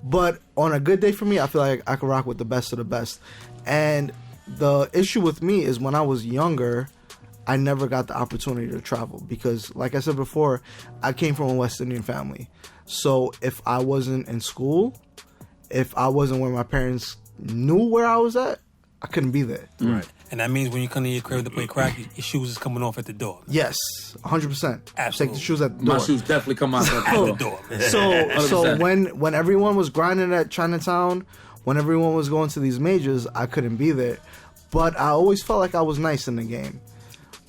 But on a good day for me, I feel like I can rock with the best of the best. And the issue with me is when I was younger, I never got the opportunity to travel because, like I said before, I came from a West Indian family. So if I wasn't in school, if I wasn't where my parents knew where I was at, I couldn't be there. Right. And that means when you come to your crib to play crack, your shoes is coming off at the door. Yes, 100%. Absolutely. Take the shoes at the door. My shoes definitely come out at the door. So when everyone was grinding at Chinatown, when everyone was going to these majors, I couldn't be there. But I always felt like I was nice in the game.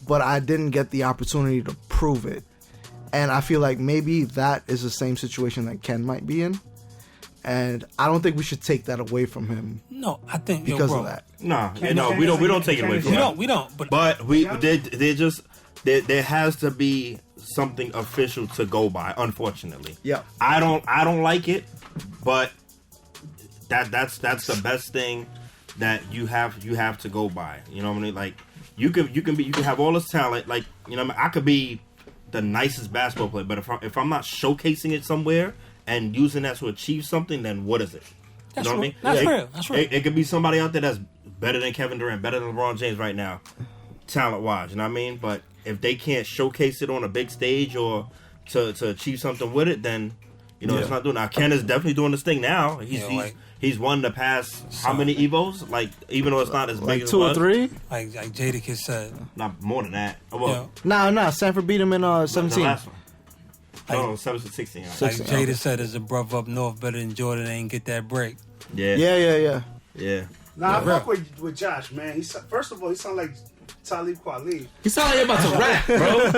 but I didn't get the opportunity to prove it. And I feel like maybe that is the same situation that Ken might be in. And I don't think we should take that away from him. No, I think because of that. No, we don't take it away from him. We don't. But there has to be something official to go by. Unfortunately, yeah. I don't like it, but that's the best thing that you have to go by. You know what I mean? Like you can have all this talent. Like, you know, I could be the nicest basketball player, but if I'm not showcasing it somewhere and using that to achieve something, then what is it? That's you know real. What I mean? That's real. It could be somebody out there that's better than Kevin Durant, better than LeBron James right now, talent-wise. You know what I mean? But if they can't showcase it on a big stage or to achieve something with it, then it's not doing. Now Ken is definitely doing this thing now. He's won the past how many Evos? Like, even though it's not as big as 2 or 3. Like Jadakiss said. Not more than that. Well, Nah. Sanford beat him in 17. The last one. No, 16. Like Jada said, there's a brother up north better than Jordan ain't get that break. Yeah. Nah, I fuck with Josh, man. First of all, he sound like Talib Kweli. He sound like he about to rap, bro.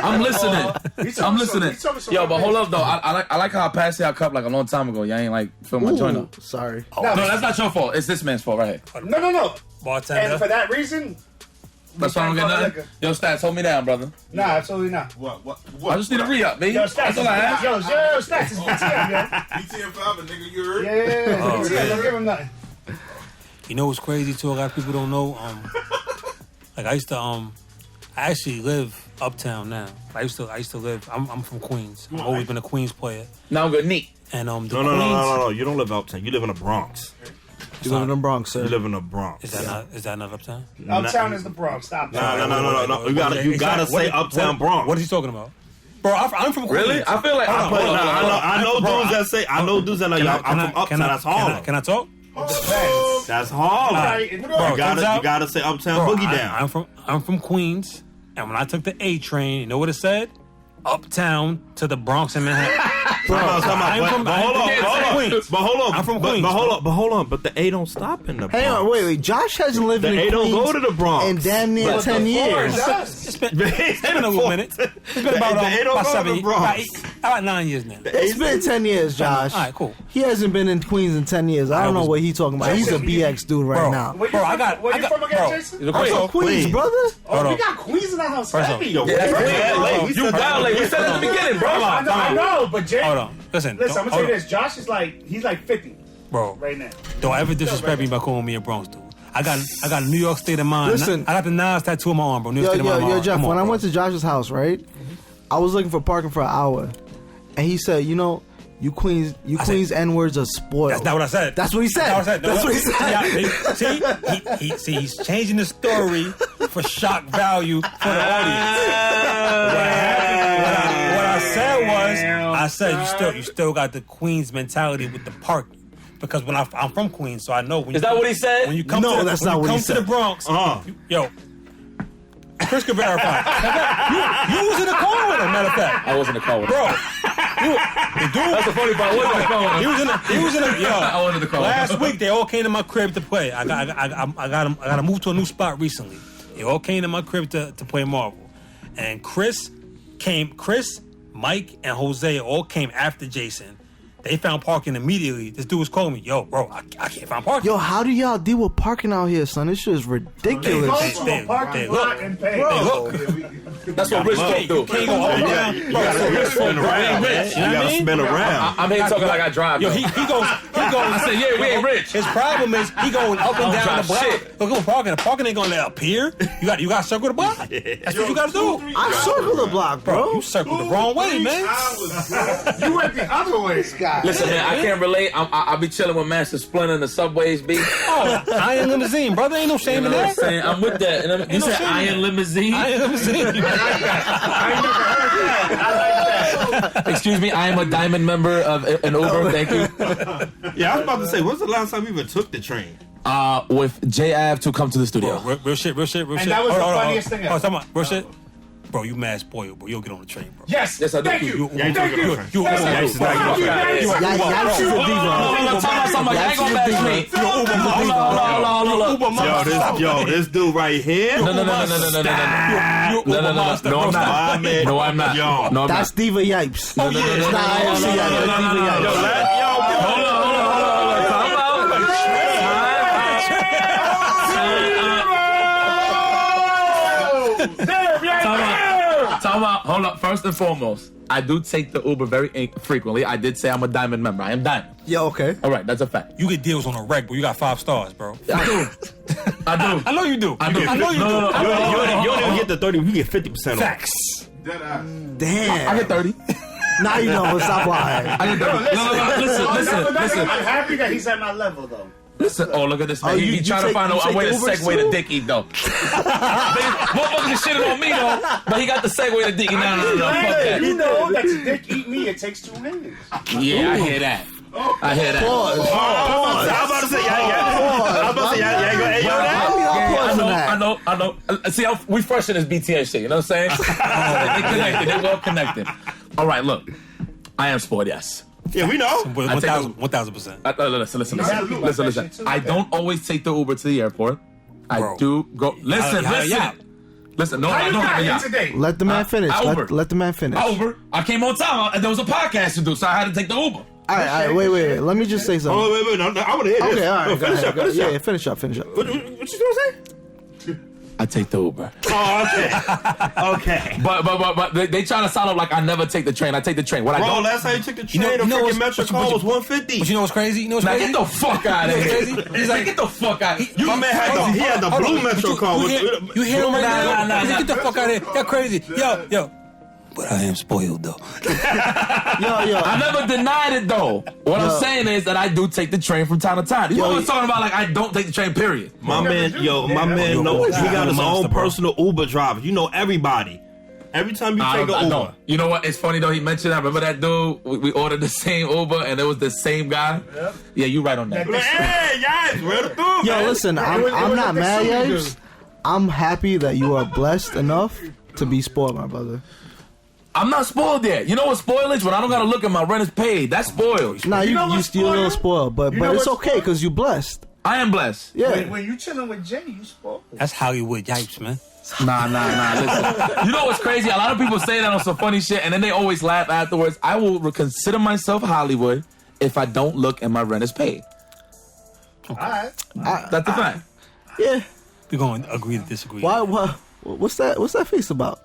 I'm listening. Yo, but hold up though. I like how I passed y'all cup like a long time ago. Y'all ain't like film my joint up. Sorry. No, that's not your fault. It's this man's fault right here. No. Bartender. And for that reason, that's why I don't get nothing. Yo, Stats, hold me down, brother. Nah, absolutely not. What? I just need a re-up, man. Yo, Stats, that's all I ask. Yo, Stats is BTM, yo. BTM 5, nigga, you heard? Yeah. BTM, don't give him nothing. You know what's crazy too? A lot of people don't know. Like I used to I actually live uptown now. I used to live. I'm from Queens. I've always been a Queens player. Now I'm good, neat. And No. You don't live uptown. You live in the Bronx. You live in the Bronx, sir. You live in the Bronx. Is that not uptown? Uptown is the Bronx. Stop that. No. You gotta say uptown Bronx. What is he talking about? Bro, I'm from Queens. Really? I feel like I know dudes that say I'm from uptown. That's Harlem. Can I talk? That's Harlem. You gotta say uptown boogie down. I'm from Queens, and when I took the A train, you know what it said? Uptown to the Bronx and Manhattan. I'm from Queens. But hold on. But the A don't stop in the Bronx. Hang on, wait. Josh hasn't lived in The A Queens don't go to the Bronx. in damn near 10 years. It's been a little minute. It's been about 7 years. About 9 years now. It's been 10 years, Josh. All right, cool. He hasn't been in Queens in 10 years. I don't know what he's talking about. He's a BX dude right now. Where you from again, Jason? I'm from Queens, brother. Oh, we got Queens in the house. Heavy. You violate. We said at the beginning, bro. I know, but Jay. Hold on. Listen, I'm gonna tell you this. Josh is he's like 50, bro. Right now. Don't ever disrespect me by calling me a Bronx dude. I got New York State of mind. Listen, I got the Nas tattoo on my arm, bro. New York State of mind. Yo, Jeff. When I went to Josh's house, right, I was looking for parking for an hour, and he said, "You know, you Queens N-words are spoiled." That's not what I said. That's what he said. That's what he said. See, he's changing the story for shock value for the audience. What I said was, you still got the Queens mentality with the parking. Because when I'm from Queens, so I know. Is that what he said? When you come to the Bronx, yo, Chris can verify. You was in the car with him, matter of fact. I was in the car with him. Bro. The dude, that's the funny part. He was in the yo. I was in the car. Last week they all came to my crib to play. I got to move to a new spot recently. They all came to my crib to play Marvel, and Chris, Mike, and Jose all came after Jason. They found parking immediately. This dude was calling me, yo, bro, I can't find parking. Yo, how do y'all deal with parking out here, son? This shit is ridiculous. They look. That's what rich folk do. You can't go all around. That's what rich folk do. You gotta spin around. I'm here talking like I drive. Yo, he goes. I said, yeah, we ain't rich. His problem is he going up and down the block. Look at parking. The parking ain't gonna appear. You got to circle the block. That's what you got to do. I circle the block, bro. You circled the wrong way, man. You went the other way, Scott. Listen, man, I can't relate. I be chilling with Master Splinter in the subways, B. Oh, Iron Limousine, brother. Ain't no shame in that. I'm with that. You said Iron Limousine? Iron Limousine. I never heard that. I like that. Excuse me, I am a diamond member of an Uber. Thank you. Yeah, I was about to say, when's the last time you even took the train? With J. Ave to come to the studio. Real shit. And that was the funniest thing ever. Oh, real shit. Bro, you mad spoiled, bro. You'll get on the train, bro. Yes. Yes, I do. Thank you. Thank you. You Yipes is a diva. Yo, this dude right here. No, I'm not. Yo, no, I'm That's not. Diva Yipes. No, It's not AFC Yipes. That's Diva Yipes. Hold on. Time out. Hold up. First and foremost, I do take the Uber very frequently. I did say I'm a diamond member. I am diamond. Yeah, okay. All right, that's a fact. You get deals on a reg, but you got 5 stars, bro. I do. I know you do. I know you do. you don't even get the 30. You get 50% off. Facts. Damn. I get 30. Now you know. Stop lying. I get 30. Listen. I'm happy that he's at my level, though. Listen, oh, look at this man. Oh, He trying to find a way to Ubers segue too? to dick eat, though. Motherfuckers is shitting on me, though. But he got the segue to dick eat. No, fuck that. You know that to dick eat me, it takes 2 hands. Yeah, I hear that. I hear that. I was about to say, yeah, ain't gonna ayo that. I know. See, we fresh in this BTS shit, you know what I'm saying? They connected. They well connected. All right, look. I am spoiled, yes. Yeah, we know. 1,000%. Listen. I don't always take the Uber to the airport. I Bro. do go. Listen. No, I don't have a yacht. Today? Let the man finish. I Uber. Let the man finish. I Uber. I came on time, and there was a podcast to do, so I had to take the Uber. All right, wait. Let me just say something. Oh, wait, no, I want to hear this. Okay, all right. Finish up. Yeah, finish up. What you gonna say? I take the Uber. Oh, okay. But they trying to sound up like I never take the train. I take the train. What I Bro, don't. last time you took the train, You know the freaking what's- Metro car was 150. But you know what's crazy? Now get the fuck out of here. He's like, get the fuck out. My man had the blue Metro car. You hear him right now? Nah. Get the fuck out of here. You're crazy. Yo. But I am spoiled, though. Yo. I never denied it though. What I'm saying is that I do take the train from time to time. You know what I'm talking about? Like I don't take the train. Period. My man knows he got his own personal Uber driver. You know everybody. Every time you take an Uber. You know what? It's funny though. He mentioned that. Remember that dude? We ordered the same Uber and it was the same guy. Yep. Yeah, you right on that. Hey, guys, real through, Yo, listen. I'm not mad, Yipes. I'm happy that you are blessed enough to be spoiled, my brother. I'm not spoiled yet. You know what spoilage? When I don't gotta look at my rent is paid. That's spoiled. Nah, you what's still a little spoiled? spoiled, but it's okay because you blessed. I am blessed. Yeah. When you chilling with Jay, you spoiled. That's Hollywood Yipes, man. Nah. Listen. You know what's crazy? A lot of people say that on some funny shit, and then they always laugh afterwards. I will consider myself Hollywood if I don't look and my rent is paid. All right. That's a fact. Yeah. We're going to agree to disagree. Why? What's that face about?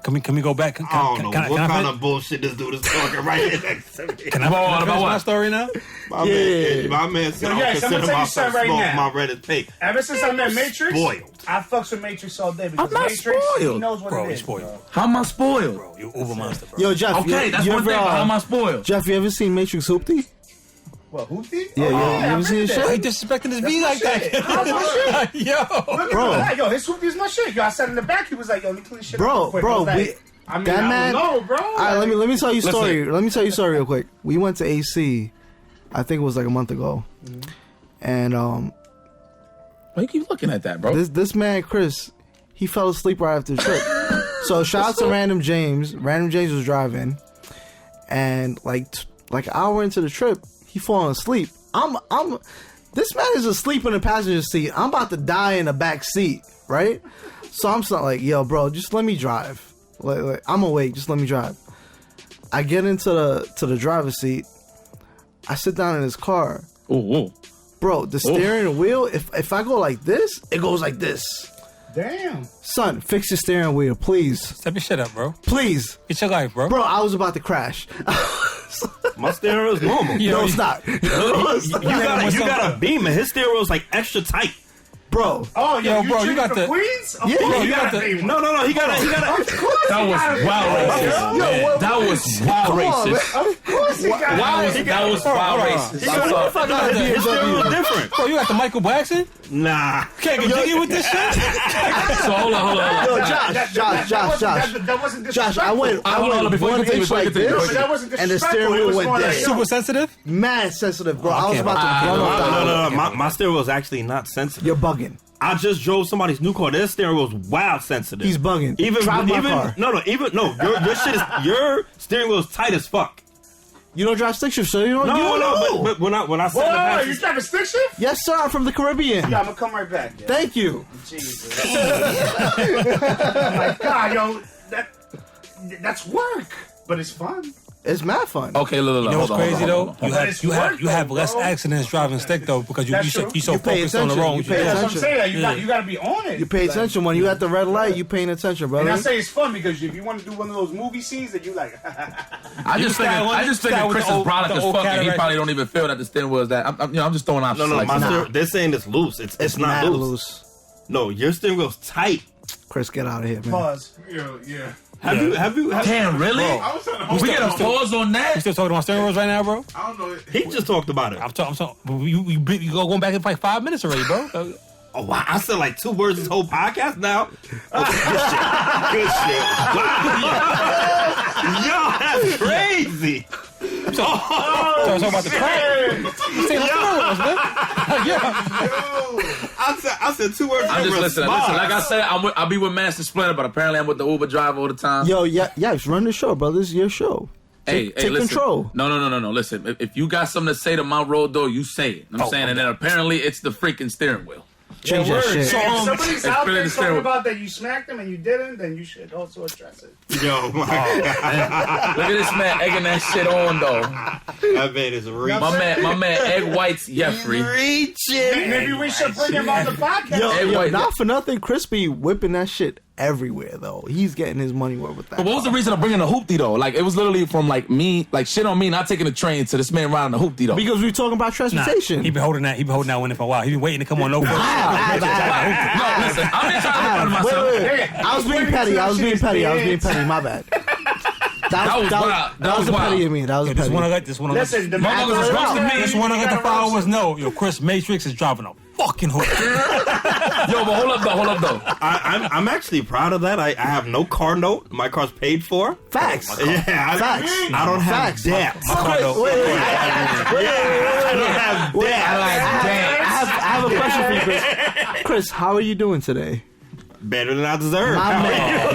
Can we go back? I don't know what kind of bullshit this dude is talking right here next to me. Can I finish my story now? My man said, Yo, I yes, don't I'm consider gonna tell you myself something right small. now. My rent is paid. Ever since I met Matrix, Spoiled. I fucks with Matrix all day because I'm not Matrix, spoiled. he knows what Bro, it you is. spoiled. How am I spoiled? Bro, you Uber monster, bro. Yo, Jeff. Okay, that's one thing. But how am I spoiled? Jeff, you ever seen Matrix Hoopty? What, Hoopty? Yeah. You I ever seen read his that. Why you shit? disrespecting this That's V my like shit. that? That's my shit. Yo. Look at Bro. that. Yo, his Hoopty's my shit. Yo, I sat in the back. He was like, yo, let me clean shit Bro, up real quick. I was like, I that man. don't know, bro. All right, let me tell you a story. Let me tell you a story real quick. We went to AC. I think it was like a month ago, and Why you keep looking at that, bro? this man Chris, he fell asleep right after the trip. So shout out to Random James. Random James was driving, and like an hour into the trip, he falling asleep. This man is asleep in the passenger seat. I'm about to die in the back seat, right? So I'm like, yo, bro, just let me drive. Like, I'm awake, just let me drive. I get into the driver's seat. I sit down in his car. Ooh. Bro, the steering wheel, if I go like this, it goes like this. Damn. Son, fix your steering wheel, please. Step your shit up, bro. Please. Get your life, bro. Bro, I was about to crash. My steering wheel is normal. No, it's not. You got a Beamer. His steering wheel is like extra tight. Bro. Oh, Yo, bro, you got the- Queens? Of Yeah, course you got the- be one. No, he got a. That was wild racist. Yo, That was wild Come on, racist. man. Of course he got That was wild racist. His steering wheel is different. Bro, you got the Michael Blackson? Nah. Can't get jiggy with this shit? So hold on. Yo, Josh. That wasn't disrespectful. Josh, I went hold on, before you one continue, inch before you like continue, this, But that wasn't and the disrespectful. steering It wheel was went more dead. like, yo, Super sensitive? Mad sensitive, bro. I was can't about to run off the No. highway. My steering wheel is actually not sensitive. You're bugging. I just drove somebody's new car. Their steering wheel is wild sensitive. He's bugging. Even Drive my car. Your steering wheel is tight as fuck. You don't drive stick shift, so you don't. No. But when I said Whoa, you drive a stick shift? Yes, sir. I'm from the Caribbean. Yeah, I'm gonna come right back. Yeah. Thank you. Jesus. Oh my God, yo, that's work, but it's fun. It's mad fun. Okay, look. You know what's crazy though? You have bro. less accidents driving stick though because you so pay focused on the attention. road. You pay That's what I'm attention. saying. You gotta be on it. You pay attention when you at the red light. You paying attention, brother. And I say it's fun because if you want to do one of those movie scenes that you like, I just figured Chris is brolic as fuck, and he probably don't even feel that the steering wheel is that. I'm just throwing out. No, they're saying it's loose. It's not mad loose. No, your steering wheel's tight. Chris, get out of here, man. pause. Yeah. Have you? Damn, really? I was trying to hold We get a pause on You that? still talking about steering wheels right now, bro? I don't know. He just talked about it. I'm talking. You going back in like 5 minutes already, bro. Oh wow! I said like 2 words this whole podcast now. Good shit. Wow. Yo, that's crazy. Talking about the crack. You saying steering wheels, man? I said 2 words. I'm just listening. Like I said, I'll be with Master Splinter, but apparently I'm with the Uber driver all the time. Yo, yes, run the show, brother. This is your show. Hey, Take listen. control. No. Listen, if you got something to say to my road door, you say it. I'm saying, and then apparently it's the freaking steering wheel. Change that shit. So if somebody's out there really talking about that you smacked them and you didn't, then you should also address it. Yo, my God. Look at this man egging that shit on though. That man is reaching. My man Egg White's Jeffrey. Maybe we should bring him on the podcast. Yo, not for nothing, Crispy whipping that shit everywhere though. He's getting his money worth with that. But what was the reason of bringing the hoopty though? Like it was literally from like me, like shit on me not taking the train to this man riding the hoopty though. Because we were talking about transportation. He been holding that one in for a while. He been waiting to come on NoFrillz. No, listen, I'm just trying to put myself. Wait. I was being petty. My bad. That was a petty of me. That was a petty. Listen, the Just want to let the followers know, yo, Chris Matrix is driving a fucking hook. Yo, but hold up though. I'm actually proud of that. I have no car note. My car's paid for. Facts. Yeah, Facts. I don't have debt. Wait. I don't have debt. I have a question for you, Chris. Chris, how are you doing today? Better than I deserve. My man,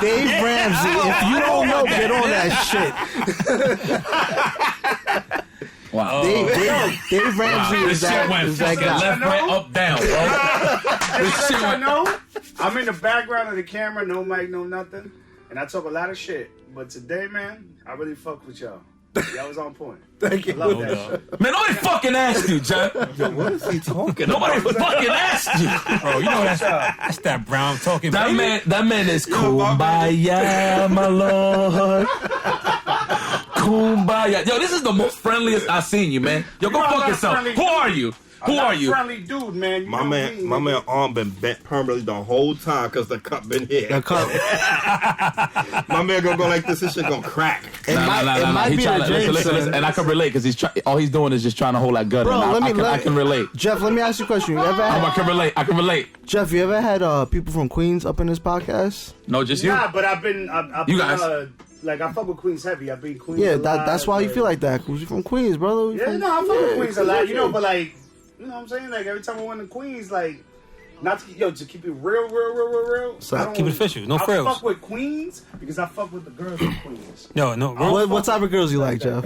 Dave Ramsey. If you don't know, get on that shit. Wow. Dave Ramsey is that guy. Left, right, up, down, bro. This shit went. I'm in the background of the camera, no mic, no nothing, and I talk a lot of shit. But today, man, I really fuck with y'all. Y'all was on point. Thank you. I love that shit. Man, nobody fucking asked you, Jeff. What is he talking Nobody about? fucking asked you. Bro, you know that's that brown talking. That man is kumbaya, my lord. Kumbaya. Yo, this is the most friendliest I've seen you, man. Yo, go fuck yourself. Who are you? Who are you? Friendly dude, man. You My man arm been bent permanently the whole time because the cup been here. The cup. My man gonna go like this. This shit gonna crack. It might be a Listen, and I can relate because all he's doing is just trying to hold that gun. Bro, I can relate. Jeff, let me ask you a question. You ever had, I can relate. Jeff, you ever had people from Queens up in this podcast? No, just you. Nah, but I've been You guys. Like, I fuck with Queens heavy. I've been Queens Yeah, a lot, that's why you feel like that. Because you're from Queens, brother. Yeah, no, I fuck with Queens a lot. You know, but like, you know what I'm saying? Like, every time I went to Queens, like, to keep it real. So, keep it official. No I frills. fuck with Queens because I fuck with the girls from Queens. No. What type of girls you like, Jeff?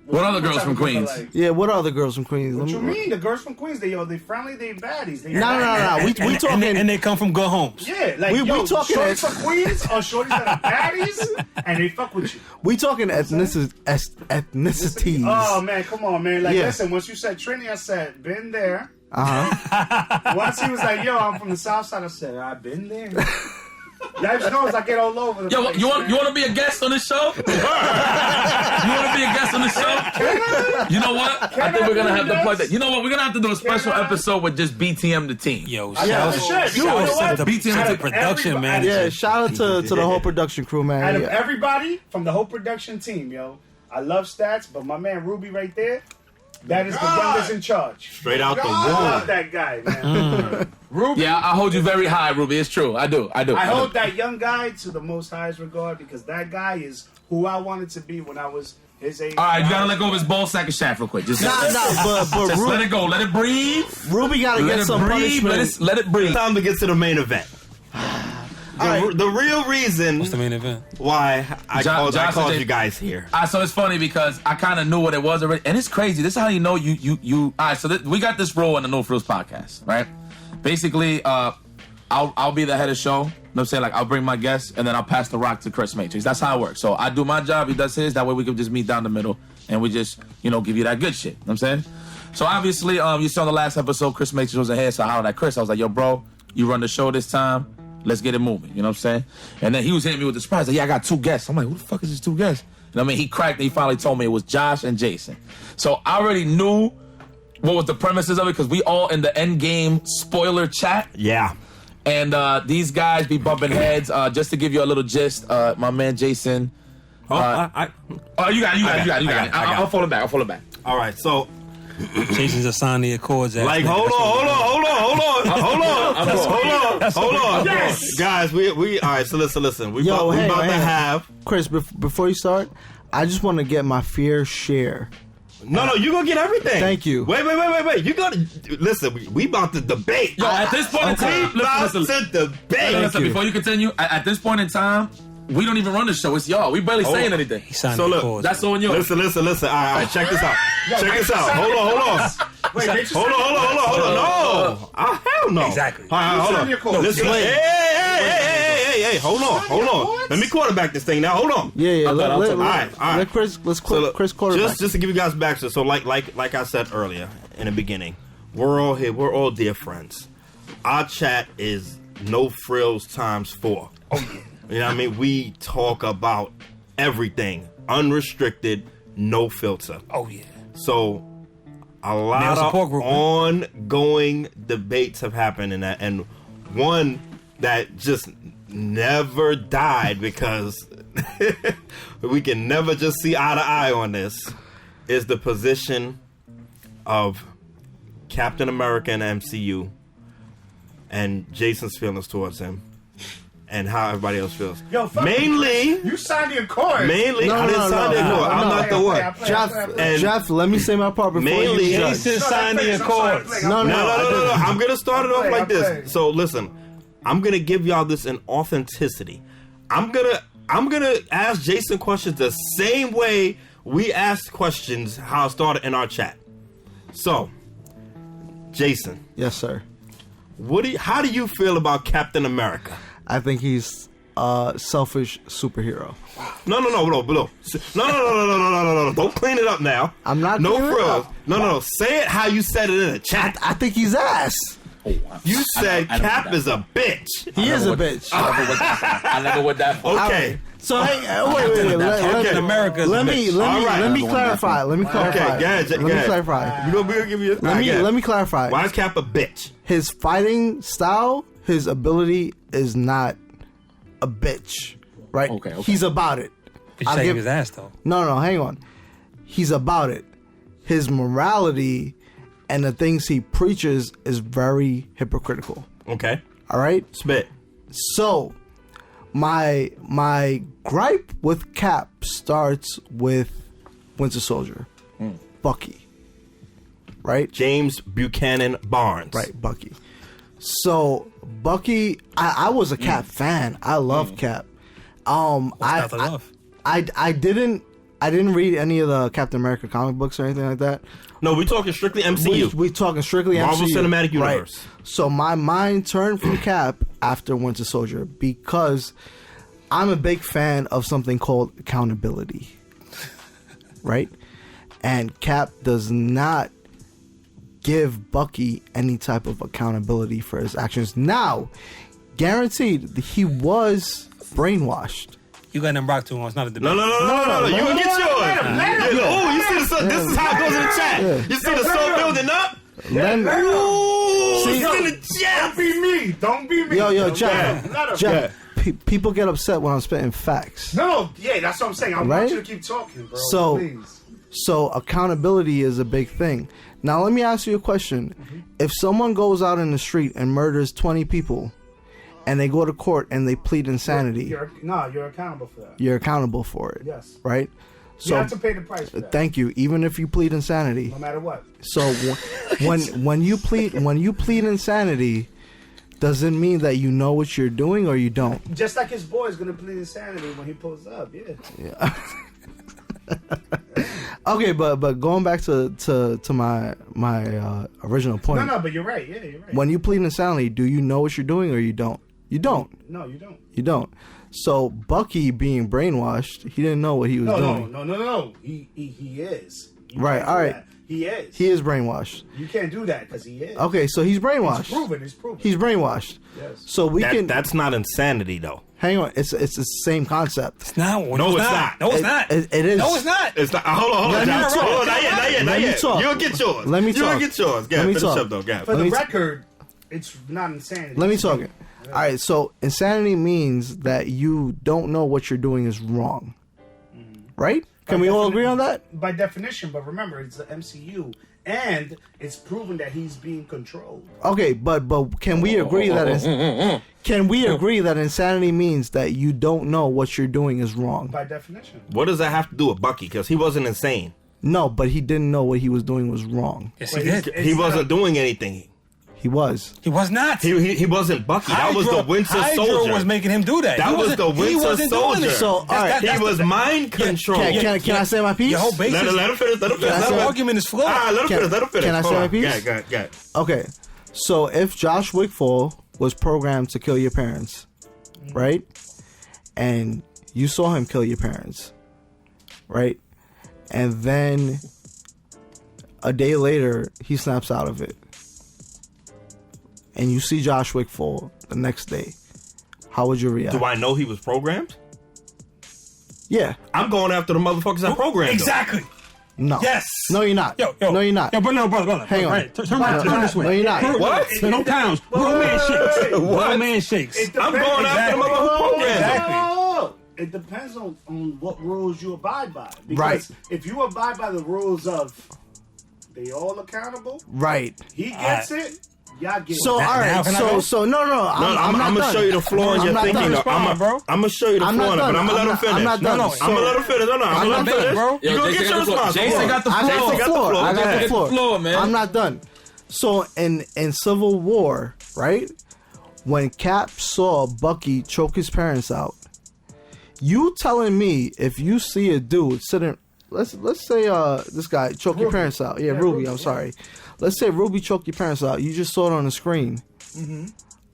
What other girls from Queens? Yeah, what other girls from Queens? What you mean? The girls from Queens, they friendly, they baddies. No. We talking. And they come from good homes. Yeah, like, we talking shorties from Queens or shorties that are baddies, and they fuck with you. We talking ethnicities. Oh, man, come on, man. Like, listen, once you said Trinity, I said, been there. Once he was like, yo, I'm from the South Side, I said, I've been there. Y'all just knows I get all over the place. You want to be a guest on this show? You want to be a guest on this show? You know what? I think we're gonna have to plug that. You know what? We're gonna have to do a special episode with just BTM the team. Yo, shout out to BTM production, man. Yeah, shout out to the whole production crew, man. Out of everybody from the whole production team, yo. I love stats, but my man Ruby right there, that is the youngest in charge. Straight out the I womb. love that guy, man. Ruby. Yeah, I hold you very high, Ruby. It's true. I do. I hold that young guy to the most highest regard because that guy is who I wanted to be when I was His age. All right, you gotta let go of his ball sack of shaft real quick. Just, but just let it go. Let it breathe. Ruby gotta Let get it some breathe. punishment. Let it breathe. Time to get to the main event. The real reason What's the main event? why I called Josh you guys here. So it's funny because I kind of knew what it was already, and it's crazy. This is how you know you. All right, so we got this role in the NoFrillz podcast, right? Basically, I'll be the head of the show. You know what I'm saying? Like, I'll bring my guests, and then I'll pass the rock to Chris Matrix. That's how it works. So I do my job, he does his. That way we can just meet down the middle, and we just, give you that good shit. You know what I'm saying? So obviously, you saw the last episode, Chris Matrix was ahead, so I hollered at Chris. I was like, yo, bro, you run the show this time. Let's get it moving. You know what I'm saying? And then he was hitting me with the surprise. Like, yeah, I got 2 guests. I'm like, who the fuck is these 2 guests? And I mean, he cracked and he finally told me it was Josh and Jason. So I already knew what was the premises of it because we all in the EndGame spoiler chat. Yeah. And these guys be bumping heads. Just to give you a little gist, my man Jason. You got it. I'll follow back. All right, so Jason's assigned the accords. like, hold on. Yes! Guys, we all right. So listen. We about to have. Chris, before you start, I just want to get my fair share. No, you gonna get everything. Thank you. Wait. You gotta listen. We about to debate. Yo, at this point in time, listen, before you continue, at this point in time, we don't even run the show. It's y'all. We barely saying anything. He signed So the look, accords. That's on you. Listen. All right, check this out. Hold on. Wait, Hold on. No. Hell no. Exactly. All right, hold on. Listen. Hey. Hold on. Let me quarterback this thing now. Hold on. Yeah. All right. Let Chris quarterback. Just to give you guys backstory. So like I said earlier in the beginning, we're all here. We're all dear friends. Our chat is NoFrillz times 4. Oh yeah. You know what I mean? We talk about everything, unrestricted, no filter. Oh yeah. So a lot of ongoing debates have happened in that, and one that just never died because we can never just see eye to eye on this is the position of Captain America and MCU and Jason's feelings towards him and how everybody else feels. Yo, mainly, you signed the accord. Mainly, I didn't sign the accord. I'm not the one. Jeff, let me say my part before mainly, you judge. Jason signed the accords. No. I'm gonna start it off like this. So listen, I'm gonna give y'all this in authenticity. I'm gonna ask Jason questions the same way we asked questions how it started in our chat. So, Jason. Yes, sir. How do you feel about Captain America? I think he's a selfish superhero. No. Don't clean it up now. I'm not No cleaning it frills. up. No. Say it how you said it in the chat. I think he's ass. You said Cap is a bitch. He is a bitch. I never would that. Okay. So wait. Captain America. Let me clarify. Let me clarify. Okay, Let me clarify. We're gonna give you. Let me clarify. Why is Cap a bitch? His fighting style, his ability is not a bitch, right? Okay. He's about it. But you say his ass though. No, hang on. He's about it. His morality and the things he preaches is very hypocritical. Okay. All right? Spit. So, my gripe with Cap starts with Winter Soldier. Bucky. Right? James Buchanan Barnes. Right, Bucky. So, Bucky, I was a Cap fan. I love Cap. I didn't read any of the Captain America comic books or anything like that. No, we're talking strictly MCU. We talking strictly Marvel MCU. Cinematic Universe. Right. So my mind turned from Cap after Winter Soldier because I'm a big fan of something called accountability. Right? And Cap does not give Bucky any type of accountability for his actions. Now, guaranteed, he was brainwashed. You got them rock to him. It's not a debate. No. You gonna get yours. Oh, you see the sun. This is how it goes in the chat. Yeah. You see the sun building up? See, in the chat. Don't be me. Yo, Jeff. People get upset when I'm spitting facts. No, that's what I'm saying. I want you to keep talking, bro. So accountability is a big thing. Now let me ask you a question. If someone goes out in the street and murders 20 people and they go to court and they plead insanity, you're accountable for that. You're accountable for it. Yes. Right? So you have to pay the price for that. thank you. Even if you plead insanity. No matter what. So when you plead insanity, does it mean that you know what you're doing or you don't? Just like his boy is gonna plead insanity when he pulls up. Yeah. Okay, but going back to my original point. No, but you're right. Yeah, you're right. When you plead insanity, do you know what you're doing or you don't? You don't. No, you don't. You don't. So Bucky being brainwashed, he didn't know what he was doing. No. He is. You Right. can't do All right. that. He is. He is brainwashed. You can't do that because he is. Okay, so he's brainwashed. It's proven. He's brainwashed. Yes. So we can That's not insanity, though. hang on. It's the same concept. It's not. No, it's not. No, it's not. It is. No, it's not. It's not. Hold on. Let me John. talk. Hold on, not yet. Let me talk. You'll get yours. Let me You'll talk. get yours. Let me Finish talk. up, though. Go ahead. For the me- record, it's not insanity. Let me talk. All right, so insanity means that you don't know what you're doing is wrong. Right? Can we all agree on that? By definition, but remember, it's the MCU, and it's proven that he's being controlled. Okay, but can we agree that can we agree that insanity means that you don't know what you're doing is wrong? By definition. What does that have to do with Bucky? Because he wasn't insane. No, but he didn't know what he was doing was wrong. Yes, Wait, he did. it's He not- wasn't doing anything. He was. He was not. He wasn't Bucky. That was the Winter Hydra Soldier. was making him do that. That He was wasn't- the he Winter wasn't doing Soldier. it. So, all right. He was mind control. Can I say my piece? Your whole basis. Let him finish. Let him finish. I Let say- him The finish. argument is flawed. Let him finish. Let him finish. Can I say Hold my on. piece? Go ahead. Okay, so if Joshwigfall was programmed to kill your parents, right? And you saw him kill your parents, right? And then a day later, he snaps out of it. And you see Joshwigfall the next day. How would you react? Do I know he was programmed? Yeah. I'm going after the motherfuckers that programmed him. Exactly. No. Yes. No, you're not. Yo. No, you're not. Yo, but no, brother. Hang on. Right. Turn this way. No, you're not. What? No pounds. Real man shakes. Real man shakes. I'm going after the motherfuckers who programmed him. Exactly. Oh, it depends on what rules you abide by. Because Right. if you abide by the rules of they all accountable, Right. he gets it, y'all get So, it. all right. now can I go? So, no. I'm not gonna done. show you the flaw in I'm your not thinking. done. I'm gonna show you the I'm flaw not in it, but done. I'm gonna let him finish. I'm not done. No, I'm gonna let him finish. No, I'm I'm gonna not let him done, finish. bro. You gonna get your response. Jason got the I got floor. the floor. I got Okay. the floor. Floor, man. I'm not done. So in Civil War, right? When Cap saw Bucky choke his parents out, you telling me if you see a dude sitting, let's say this guy choke your parents out. Yeah, Ruby. I'm sorry. Let's say Ruby choked your parents out. You just saw it on the screen.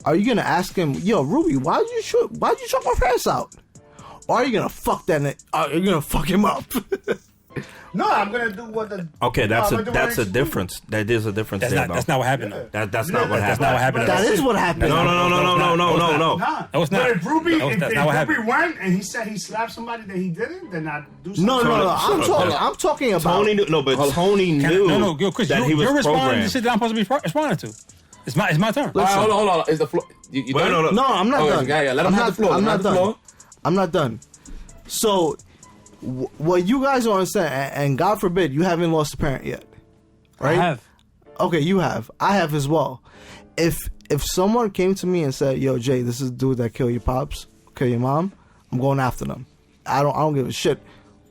Are you gonna ask him, yo, Ruby, why'd you choke my parents out? Or are you gonna fuck are you gonna fuck him up? No, I'm gonna do what the Okay, that's I'm gonna do what I a should do. difference. That is a difference That's there, not. That's not what happened. Though. That's not what That's not what happened. happened. That is what happened. No. Nah. That was not- But if Ruby, that was not if what Ruby happened. went and he said he slapped somebody that he didn't, then I do something. No. Shut up. I'm talking about. Tony knew. No, but Tony knew No, Chris, that he was you're responding to programmed. shit that I'm supposed to be responding to. It's my turn. All right, hold on. Is the floor? You Wait, done? no. No, I'm not Oh, done. yeah, let him have the floor. I'm Let him not have the done. floor. I'm not done. So, what you guys don't understand, and God forbid you haven't lost a parent yet, right? I have. Okay, you have. I have as well. If someone came to me and said, "Yo, Jay, this is the dude that killed your pops, kill your mom," I'm going after them. I don't give a shit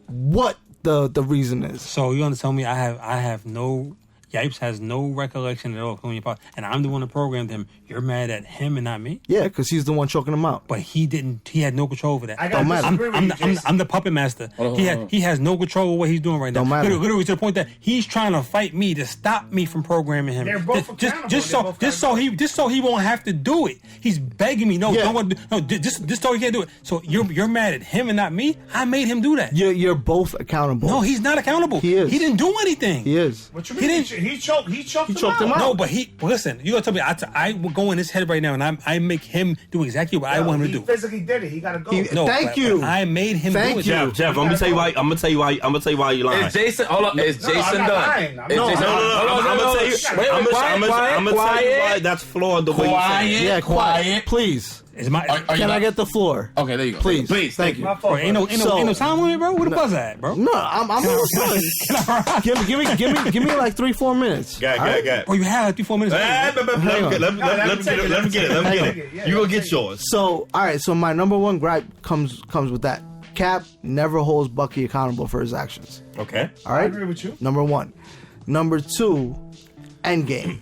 what the reason is. So you want to tell me I have no Yipes has no recollection at all of killing your father, and I'm the one that programmed him. You're mad at him and not me? Yeah, because he's the one choking him out. But he didn't. He had no control over that. I gotta Don't matter. disagree with you, Jason. I'm the puppet master. Hold on. He has no control of what he's doing right now. Don't matter. Literally to the point that he's trying to fight me to stop me from programming him. They're both accountable. just They're both so he won't have to do it. He's begging me, Yeah. just so he can't do it. So you're mad at him and not me? I made him do that. You're both accountable. No, he's not accountable. He is. He didn't do anything. He is. What you He mean? didn't- He choked him out. No, but listen, you gotta tell me, I will go in his head right now and I make him do exactly what I want him to He do. physically did it. He gotta go. No, Thank but you. I made him Thank do it. you. Jeff, I'm gonna tell you why. I'm gonna tell you why you lying. Is Jason? Hold on. Is No, I'm Jason not done? lying. I'm Is not- Jason- No, hold on, I'm gonna tell you. Wait, I'm gonna tell you why quiet. that's flawed the way you say it. Quiet. Yeah, quiet. Please. It's my. Are you Can I not- get the floor? Okay, there you go. Please. Please. Thank you. My fault. Bro, ain't no time limit, bro. Where the buzz at, bro? No, I'm give me like 3-4 minutes. Got it. Bro, you had like 3-4 minutes. Let me get it. Yeah. You gonna get yours. So, all right. So my number one gripe comes with that. Cap never holds Bucky accountable for his actions. Okay. All right? I agree with you. Number 1. Number 2, Endgame.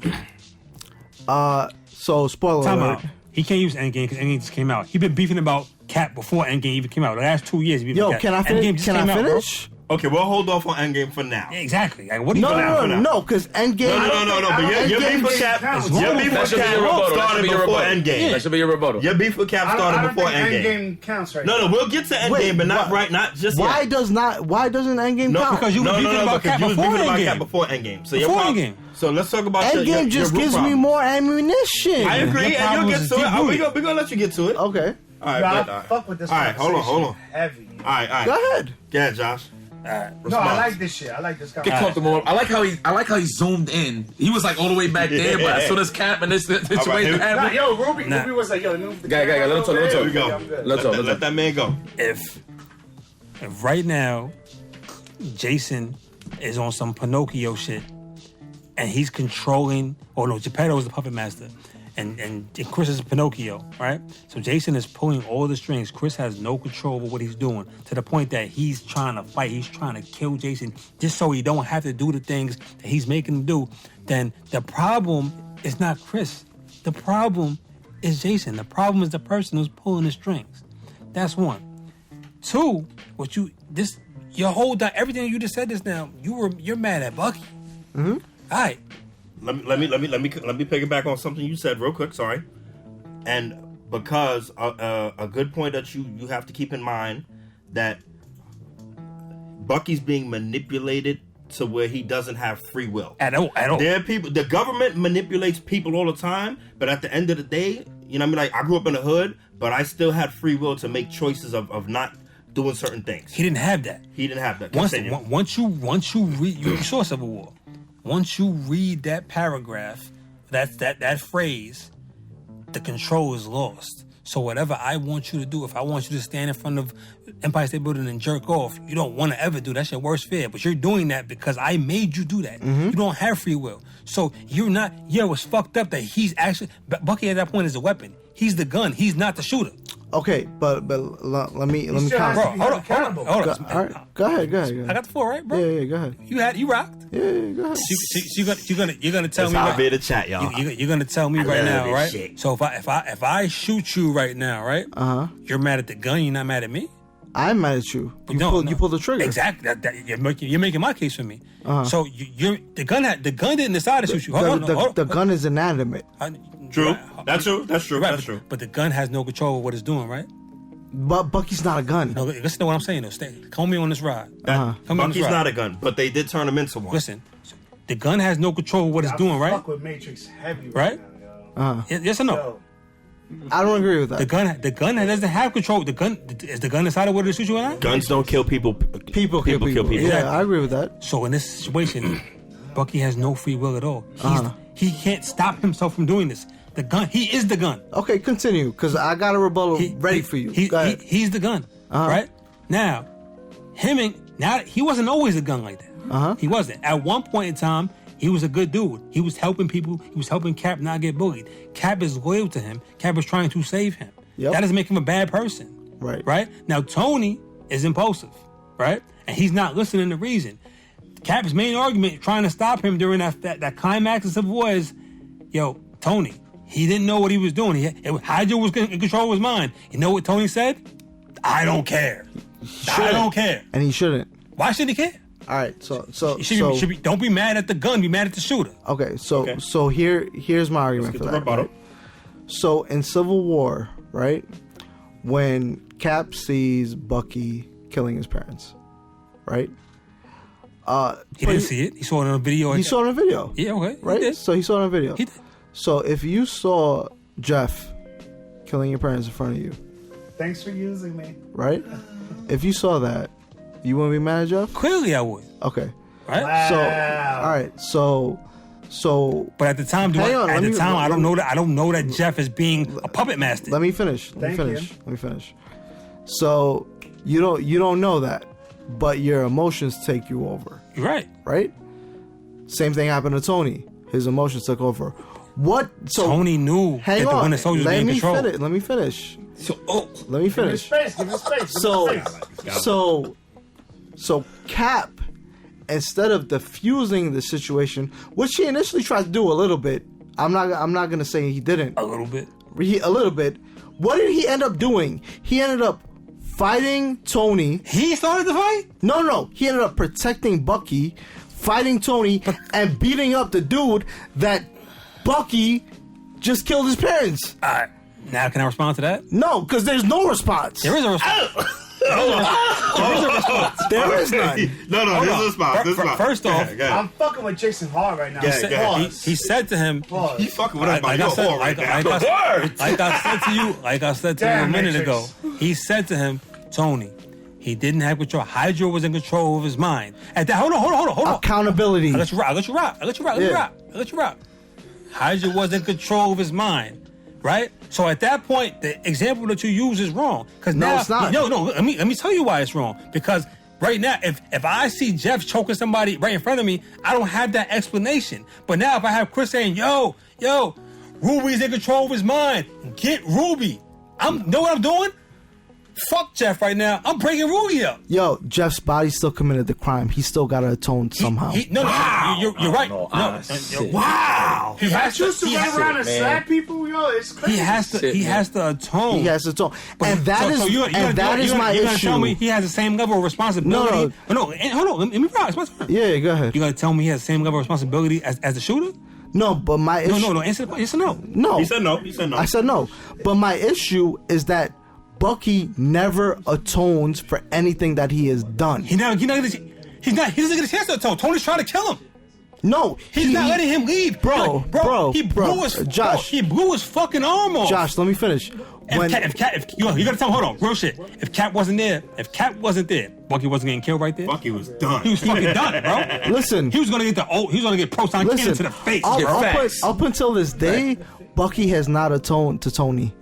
So, spoiler Time alert. out. He can't use Endgame because Endgame just came out. He been beefing about Cap before Endgame even came out. The last 2 years, he been Yo, Cap. can I finish? Endgame just Can I came out, bro. finish? Okay, we'll hold off on Endgame for now. Yeah, exactly. Like, what are you No, because Endgame. No, but your beef with Cap, your beef That with should be Cap your rebuttal. That should started be your before rebuttal. Endgame. That should be your rebuttal. Your beef with Cap I started don't before think Endgame. Endgame counts right now. No, we'll get to Endgame, but not right, not just Why yet. doesn't Endgame count? Because you were beefing about because Cap you was before beefing about Endgame. Cap before Endgame. So Before your Endgame. So let's talk about Endgame just root gives me problem. more ammunition. I agree, Your and problem you'll is get to it. deep-rooted. We're gonna let you get to it. Okay. All right, Yo, but, I fuck with this. All right, hold on. conversation Heavy. All right. Go ahead. Go ahead, Josh. No, I Response. like this shit. I like this Get conversation. comfortable. I like how he zoomed in. He was like all the way back there, but as soon as Cap and this situation here we- Nah, happened. yo, Ruby was like, yo, let me move the Go ahead, camera let him talk, over let him there. Here we go. Yeah, I'm good. Let's go. Let that man go. If right now Jason is on some Pinocchio shit and he's controlling, or no, Geppetto is the puppet master and Chris is Pinocchio, right? So Jason is pulling all the strings. Chris has no control over what he's doing, to the point that he's trying to fight. He's trying to kill Jason just so he don't have to do the things that he's making him do. Then the problem is not Chris. The problem is Jason. The problem is the person who's pulling the strings. That's one. Two, everything you just said just now, you're mad at Bucky. Mm-hmm. All right. Let me piggyback on something you said real quick. Sorry, and because a good point that you have to keep in mind that Bucky's being manipulated to where he doesn't have free will. At all. There are people. The government manipulates people all the time, but at the end of the day, you know what I mean. Like, I grew up in the hood, but I still had free will to make choices of not doing certain things. He didn't have that. Once you read, you saw Civil War. Once you read that paragraph, that phrase, the control is lost. So whatever I want you to do, if I want you to stand in front of Empire State Building and jerk off, you don't want to ever do. That's your worst fear. But you're doing that because I made you do that. Mm-hmm. You don't have free will. So you're not. It's fucked up that he's actually. Bucky at that point is a weapon. He's the gun. He's not the shooter. Okay, but let me still has comment. to be held accountable. Hold All on. right, go ahead. I got the floor, right, bro? Yeah, go ahead. You rocked. Yeah, go ahead. You're gonna tell That's me. how I Right, be the chat, y'all. you're gonna tell me I right love now, this right? shit. So if I shoot you right now, right? You're mad at the gun. You're not mad at me. I'm mad at you. You pulled the trigger. Exactly. You're making my case for me. So the gun didn't decide to shoot you. Hold on. The gun is inanimate. True. That's true. That's true. Right, That's true. But the gun has no control of what it's doing, right? But Bucky's not a gun. No, listen to what I'm saying, though. Come me on this ride. Come me on this Bucky's ride. not a gun, but they did turn him into one. Listen, the gun has no control of what it's doing, right? Fuck with Matrix heavy Right? now, yo. Yes or no? Yo. I don't agree with that. The gun doesn't have control. The gun is the gun decided whether to shoot you or not. Guns don't kill people. People kill people. Exactly. Yeah, I agree with that. So in this situation, Bucky has no free will at all. He can't stop himself from doing this. The gun, he is the gun. Okay, continue, because I got a rebuttal ready for you. Go ahead. He's the gun, right? Now, he wasn't always a gun like that. He wasn't. At one point in time, he was a good dude. He was helping people. He was helping Cap not get bullied. Cap is loyal to him. Cap is trying to save him. Yep. That doesn't make him a bad person. Right? Now, Tony is impulsive, right? And he's not listening to reason. Cap's main argument trying to stop him during that climax of Civil War is, Tony, he didn't know what he was doing. Hydra was in control of his mind. You know what Tony said? I don't care. I don't care. And he shouldn't. Why should he care? All right, so Don't be mad at the gun. Be mad at the shooter. Okay, so here's my argument for that. Right? So in Civil War, right, when Cap sees Bucky killing his parents, right? He didn't see it. He saw it on a video. He saw it on a video. Yeah, okay. Right? He did. So he saw it on a video. He did. So if you saw Jeff killing your parents in front of you, Thanks for using me. right? If you saw that, you wouldn't be mad at Jeff? Clearly, I would. Okay. Right? Wow. So, all right. So. But at the time, I don't know that Jeff is being a puppet master. Let me finish. Let me finish. So you don't know that, but your emotions take you over. You're right. Right? Same thing happened to Tony. His emotions took over. What? So Tony knew that the Winter Soldier was being controlled. Let me finish. Let me finish. Give him space. So Cap, instead of diffusing the situation, which he initially tried to do a little bit, I'm not gonna say he didn't. A little bit. A little bit. What did he end up doing? He ended up fighting Tony. He started the fight? No. He ended up protecting Bucky, fighting Tony, and beating up the dude that Bucky just killed his parents. Alright. Now can I respond to that? No, because there's no response. There is a response. There is none. No, there's a response. First off, I'm fucking with Jason hard right now. He said to him, he fucking with us by like your I said, whore right now. like I said to you a minute ago, he said to him, Tony, he didn't have control. Hydra was in control of his mind. At that, hold on. Accountability. I let you rock. Hydra was in control of his mind. Right? So at that point, the example that you use is wrong. Because now, it's not. No. Let me tell you why it's wrong. Because right now, if I see Jeff choking somebody right in front of me, I don't have that explanation. But now, if I have Chris saying, "Yo, Ruby's in control of his mind. Get Ruby." Know what I'm doing? Fuck Jeff right now. I'm breaking Ruby up. Yo, Jeff's body still committed the crime. He still got to atone somehow. Wow. You're right. Wow. He has to run around and slap people. Yo, it's crazy. He has to atone. He has to atone. And that is my You're gonna issue. tell me he has the same level of responsibility? No. Hold on. Let me rock. It's my turn. Yeah, go ahead. You gonna tell me he has the same level of responsibility as the shooter? No, but my issue... No. Answer yes or no. No. He said no. I said no. But my issue is that Bucky never atones for anything that he has done. He doesn't get a chance to atone. Tony's trying to kill him. No, he's not letting him leave. Bro, he blew his Josh. He blew his fucking arm off. Josh, let me finish. You gotta tell him, hold on, real shit. If Cap wasn't there, Bucky wasn't getting killed right there. Bucky was done. He was fucking done, bro. Listen, he was gonna get proton cannon to the face. Up until this day, Bucky has not atoned to Tony.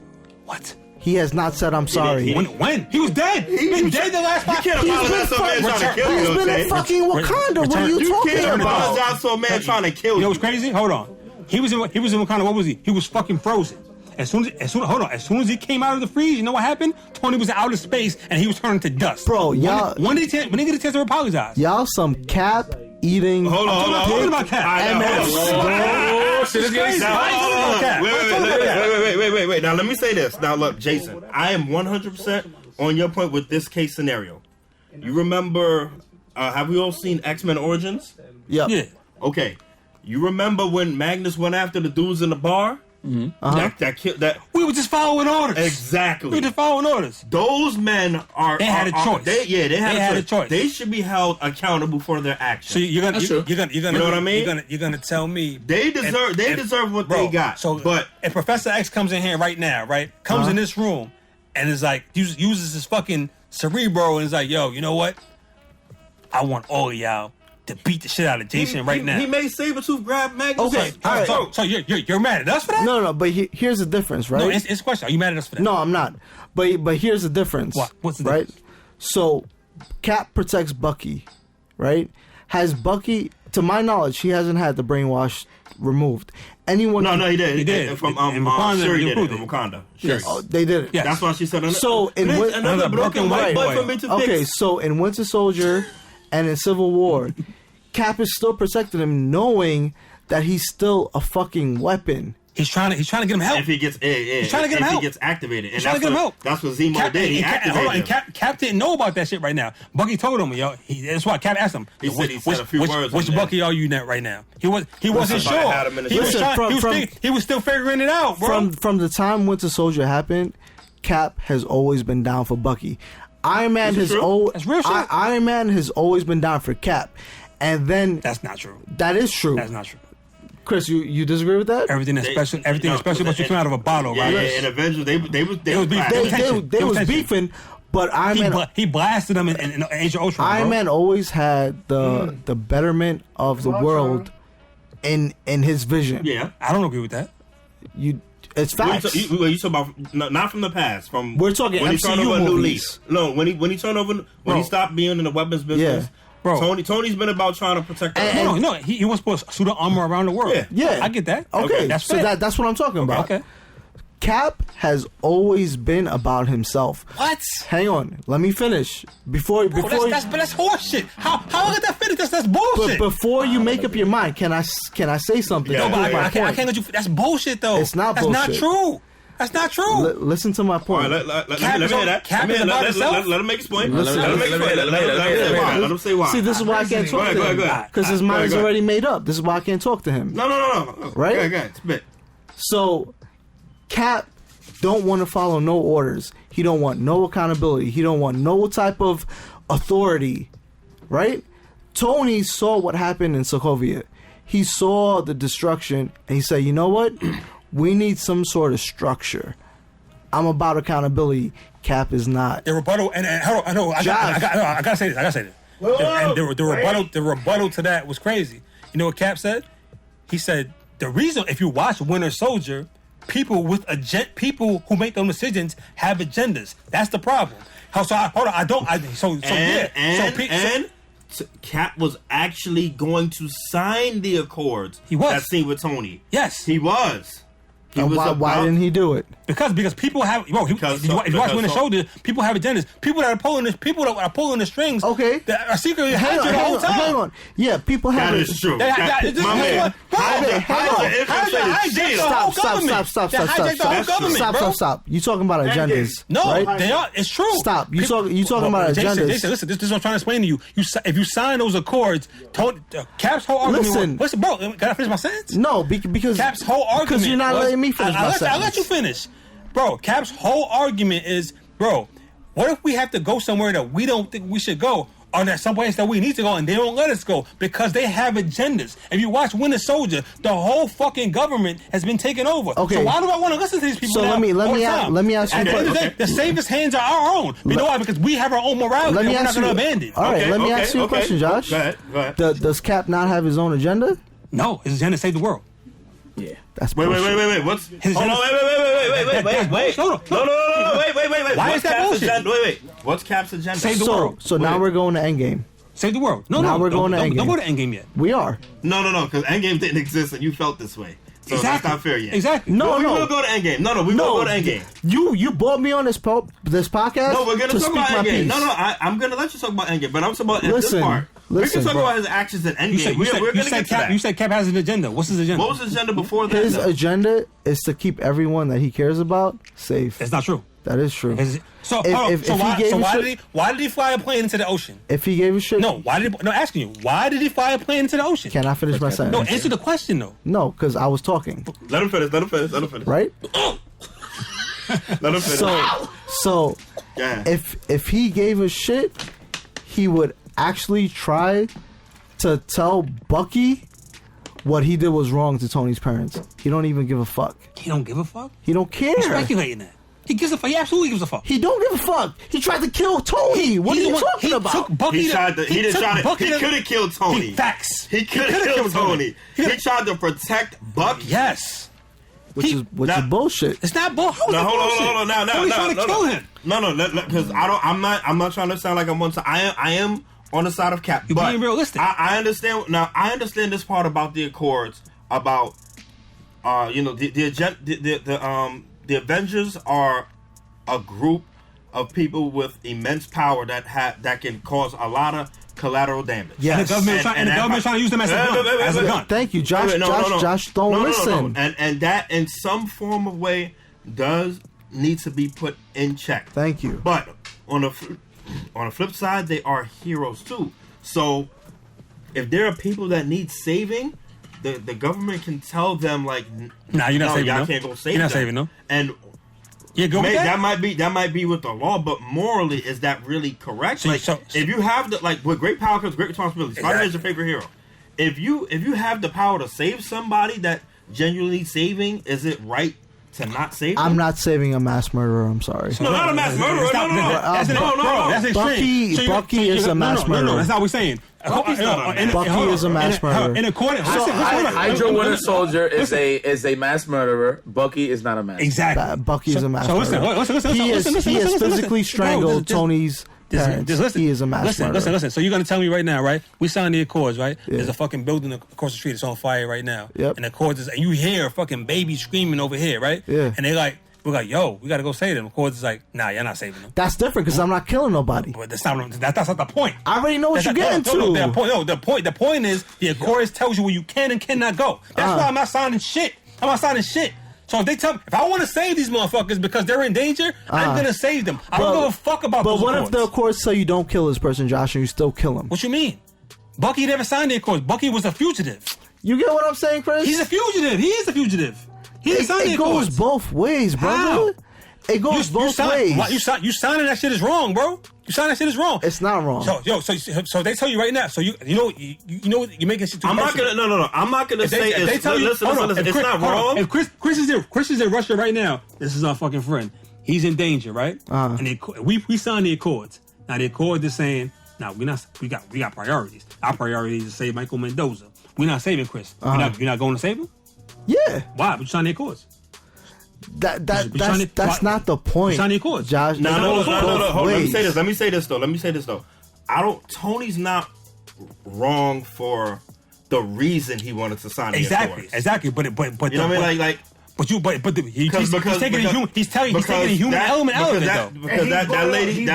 What? He has not said I'm sorry. When? He was dead. He's been dead the last 5 years. You can't apologize to a man trying to kill you. He's been in fucking Wakanda. What are you talking You can't about? apologize to a man trying to kill you. You know what's crazy? Hold on. He was in Wakanda. What was he? He was fucking frozen. As soon as he came out of the freeze, you know what happened? Tony was out of space and he was turning to dust. Bro, y'all. When did he get a chance to apologize? Y'all some Cap eating. Hold on. I'm talking about Cap. Wait. Now let me say this. Now look, Jason, I am 100% on your point with this case scenario. You remember? Have we all seen X-Men Origins? Yep. Yeah. Okay. You remember when Magnus went after the dudes in the bar? Mm-hmm. That we were just following orders. Exactly. We were just following orders. Those men are. They had a choice. They had a choice. They should be held accountable for their actions. So you're gonna you know what I mean? You're gonna tell me they deserve what they got. So, but if Professor X comes in here right now, comes in this room, and is like uses his fucking cerebro and is like, yo, you know what? I want all of y'all to beat the shit out of Jason right now. He made Sabretooth grab Magnus. Okay, so you're mad at us for that? No, but here's the difference, right? No, it's a question. Are you mad at us for that? No, I'm not. But here's the difference. What? What's the difference? Right? So, Cap protects Bucky, right? Has Bucky, to my knowledge, he hasn't had the brainwash removed. Anyone? No, he did. He did. From Wakanda, Shuri did it. From Wakanda. Yes. Oh, they did it. Yes. That's why she said so another broken white boy from Into Fix. Okay, so in Winter Soldier and in Civil War, Cap is still protecting him, knowing that he's still a fucking weapon. He's trying to get him help. If he gets, he's trying to get him help. He gets activated, he's trying to get him help. That's what Zemo did. He activated him. Cap didn't know about that shit right now. Bucky told him, yo. That's why Cap asked him. He said a few words. Which Bucky are you right now? He wasn't sure. He was still figuring it out, bro. From the time Winter Soldier happened, Cap has always been down for Bucky. Iron Man has always been down for Cap, and then that's not true. That is true. That's not true. Chris, you disagree with that? Everything special about you come out of a bottle, right? Yeah, and Avengers, they was beefing, but Iron Man he blasted them in Age of Ultron. Iron Man always had the betterment of the world in his vision. Yeah, I don't agree with that. It's facts. You talking about not from the past? We're talking when MCU he turned over movies. a new leaf. No, when he turned over when he stopped being in the weapons business. Yeah. Bro, Tony's been about trying to protect. No, he was supposed to suit of armor around the world. Yeah, I get that. Okay, that's so fair. that's what I'm talking about. Okay. Cap has always been about himself. What? Hang on, let me finish. Before That's horseshit. How I get that finished? That's bullshit. But before you make up your mind, can I say something? Yeah, no, but I Point. can't let you. That's bullshit, though. It's not bullshit. That's not true. That's not true. Listen to my point. All right, let me hear that. Let him make his point. Let him say why. See, this is why I can't talk to him. Go ahead. Because his mind is already made up. This is why I can't talk to him. No. Right? Go ahead. Spit. So, Cap don't want to follow no orders. He don't want no accountability. He don't want no type of authority. Right? Tony saw what happened in Sokovia. He saw the destruction, and he said, you know what? We need some sort of structure. I'm about accountability. Cap is not. The rebuttal, and hold on, I gotta say this. And the rebuttal to that was crazy. You know what Cap said? He said the reason, if you watch Winter Soldier, people who make those decisions have agendas. That's the problem. Cap was actually going to sign the Accords. He was. That scene with Tony. Yes, he was. Why didn't he do it? Because people have. If you watch Winter Soldier, people have agendas. People that are pulling the strings. Okay. That are secretly hiding the whole time. Hang on. Yeah, people have. That is true. Stop. You talking about agendas? No, right? they are. It's true. Stop. You talking about agendas? Jason, listen. This is what I'm trying to explain to you. If you sign those Accords, Cap's whole argument. Listen, bro. Can I finish my sentence? No, because Cap's whole argument. Because you're not letting me finish my sentence. I'll let you finish. Bro, Cap's whole argument is, bro, what if we have to go somewhere that we don't think we should go, or that some place that we need to go and they don't let us go because they have agendas? If you watch Winter Soldier, the whole fucking government has been taken over. Okay. So why do I want to listen to these people? So now let me ask you. At the end of the day, the safest hands are our own. You know why? Because we have our own morality. And we're not going to abandon. All right, let me ask you a question, Josh. Go ahead. Does Cap not have his own agenda? No, his agenda is save the world. Yeah. That's wait. What's his agenda? Wait. No. Wait. Why is that bullshit? Wait. What's Cap's agenda? Save the world. So now we're going to Endgame. Save the world. Now we're going to Endgame. Don't go to Endgame yet. We are. No, because Endgame didn't exist and you felt this way. So exactly. That's not fair yet. Exactly. We will go to Endgame. No, we will go to Endgame. You brought me on this podcast. No, we're going to talk about Endgame. Piece. No, I'm going to let you talk about Endgame, but I'm talking about this part. We can talk about his actions in Endgame. We're going to get to that. You said Cap has an agenda. What's his agenda? What was his agenda before that? His agenda is to keep everyone that he cares about safe. That's not true. That is true. Why did he fly a plane into the ocean? If he gave a shit. Asking you. Why did he fly a plane into the ocean? Can I finish my sentence? No, answer the question though. No, because I was talking. Let him finish. Right? Let him finish. So if he gave a shit, he would actually try to tell Bucky what he did was wrong to Tony's parents. He don't even give a fuck. He don't give a fuck? He don't care. He's speculating that. He gives a fuck. He absolutely gives a fuck. He don't give a fuck. He tried to kill Tony. What are you talking about? He could have killed Tony. Facts. He could have killed Tony. He tried to protect Bucky. Yes. Which is bullshit. It's not bullshit. No, hold on. Now, Tony's trying to kill him. No, because I'm not trying to sound like I'm one side. I am on the side of Cap. You're being realistic. I understand. Now, I understand this part about the Accords, about the Avengers are a group of people with immense power that can cause a lot of collateral damage. Yes. And the government's trying to use them as a gun. Thank you, Josh. Josh, don't listen. And that, in some form of way, does need to be put in check. Thank you. But on the flip side, they are heroes too. So if there are people that need saving, the government can tell them like, nah, you're not saving. Y'all can't go save them. You're not saving them. And yeah, go with that. That might be with the law, but morally, is that really correct? If you have with great power comes great responsibility. Spider-Man is your favorite hero. If you have the power to save somebody that genuinely saving, is it right to not save them? I'm not saving a mass murderer. I'm sorry. No, not a mass murderer. No. That's extreme. Bucky is a mass murderer. No, that's not what we're saying. Bucky is a mass murderer. In accordance, Hydra Winter Soldier is a mass murderer. Bucky is not a mass murderer. Exactly. Bucky is a mass murderer. Listen. He has physically strangled Tony's parents. He is a mass murderer. Listen. So you're going to tell me right now, right? We signed the Accords, right? Yeah. There's a fucking building across the street that's on fire right now. Yep. And the Accords and you hear fucking babies screaming over here, right? Yeah. And they like, we're like, yo, we gotta go save them. Accords is like, nah, you're not saving them. That's different because I'm not killing nobody. But that's not the point. I already know what you're getting to. The point is the Accords tells you where you can and cannot go. That's why I'm not signing shit. I'm not signing shit. So if I want to save these motherfuckers because they're in danger, I'm gonna save them. I don't give a fuck about those Accords. But what if the Accords say you don't kill this person, Josh, and you still kill him? What you mean? Bucky never signed the Accords. Bucky was a fugitive. You get what I'm saying, Chris? He's a fugitive. He is a fugitive. He didn't sign the Accords. It goes both ways, brother. How? It goes both ways. You signing that shit is wrong, bro. You signing that shit is wrong. It's not wrong. So they tell you right now. So you know you're making shit too. I'm not gonna. No. I'm not gonna say they tell you. Listen. It's not wrong. If Chris is in Russia right now, this is our fucking friend. He's in danger, right? And we signed the Accords. Now the Accords is saying, now we got priorities. Our priority is to save Michael Mendoza. We're not saving Chris. You're not going to save him? Yeah. Why? But you signed the Accords. That's not the point. Sign the Accords. Josh. No. Hold on. Let me say this though. Tony's not wrong for the reason he wanted to sign the Accords. Exactly. But you know what I mean? He's taking a human element out of it though. Because that lady's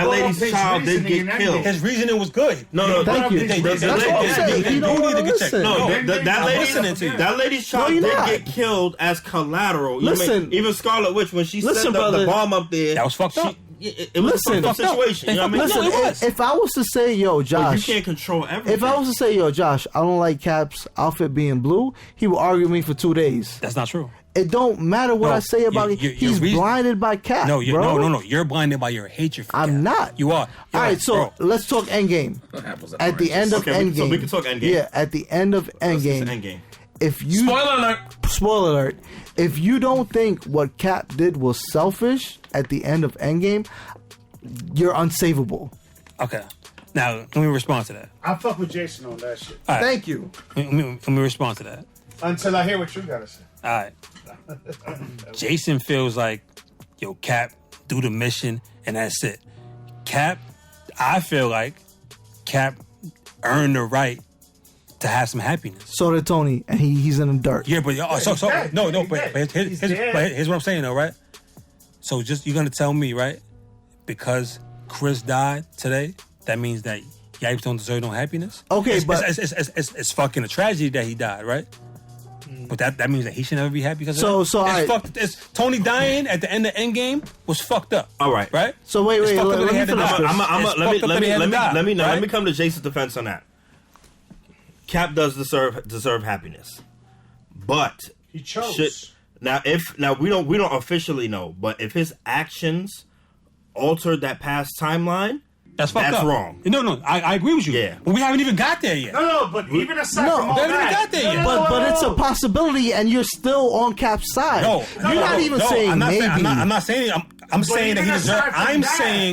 child did get killed. His reasoning was good. No. Thank you. That's what I'm saying. You don't want to listen. That lady's child did get killed as collateral. Listen, even Scarlet Witch when she set the bomb up there, that was fucked up. It was a fucked up situation. You know what I mean? Listen, if I was to say, yo, Josh, you can't control everything. If I was to say, yo, Josh, I don't like Cap's outfit being blue, he would argue with me for 2 days. That's not true. It don't matter what I say about it. He's blinded by Cap. No, you're blinded by your hatred for Cap. I'm not. You are. All right, so let's talk Endgame. At the end of Endgame. So we can talk Endgame. Yeah, at the end of Endgame. If you Spoiler alert. If you don't think what Cap did was selfish at the end of Endgame, you're unsavable. Okay. Now, let me respond to that. I fuck with Jason on that shit. Right. Thank you. Let me respond to that. Until I hear what you gotta say. All right. Jason feels like, yo, Cap, do the mission, and that's it. Cap, I feel like Cap earned the right to have some happiness. So did Tony, and he's in the dirt. Yeah, but here's what I'm saying though, right? So you're gonna tell me, right? Because Chris died today, that means that Yipes don't deserve no happiness? Okay, it's fucking a tragedy that he died, right? But that means that he should never be happy because of that? It's Tony dying at the end of Endgame was fucked up. All right. Right? So wait, let me come to Jason's defense on that. Cap does deserve happiness. But he chose. Now we don't officially know, but if his actions altered that past timeline, that's wrong. No, I agree with you. Yeah. But we haven't even got there yet. No, but even aside from all we haven't even got there yet. But it's a possibility, and you're still on Cap's side. You're not even saying maybe. I'm saying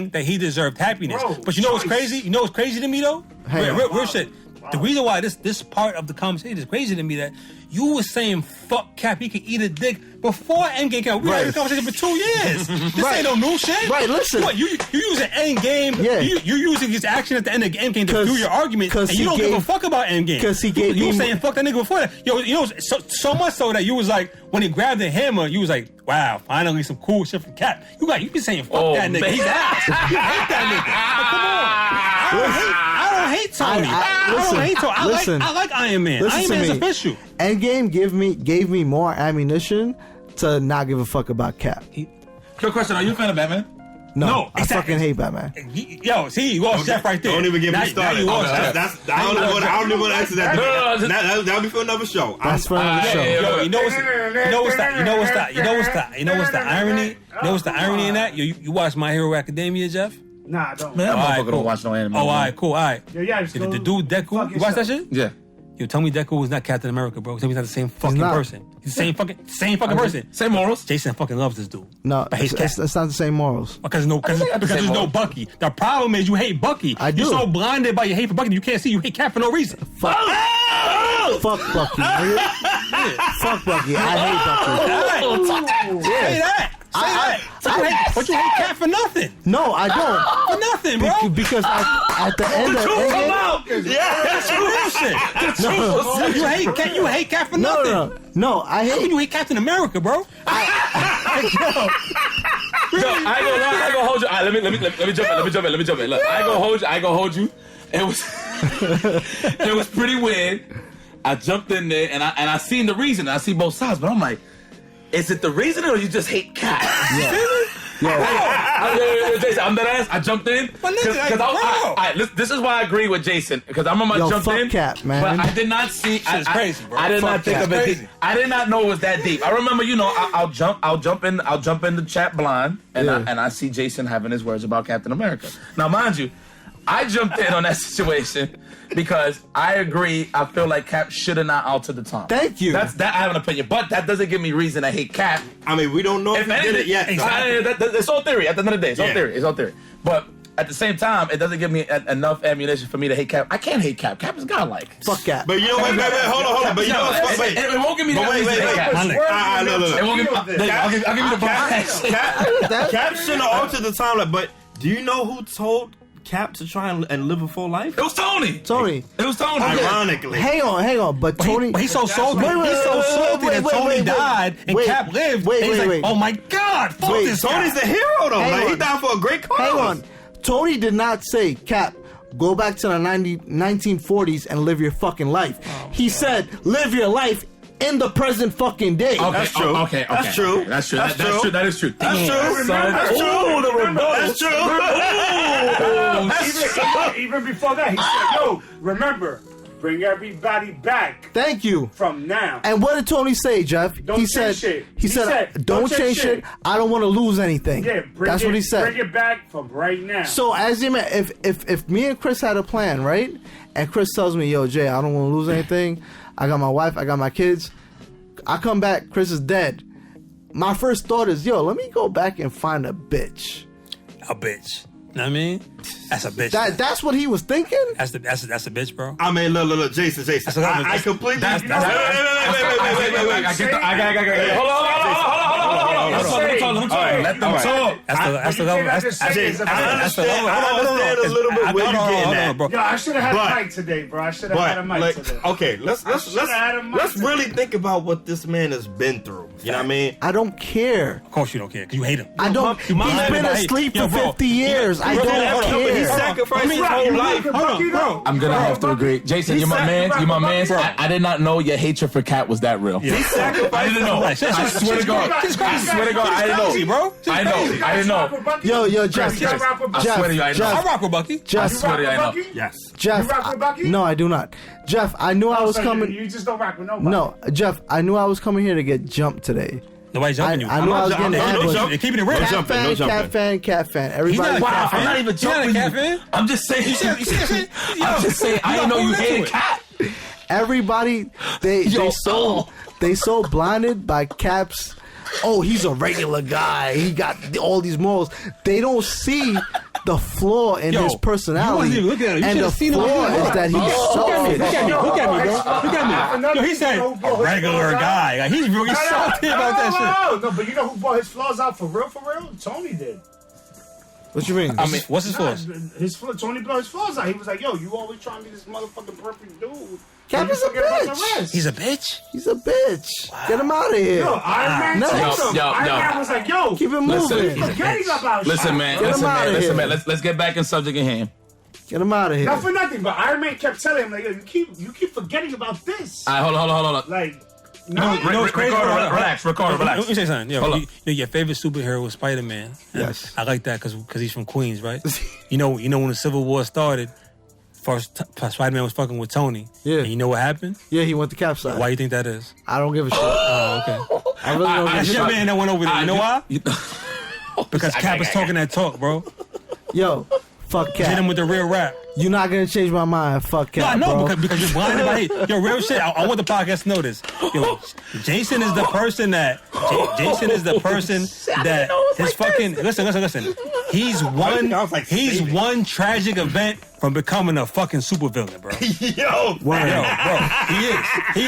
that he deserved happiness. Bro, but you know what's crazy? You know what's crazy to me though? Real shit. Wow. The reason why this part of the conversation is crazy to me that you were saying fuck Cap, he could eat a dick before Endgame came out. We had this conversation for 2 years. This ain't no new shit. Right, listen. What, you using Endgame, you're using his action at the end of Endgame to do your argument, and you don't give a fuck about Endgame. Because he gave you were saying fuck that nigga before that. Yo, you know, so much so that you was like, when he grabbed the hammer, you was like, wow, finally some cool shit from Cap. You been saying fuck that nigga. He's ass. You hate that nigga. Like, come on. I don't hate Tony. I like Iron Man. Iron Man's official. Endgame gave me more ammunition to not give a fuck about Cap. Quick question: are you a fan of Batman? No, I fucking hate Batman. Yo, see, you all chef right there. Don't even get me started. I don't even want to answer that. That'll be for another show. That's for another show. Yo, you know what's the irony? You know what's the irony in that? You watch My Hero Academia, Jeff? Nah, I don't. Man, that motherfucker don't watch no anime. Oh, all right, cool, all right. The dude Deku, you watch that shit? Yeah. Yo, tell me Deku was not Captain America, bro. Tell me he's not the same fucking person. He's the same fucking person. Same morals. Jason fucking loves this dude. No, it's not the same morals. Because there's no Bucky. The problem is you hate Bucky. I do. You're so blinded by your hate for Bucky, you can't see you hate Cap for no reason. Fuck Bucky. Fuck Bucky. I hate Bucky. Say that. But you hate Cap for nothing. No, I don't. For nothing, bro. Because at the end of Endgame, that's real shit. You hate Cap for nothing. No, I hate. How can you hate Captain America, bro? Yo, I ain't gonna lie, I ain't gonna hold you. All right, let me jump in. Look, I ain't gonna hold you. It was pretty weird. I jumped in there and I seen the reason. I see both sides, but I'm like, is it the reason or you just hate Cap? Jason, I'm dead ass. I jumped in. This is why I agree with Jason, because I remember I jumped in. Cap, man. But I did not see. Shit's crazy, bro. I did not think of it. Crazy. I did not know it was that deep. I remember, I'll jump in the chat blind, and I see Jason having his words about Captain America. Now, mind you, I jumped in on that situation because I agree. I feel like Cap should have not altered the time. Thank you. That I have an opinion, but that doesn't give me reason to hate Cap. I mean, we don't know if he did it yet. It's all theory. At the end of the day, it's all theory. But at the same time, it doesn't give me enough ammunition for me to hate Cap. I can't hate Cap. Cap is godlike. Fuck Cap. But you know, wait, hold on. But you know what's funny? It won't give me that reason to hate Cap. It won't give me. I'll give you the Cap shouldn't have altered the timeline. But do you know who told Cap to try and live a full life? It was Tony. It was Tony. Ironically. Hang on. But Tony... He's so salty. He's so salty that Tony died and Cap lived. Wait. Oh, my God. Fuck this guy. Tony's the hero, though. Like, he died for a great cause. Hang on. Tony did not say, Cap, go back to the 1940s and live your fucking life. He said, live your life in the present fucking day. Okay, that's true. Okay. That's true. That's true. That's That is true. That's true. Even before that, he said, yo, remember, bring everybody back. Thank you. From now. And what did Tony say, Jeff? He said, don't change shit. I don't want to lose anything. Yeah, that's what he said. Bring it back from right now. So as you man, if me and Chris had a plan, right? And Chris tells me, yo, Jay, I don't want to lose anything. I got my wife, I got my kids. I come back, Chris is dead. My first thought is, yo, let me go back and find a bitch. A bitch. You know what I mean? That's a bitch. That's what he was thinking? That's a bitch, bro. I mean, look, Jason. I completely... Wait. I hold on. Let them talk. That's the level. I understand a little bit where you're getting at. Yo, I should have had a mic today, bro. I should have had a mic today. Okay, let's really think about what this man has been through. You know what I mean? I don't care. Of course you don't care, because you hate him. I don't. He's been asleep for 50 years. I don't care. He sacrificed his whole life. Bro. I'm gonna have to agree. Jason, you're my man. I did not know your hatred for Cap was that real. He sacrificed. I didn't know. I swear to God. I didn't know. I didn't know. Yo, Jeff. I swear to you, I know. I rock with Bucky. Jeff, I swear to you, I know. Yes. Jeff. You rock with Bucky? No, I do not. Jeff, I knew I was coming. You just don't rock with nobody. No, Jeff, I knew I was coming here to get jumped today. Nobody's jumping you. I knew I was getting ambushed. You're keeping it real. No jumping. Cat fan. Everybody. Wow, I'm not even jumping you. I'm just saying. You see I'm just saying. I didn't know you hated Cap. Everybody, they so blinded by Cap's. Oh, he's a regular guy. He got all these morals. They don't see the flaw in his personality. You wasn't even looking at him. You and the flaw is that he's selfish. Look at me, bro. Look at me. Yo, he said a regular guy. Like, he's really salty about that shit. No, but you know who brought his flaws out for real? Tony did. What you mean? I mean, what's his flaws? Tony brought his flaws out. He was like, yo, you always trying to be this motherfucking perfect dude. Cap is a bitch. He's a bitch? He's a bitch. Wow. Get him out of here. Yo, Iron Man was like, yo, keep it moving. Listen, man. Let's get back in subject at hand. Get him out of here. Not for nothing, but Iron Man kept telling him, like, yo, you keep forgetting about this. All right, hold on. Like, relax. Let me say something. Your favorite superhero was Spider-Man. Yes. I like that because he's from Queens, right? You know when the Civil War started, first Spider-Man was fucking with Tony. Yeah. And you know what happened? Yeah, he went to Cap's side. Why you think that is? I don't give a shit. Oh, okay. I really don't give a That's shit. your man that went over there. You know why? Because Cap is talking that talk, bro. Yo, fuck Cap. Hit him with the real rap. You're not gonna change my mind. Fuck Cap, no, I know, bro. because you're blinded by hate. Yo, real shit. I want the podcast to know this. Yo, Jason is the person that his fucking listen. He's one tragic event from becoming a fucking supervillain, bro. Yo, bro, he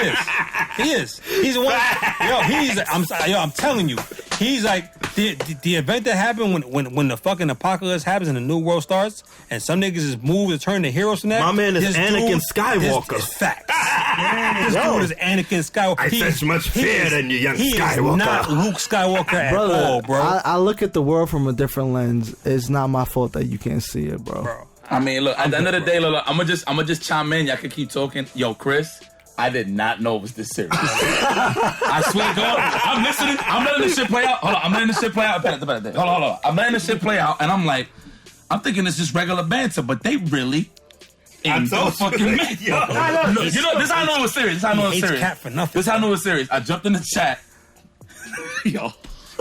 is. He's one. I'm telling you, he's like the event that happened when the fucking apocalypse happens and the new world starts, and some niggas is moved to turn to heroes from that. My man is Anakin Skywalker. It's facts. This dude is Anakin Skywalker. I sense much fear in you, young he Skywalker. Is not Luke Skywalker at all, bro. I look at the world from a different lens. It's not my fault that you can't see it, bro. I mean, look. At the end of the day, look. I'm gonna just chime in. Y'all can keep talking. Yo, Chris. I did not know it was this serious. I swear to God, I'm listening. I'm letting this shit play out. Hold on, I'm letting this shit play out. Hold on. I'm letting this shit play out, and I'm like, I'm thinking it's just regular banter, but they really ain't no fucking me. Look, you know, this is how I know it was serious. This is how I know it was serious. Cap for nothing. This is how I know it was serious. I jumped in the chat. Yo.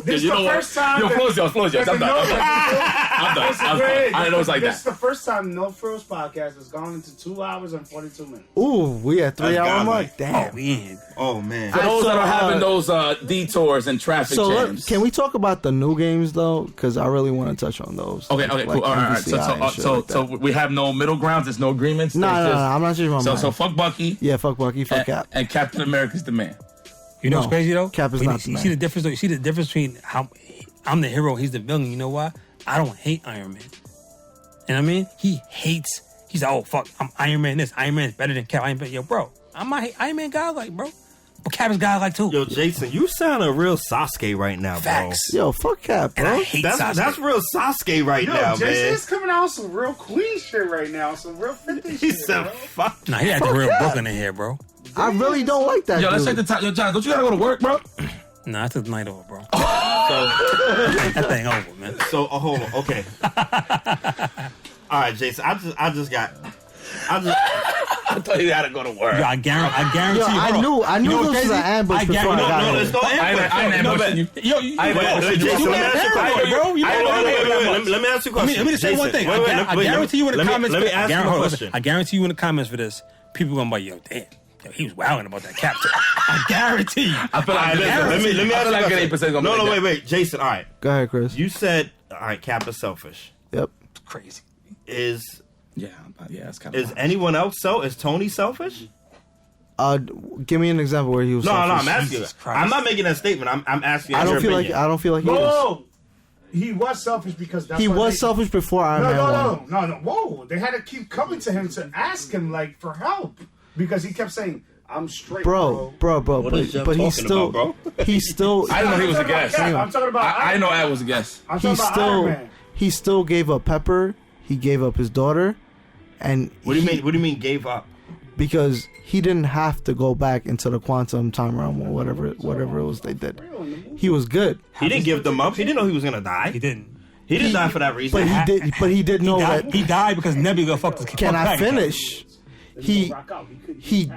This is the first time. Yo, close yours. I'm done. I didn't know it's like that. This is the first time No Frills podcast has gone into 2 hours and 42 minutes. Ooh, we at 3 hour mark. Damn. Oh, we in. Oh man. For those that are having those detours and traffic jams. Can we talk about the new games though? Because I really want to touch on those. Okay, Like cool. All right. MVCI So we have no middle grounds. There's no agreements. No, I'm not changing my mind. So fuck Bucky. Yeah, fuck Bucky. Fuck Cap. And Captain America's the man. You know what's crazy though? Cap is not the You man. see the difference though? You see the difference between how I'm the hero, he's the villain. You know why? I don't hate Iron Man. You know what I mean? He hates. He's like, oh fuck, I'm Iron Man. This Iron Man is better than Cap. Iron Man, yo, bro, I'm my Iron Man godlike, bro. But Cap is godlike too. Yo, Jason, you sound a real Sasuke right now, bro. Facts. Yo, fuck Cap, And I bro. hate That's Sasuke. real Sasuke right now, Jason man. is coming out with some real Queen shit right now. Some real 50 He shit, said, bro. "Fuck." Nah, he had the real Brooklyn in here, bro. I really don't like that. Yo, let's dude. take the time. Yo, John, don't you gotta go to work, bro? Nah, I took the night off, bro. So, That thing over, man. hold on, okay. All right, Jason. I just. I thought you had to go to work. Yo, I guarantee Yo, you. I knew this was an ambush before I got No, here. it's no ambush. I ain't ambushing you. Yo, Jason, let me ask you a question. bro. You Let me ask you a question. Let me just say one thing. I guarantee you in the comments. Let me ask you a question. I guarantee you in the comments for this, people gonna be like, yo, damn. Yo, he was wilding about that captain. I guarantee you. I feel like Let me ask you a question. gonna No, wait, Jason. All right, Go ahead, Chris. you said, all right, Cap is selfish. Yep. Crazy. Is it's kind of. anyone else so? Is Tony selfish? Give me an example where he was. No, selfish. I'm asking you. Jesus Christ. I'm not making that statement. I'm asking. I your don't feel like. opinion. I don't feel like he was. No, he was selfish because that's He why was they- selfish before Iron Man 1. No. Whoa, they had to keep coming to him to ask him like for help because he kept saying, "I'm straight, Bro. What is Jeff But he's talking still. about, He's still. I didn't know he was a I'm talking about guest. Cap. I'm talking about. I know Ad was a guest. I'm He talking about Iron still. Man. He still gave up Pepper. He gave up his daughter, and What do you mean? What do you mean? Gave up? because he didn't have to go back into the quantum time realm or whatever it was they did. He was good, He didn't give them up. He didn't know he was gonna die. He didn't. He didn't die for that reason. but he did know that. He died because Nebula fucked his Can I finish? He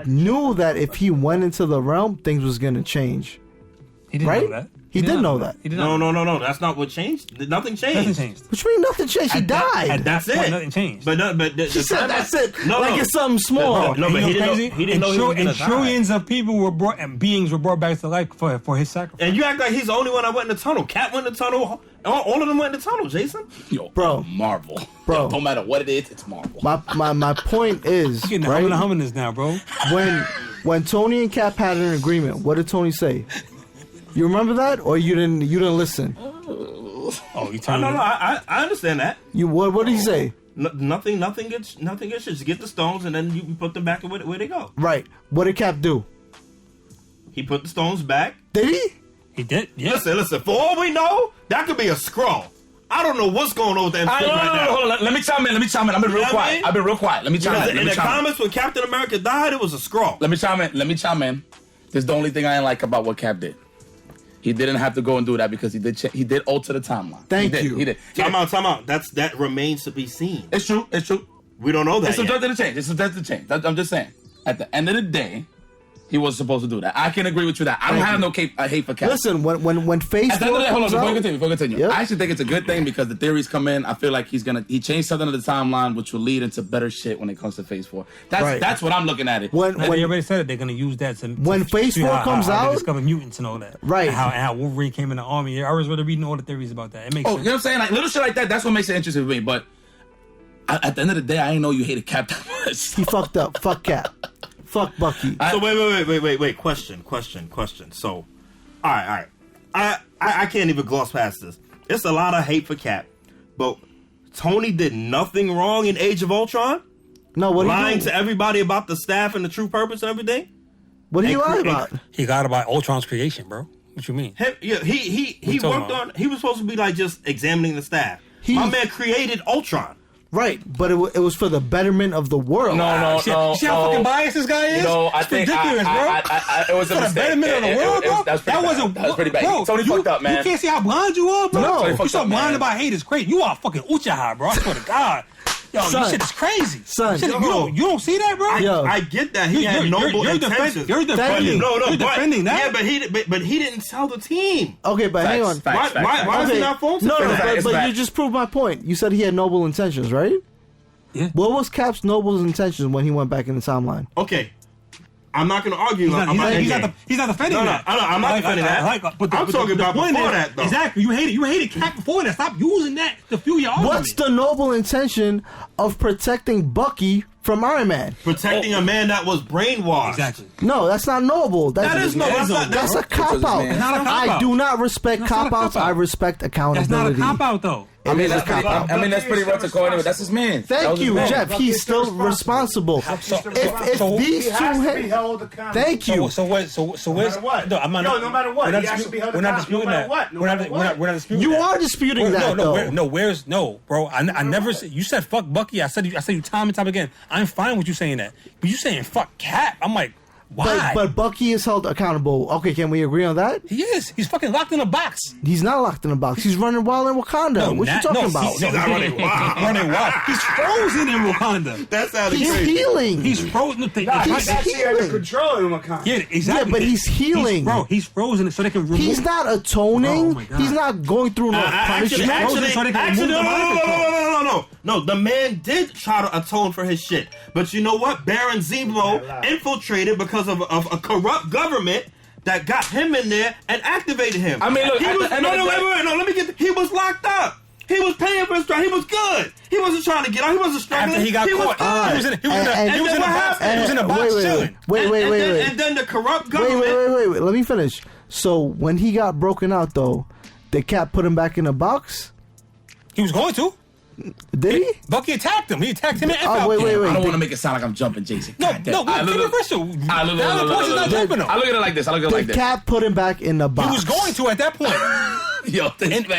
knew that if he went into the realm, things was gonna change. He didn't Right? know that. He did know that. He did not. No. That's not what changed. Nothing changed. Nothing changed. Which means nothing changed. He died. At that That's point, it. nothing changed. But He said that's it. No, like no. it's something small. No, but he didn't know. crazy? He didn't know he was gonna and die. trillions of people were brought and beings were brought back to life for his sacrifice. And you act like he's the only one that went in the tunnel. Cat went in the tunnel. All of them went in the tunnel. Jason. Yo, Bro. Marvel. Bro. Yo, no matter what it is, it's Marvel. My point is, Getting the right? humming this now, bro. When Tony and Cap had an agreement, what did Tony say? You remember that, or you didn't listen? Oh, you telling No, me? I understand that. What did he say? Nothing gets shit. Just get the stones and then you put them back where they go. Right. What did Cap do? He put the stones back. Did he? He did? Yeah. Listen. For all we know, that could be a scroll. I don't know what's going on with that shit right now. Hold on. Let me chime in. I've been real know what I quiet. mean? I've been real quiet. Let me chime in. In the comments when Captain America died, it was a scroll. Let me chime in. This is the only thing I didn't like about what Cap did. He didn't have to go and do that because he did alter the timeline. Thank He you. did. Time out. That remains to be seen. It's true. We don't know that It's yet. subjective to change. I'm just saying. At the end of the day, he wasn't supposed to do that. I can agree with you that. I don't have no hate for Cap. Listen, when Phase At the end 4 of the day, hold on, comes before out, we continue. Yep. I actually think it's a good thing because the theories come in. I feel like he changed something to the timeline, which will lead into better shit when it comes to Phase 4. That's what I'm looking at it. when They already said it. They're gonna use that to When Phase see 4 comes how out- they discover mutants and all that. Right. And how Wolverine came in the army. I was really reading all the theories about that. It makes Oh, sense. you know what I'm saying? Like little shit like that. That's what makes it interesting for me. But at the end of the day, I didn't know you hated Cap that much. he fucked up. Fuck Cap. Fuck Bucky. So wait. Question. So, all right. I can't even gloss past this. It's a lot of hate for Cap, but Tony did nothing wrong in Age of Ultron. No, what lying he do? to everybody about the staff and the true purpose and everything. What did he lie about? He lied about Ultron's creation, bro. What you mean? He worked on. He was supposed to be like just examining the staff. My man created Ultron. Right, but it was for the betterment of the world. No. See how fucking biased this guy is? I It's think ridiculous, bro. it was a For the mistake. betterment of the world, bro. That was pretty bad. Bro, Tony fucked up, man. You can't see how blind you are, bro. No. You so up, blind man. about hate is crazy. You are fucking Uchiha, bro. I swear to God. Yo, Son. this shit is crazy. Son. Shit, you don't see that, bro? Yo. I get that he had noble intentions. You're defending. You're defending that. Yeah, but he didn't tell the team. Okay, but hang on. Why is he not false? No, It's but back. you just proved my point. You said he had noble intentions, right? Yeah. What was Cap's noble intentions when he went back in the timeline? Okay, I'm not going to argue. He's not defending No, that. I'm not defending that. But I'm talking about point before is, that, though. Exactly. You hated Cap before that. Stop using that to fuel your argument. What's the noble intention of protecting Bucky from Iron Man? Protecting a man that was brainwashed. Exactly. No, that's not noble. That is noble. That's a cop out. It's not a cop-out. I do not respect That's not a cop outs. cop-out. I respect That's not a accountability. cop out, though. It is a cop out. that's pretty rough to call anyway. That's his man. That Thank was his you, man. Jeff. He's still responsible. If so these He two has to be hit, held accountable. thank you. So where's? No matter what. No, I'm not. No matter what. We're not He has to be held We're not accountable. disputing No matter that. what. No We're matter what. not disputing You that. are disputing that, though. No, bro. I never said. You said fuck Bucky. I said you time and time again. I'm fine with you saying that, but you saying fuck Cap. I'm like, why? But Bucky is held accountable. Okay, can we agree on that? he is. He's fucking locked in a box. He's not locked in a box. He's running wild in Wakanda. What you talking about? He's not running wild. Running wild. He's frozen in Wakanda. That sounded He's crazy. healing. He's frozen. Nah, he's actually under healing. control in Wakanda. Yeah, exactly. Yeah, but he's healing. He's frozen so they can remove. He's not atoning. Oh, my God. He's not going through no punishment. No. The man did try to atone for his shit, but you know what? Baron Zemo infiltrated because of a corrupt government that got him in there and activated him. I mean, look, he was, wait. Let me get. He was locked up. He was paying for his trial. He was good. He wasn't trying to get out. He wasn't struggling. After he got caught, he was in a box chilling. Wait. And then the corrupt government. Wait. Let me finish. So when he got broken out, though, the Cap put him back in a box. He was going to. Did he? Bucky attacked him. He attacked him and Oh, wait. I don't want to make it sound like I'm jumping Jason. No, God damn. keep it official. The other person's not jumping him. I look at it like this. The Cap put him back in the box. He was going to at that point. Yo,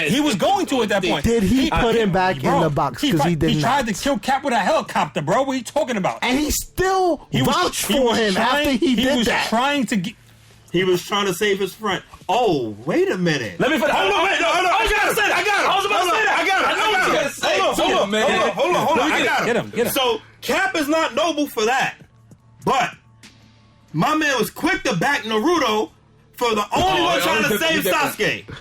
He was going to at that point. Did he put him back in the box? Because he did He not. tried to kill Cap with a helicopter, bro. What are you talking about? And he still vouched for him after he did that. Trying to get. He was trying to save his friend. Oh, wait a minute. Let me finish. Hold on, wait, no. I got it. I was about to say that. I got it. I know what you gotta say. Hold on. I got it. Get him. So Cap is not noble for that, but my man was quick to back Naruto for the only one trying to save Sasuke.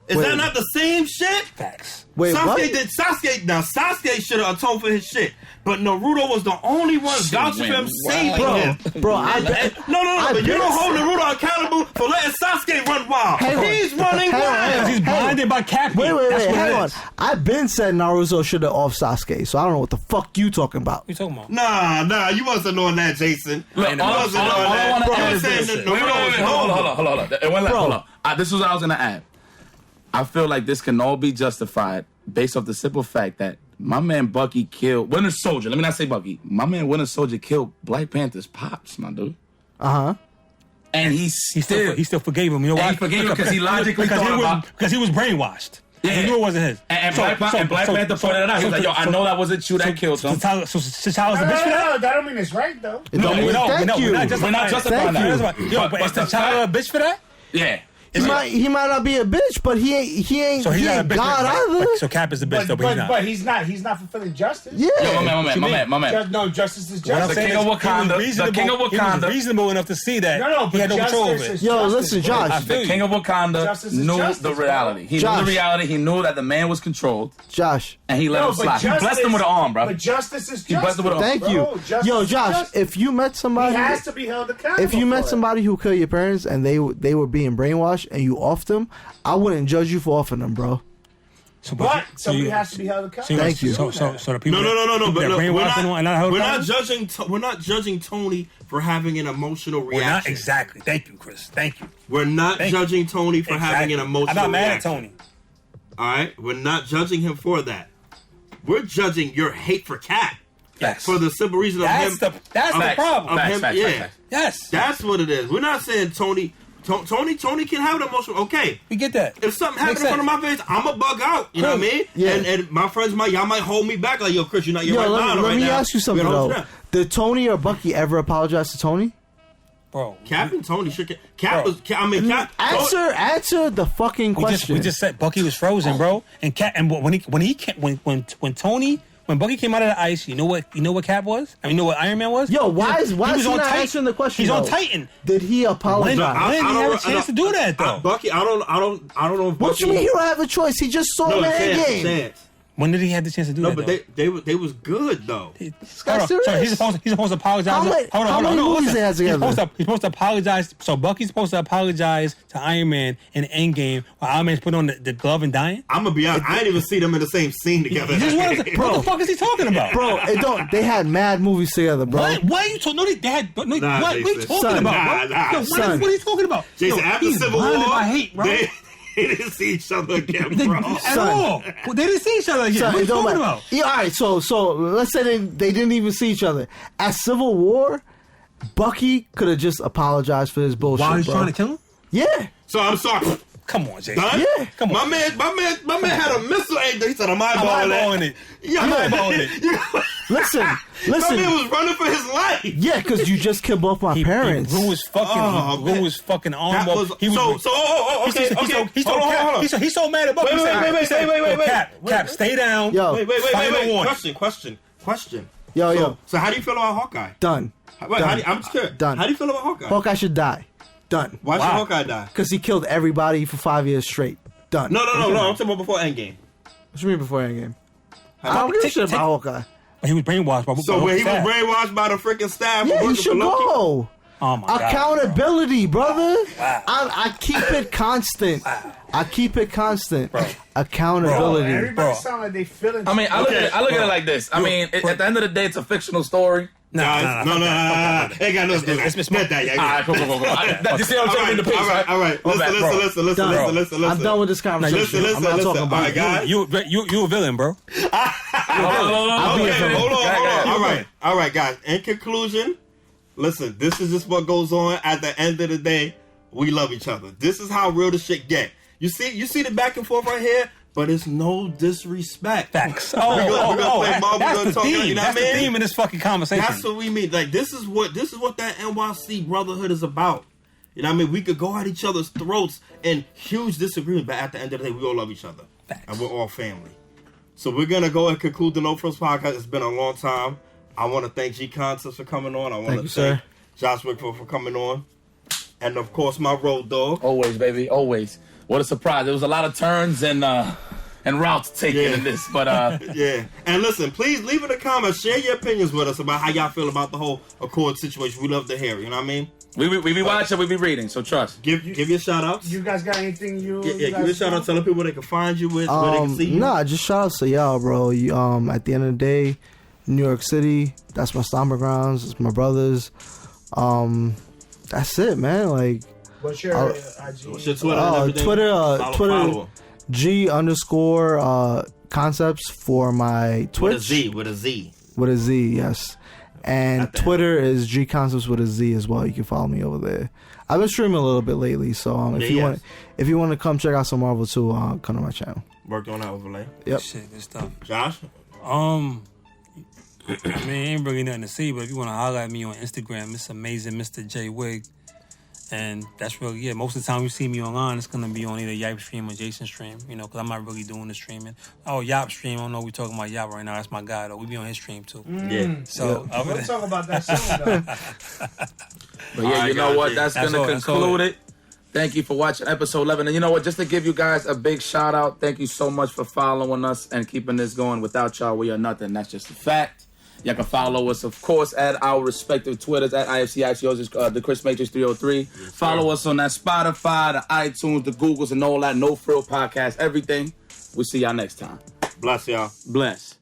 Is that not the same shit? Facts. Wait, what? Sasuke should have atoned for his shit, but Naruto was the only one vouching for him, saving him. Bro, But you don't hold Naruto accountable for letting Sasuke run wild. He's running wild. He's blinded by Cap. Wait, That's what hang it on. is. I've been said Naruto should have off Sasuke, so I don't know what the fuck you talking about. What you talking about? Nah, you wasn't knowing that, Jason. Look, all I want to add is this. Hold on. This was what I was going to add. I feel like this can all be justified based off the simple fact that my man Bucky killed Winter Soldier. Let me not say Bucky. My man Winter Soldier killed Black Panther's pops, my dude. And he still forgave him. You know why? He forgave him because he logically thought about... Because he was brainwashed. Yeah. He knew it wasn't his. And Black Panther pointed it out. He was like, yo, I know that wasn't you that killed him. So T'Challa's the bitch for that? No, that don't mean it's right, though. Thank you. We're not justifying Thank that. you. Yo, but is T'Challa a bitch for that? Yeah. He might not be a bitch, but he ain't So he's not a bitch. God either. So Cap is the bitch, though, but he's not. But he's not fulfilling justice. Yeah. Yo, my man. No, justice is What I'm justice. saying King of is, Wakanda. The King of He was Wakanda. reasonable enough to see that No, he had no but control over justice it. is Yo, justice, listen, bro. Josh. The King of Wakanda Justice is knew justice, the bro. reality. He knew Josh. the reality. He knew that the man was controlled, Josh. and he let him but slide. He blessed him with an arm, bro. But justice is justice. He blessed him with an arm. Thank Bro, you. justice Yo, is Josh, justice. if you met He somebody... has to be held accountable. If you met for it. somebody who killed your parents and they were being brainwashed and you offed them, I wouldn't judge you for offing them, bro. So Somebody has to be held accountable. Thank you. So the people No. But look, we're we're not judging Tony for having an emotional reaction. Exactly. Thank you, Chris. Thank you. We're not judging Tony for having an emotional reaction. I'm not mad at Tony. All right, we're not judging him for that. We're judging your hate for Cap. Yes. For the simple reason of him. That's the problem. Facts. Yes. That's what it is. We're not saying Tony can have an emotional. Okay. We get that. If something happens in front of my face, I'm a bug out. You know what I mean? Yeah. And my friends y'all might hold me back like, yo, Chris, you're not your right mind right now. Let me ask you something though. Did Tony or Bucky ever apologize to Tony? Bro, Captain Tony should. Answer the fucking question. We just said Bucky was frozen, bro. And when Bucky came out of the ice, you know what Cap was? I mean, you know what Iron Man was? Yo, why is he not Titan. answering the question? He's though? on Titan. Did he apologize? When did he have a chance to do that though? Bucky, I don't know. If What you mean he don't have a choice? He just saw him in Endgame. When did he have the chance to do that? No, but they was good though. So he's supposed to apologize. How many movies they had together? He's supposed to apologize. So Bucky's supposed to apologize to Iron Man in Endgame while Iron Man's putting on the glove and dying. I'm gonna be honest. I didn't even see them in the same scene together. What the fuck is he talking about, bro? They had mad movies together, bro. Why are you talking? No, they had. What are you talking about? What are you talking about? Jason, after Civil War, by hate, bro. They didn't see each other again, bro. At all. They didn't see each other again. What are you talking about? Yeah, all right, so let's say they didn't even see each other. At Civil War, Bucky could have just apologized for his bullshit, While he's bro. trying to kill him? Yeah. So I'm sorry. Come on, Jason. Done? Yeah. Come on. My man had a missile aimed. He said, I'm eyeballing it. Yeah, I'm eyeballing it. Listen. My man was running for his life. Yeah, because you just killed both my parents. He blew his fucking arm off. Okay. He's so mad at Bucky. Wait. Cap, stay down. Yo. Wait. Question. Yo. So how do you feel about Hawkeye? Done. Wait, I'm just curious. Done. How do you feel about Hawkeye? Hawkeye should die. Done. Why should Hawkeye die? Because he killed everybody for 5 years straight. Done. No. I'm talking about before Endgame. What you mean before Endgame? I don't give a shit about Hawkeye. He was brainwashed. So when he was brainwashed by the freaking staff, yeah, he should go. Oh my God. Accountability, brother. Wow. I keep it constant. Wow. I keep it constant. Bro. Accountability. Everybody sound like they feeling. I mean, I look at it like this. I mean, at the end of the day, it's a fictional story. No. Ain't got nothing to do with that. All right, go. You see what I'm saying? All right. Listen. I'm done with this conversation. Listen. I'm not talking All about right, it. guys. You a villain, bro. Hold on. All right, guys. In conclusion, listen, this is just what goes on. At the end of the day, we love each other. This is how real the shit get. You see the back and forth right here, but it's no disrespect. Facts. We're gonna play ball. That's the talk, theme. you know That's what I mean? the theme of this fucking conversation. That's what we mean. Like this is what that NYC brotherhood is about. You know what I mean? We could go at each other's throats in huge disagreement, but at the end of the day, we all love each other. Facts. And we're all family. So we're gonna go and conclude the NoFrillz podcast. It's been a long time. I want to thank Gconceptz for coming on. I want to thank Joshwigfall for coming on. And of course, my road dog. Always, baby, always. What a surprise! There was a lot of turns and routes taken in this, but yeah. And listen, please leave in the comments, share your opinions with us about how y'all feel about the whole Accord situation. We love to hear it. You know what I mean? We be watching, we be reading. So trust. Give your shout outs. You guys got anything you? Give your shout out. Tell people where they can find you with, where they can see you. Nah, just shout outs to y'all, bro. At the end of the day, New York City. That's my stomping grounds. It's my brothers. That's it, man. Like. What's your IG? What's your Twitter? Twitter, follow. G_Concepts for my Twitch. With a Z. With a Z, yes. And Twitter is Gconceptz with a Z as well. You can follow me over there. I've been streaming a little bit lately, so if you want to come check out some Marvel too, come to my channel. Worked on that overlay. Yep. Shit, good stuff. Josh? I mean, ain't really nothing to see, but if you want to holler at me on Instagram, it's amazing, Mr. J Wig. And that's really it. Most of the time you see me online, it's going to be on either Yap stream or Jason stream, because I'm not really doing the streaming. Oh, Yap stream, I don't know we're talking about Yap right now. That's my guy, though. We be on his stream, too. Yeah. So, we'll talk about that soon, though. But yeah, you know what? That's going to conclude it. Thank you for watching episode 11. And you know what? Just to give you guys a big shout out, thank you so much for following us and keeping this going. Without y'all, we are nothing. That's just a fact. Y'all can follow us, of course, at our respective Twitters, at IFCX, yours is the Chris Matrix 303. Yes, follow us on that Spotify, the iTunes, the Googles, and all that NoFrillz podcast, everything. We'll see y'all next time. Bless y'all. Bless.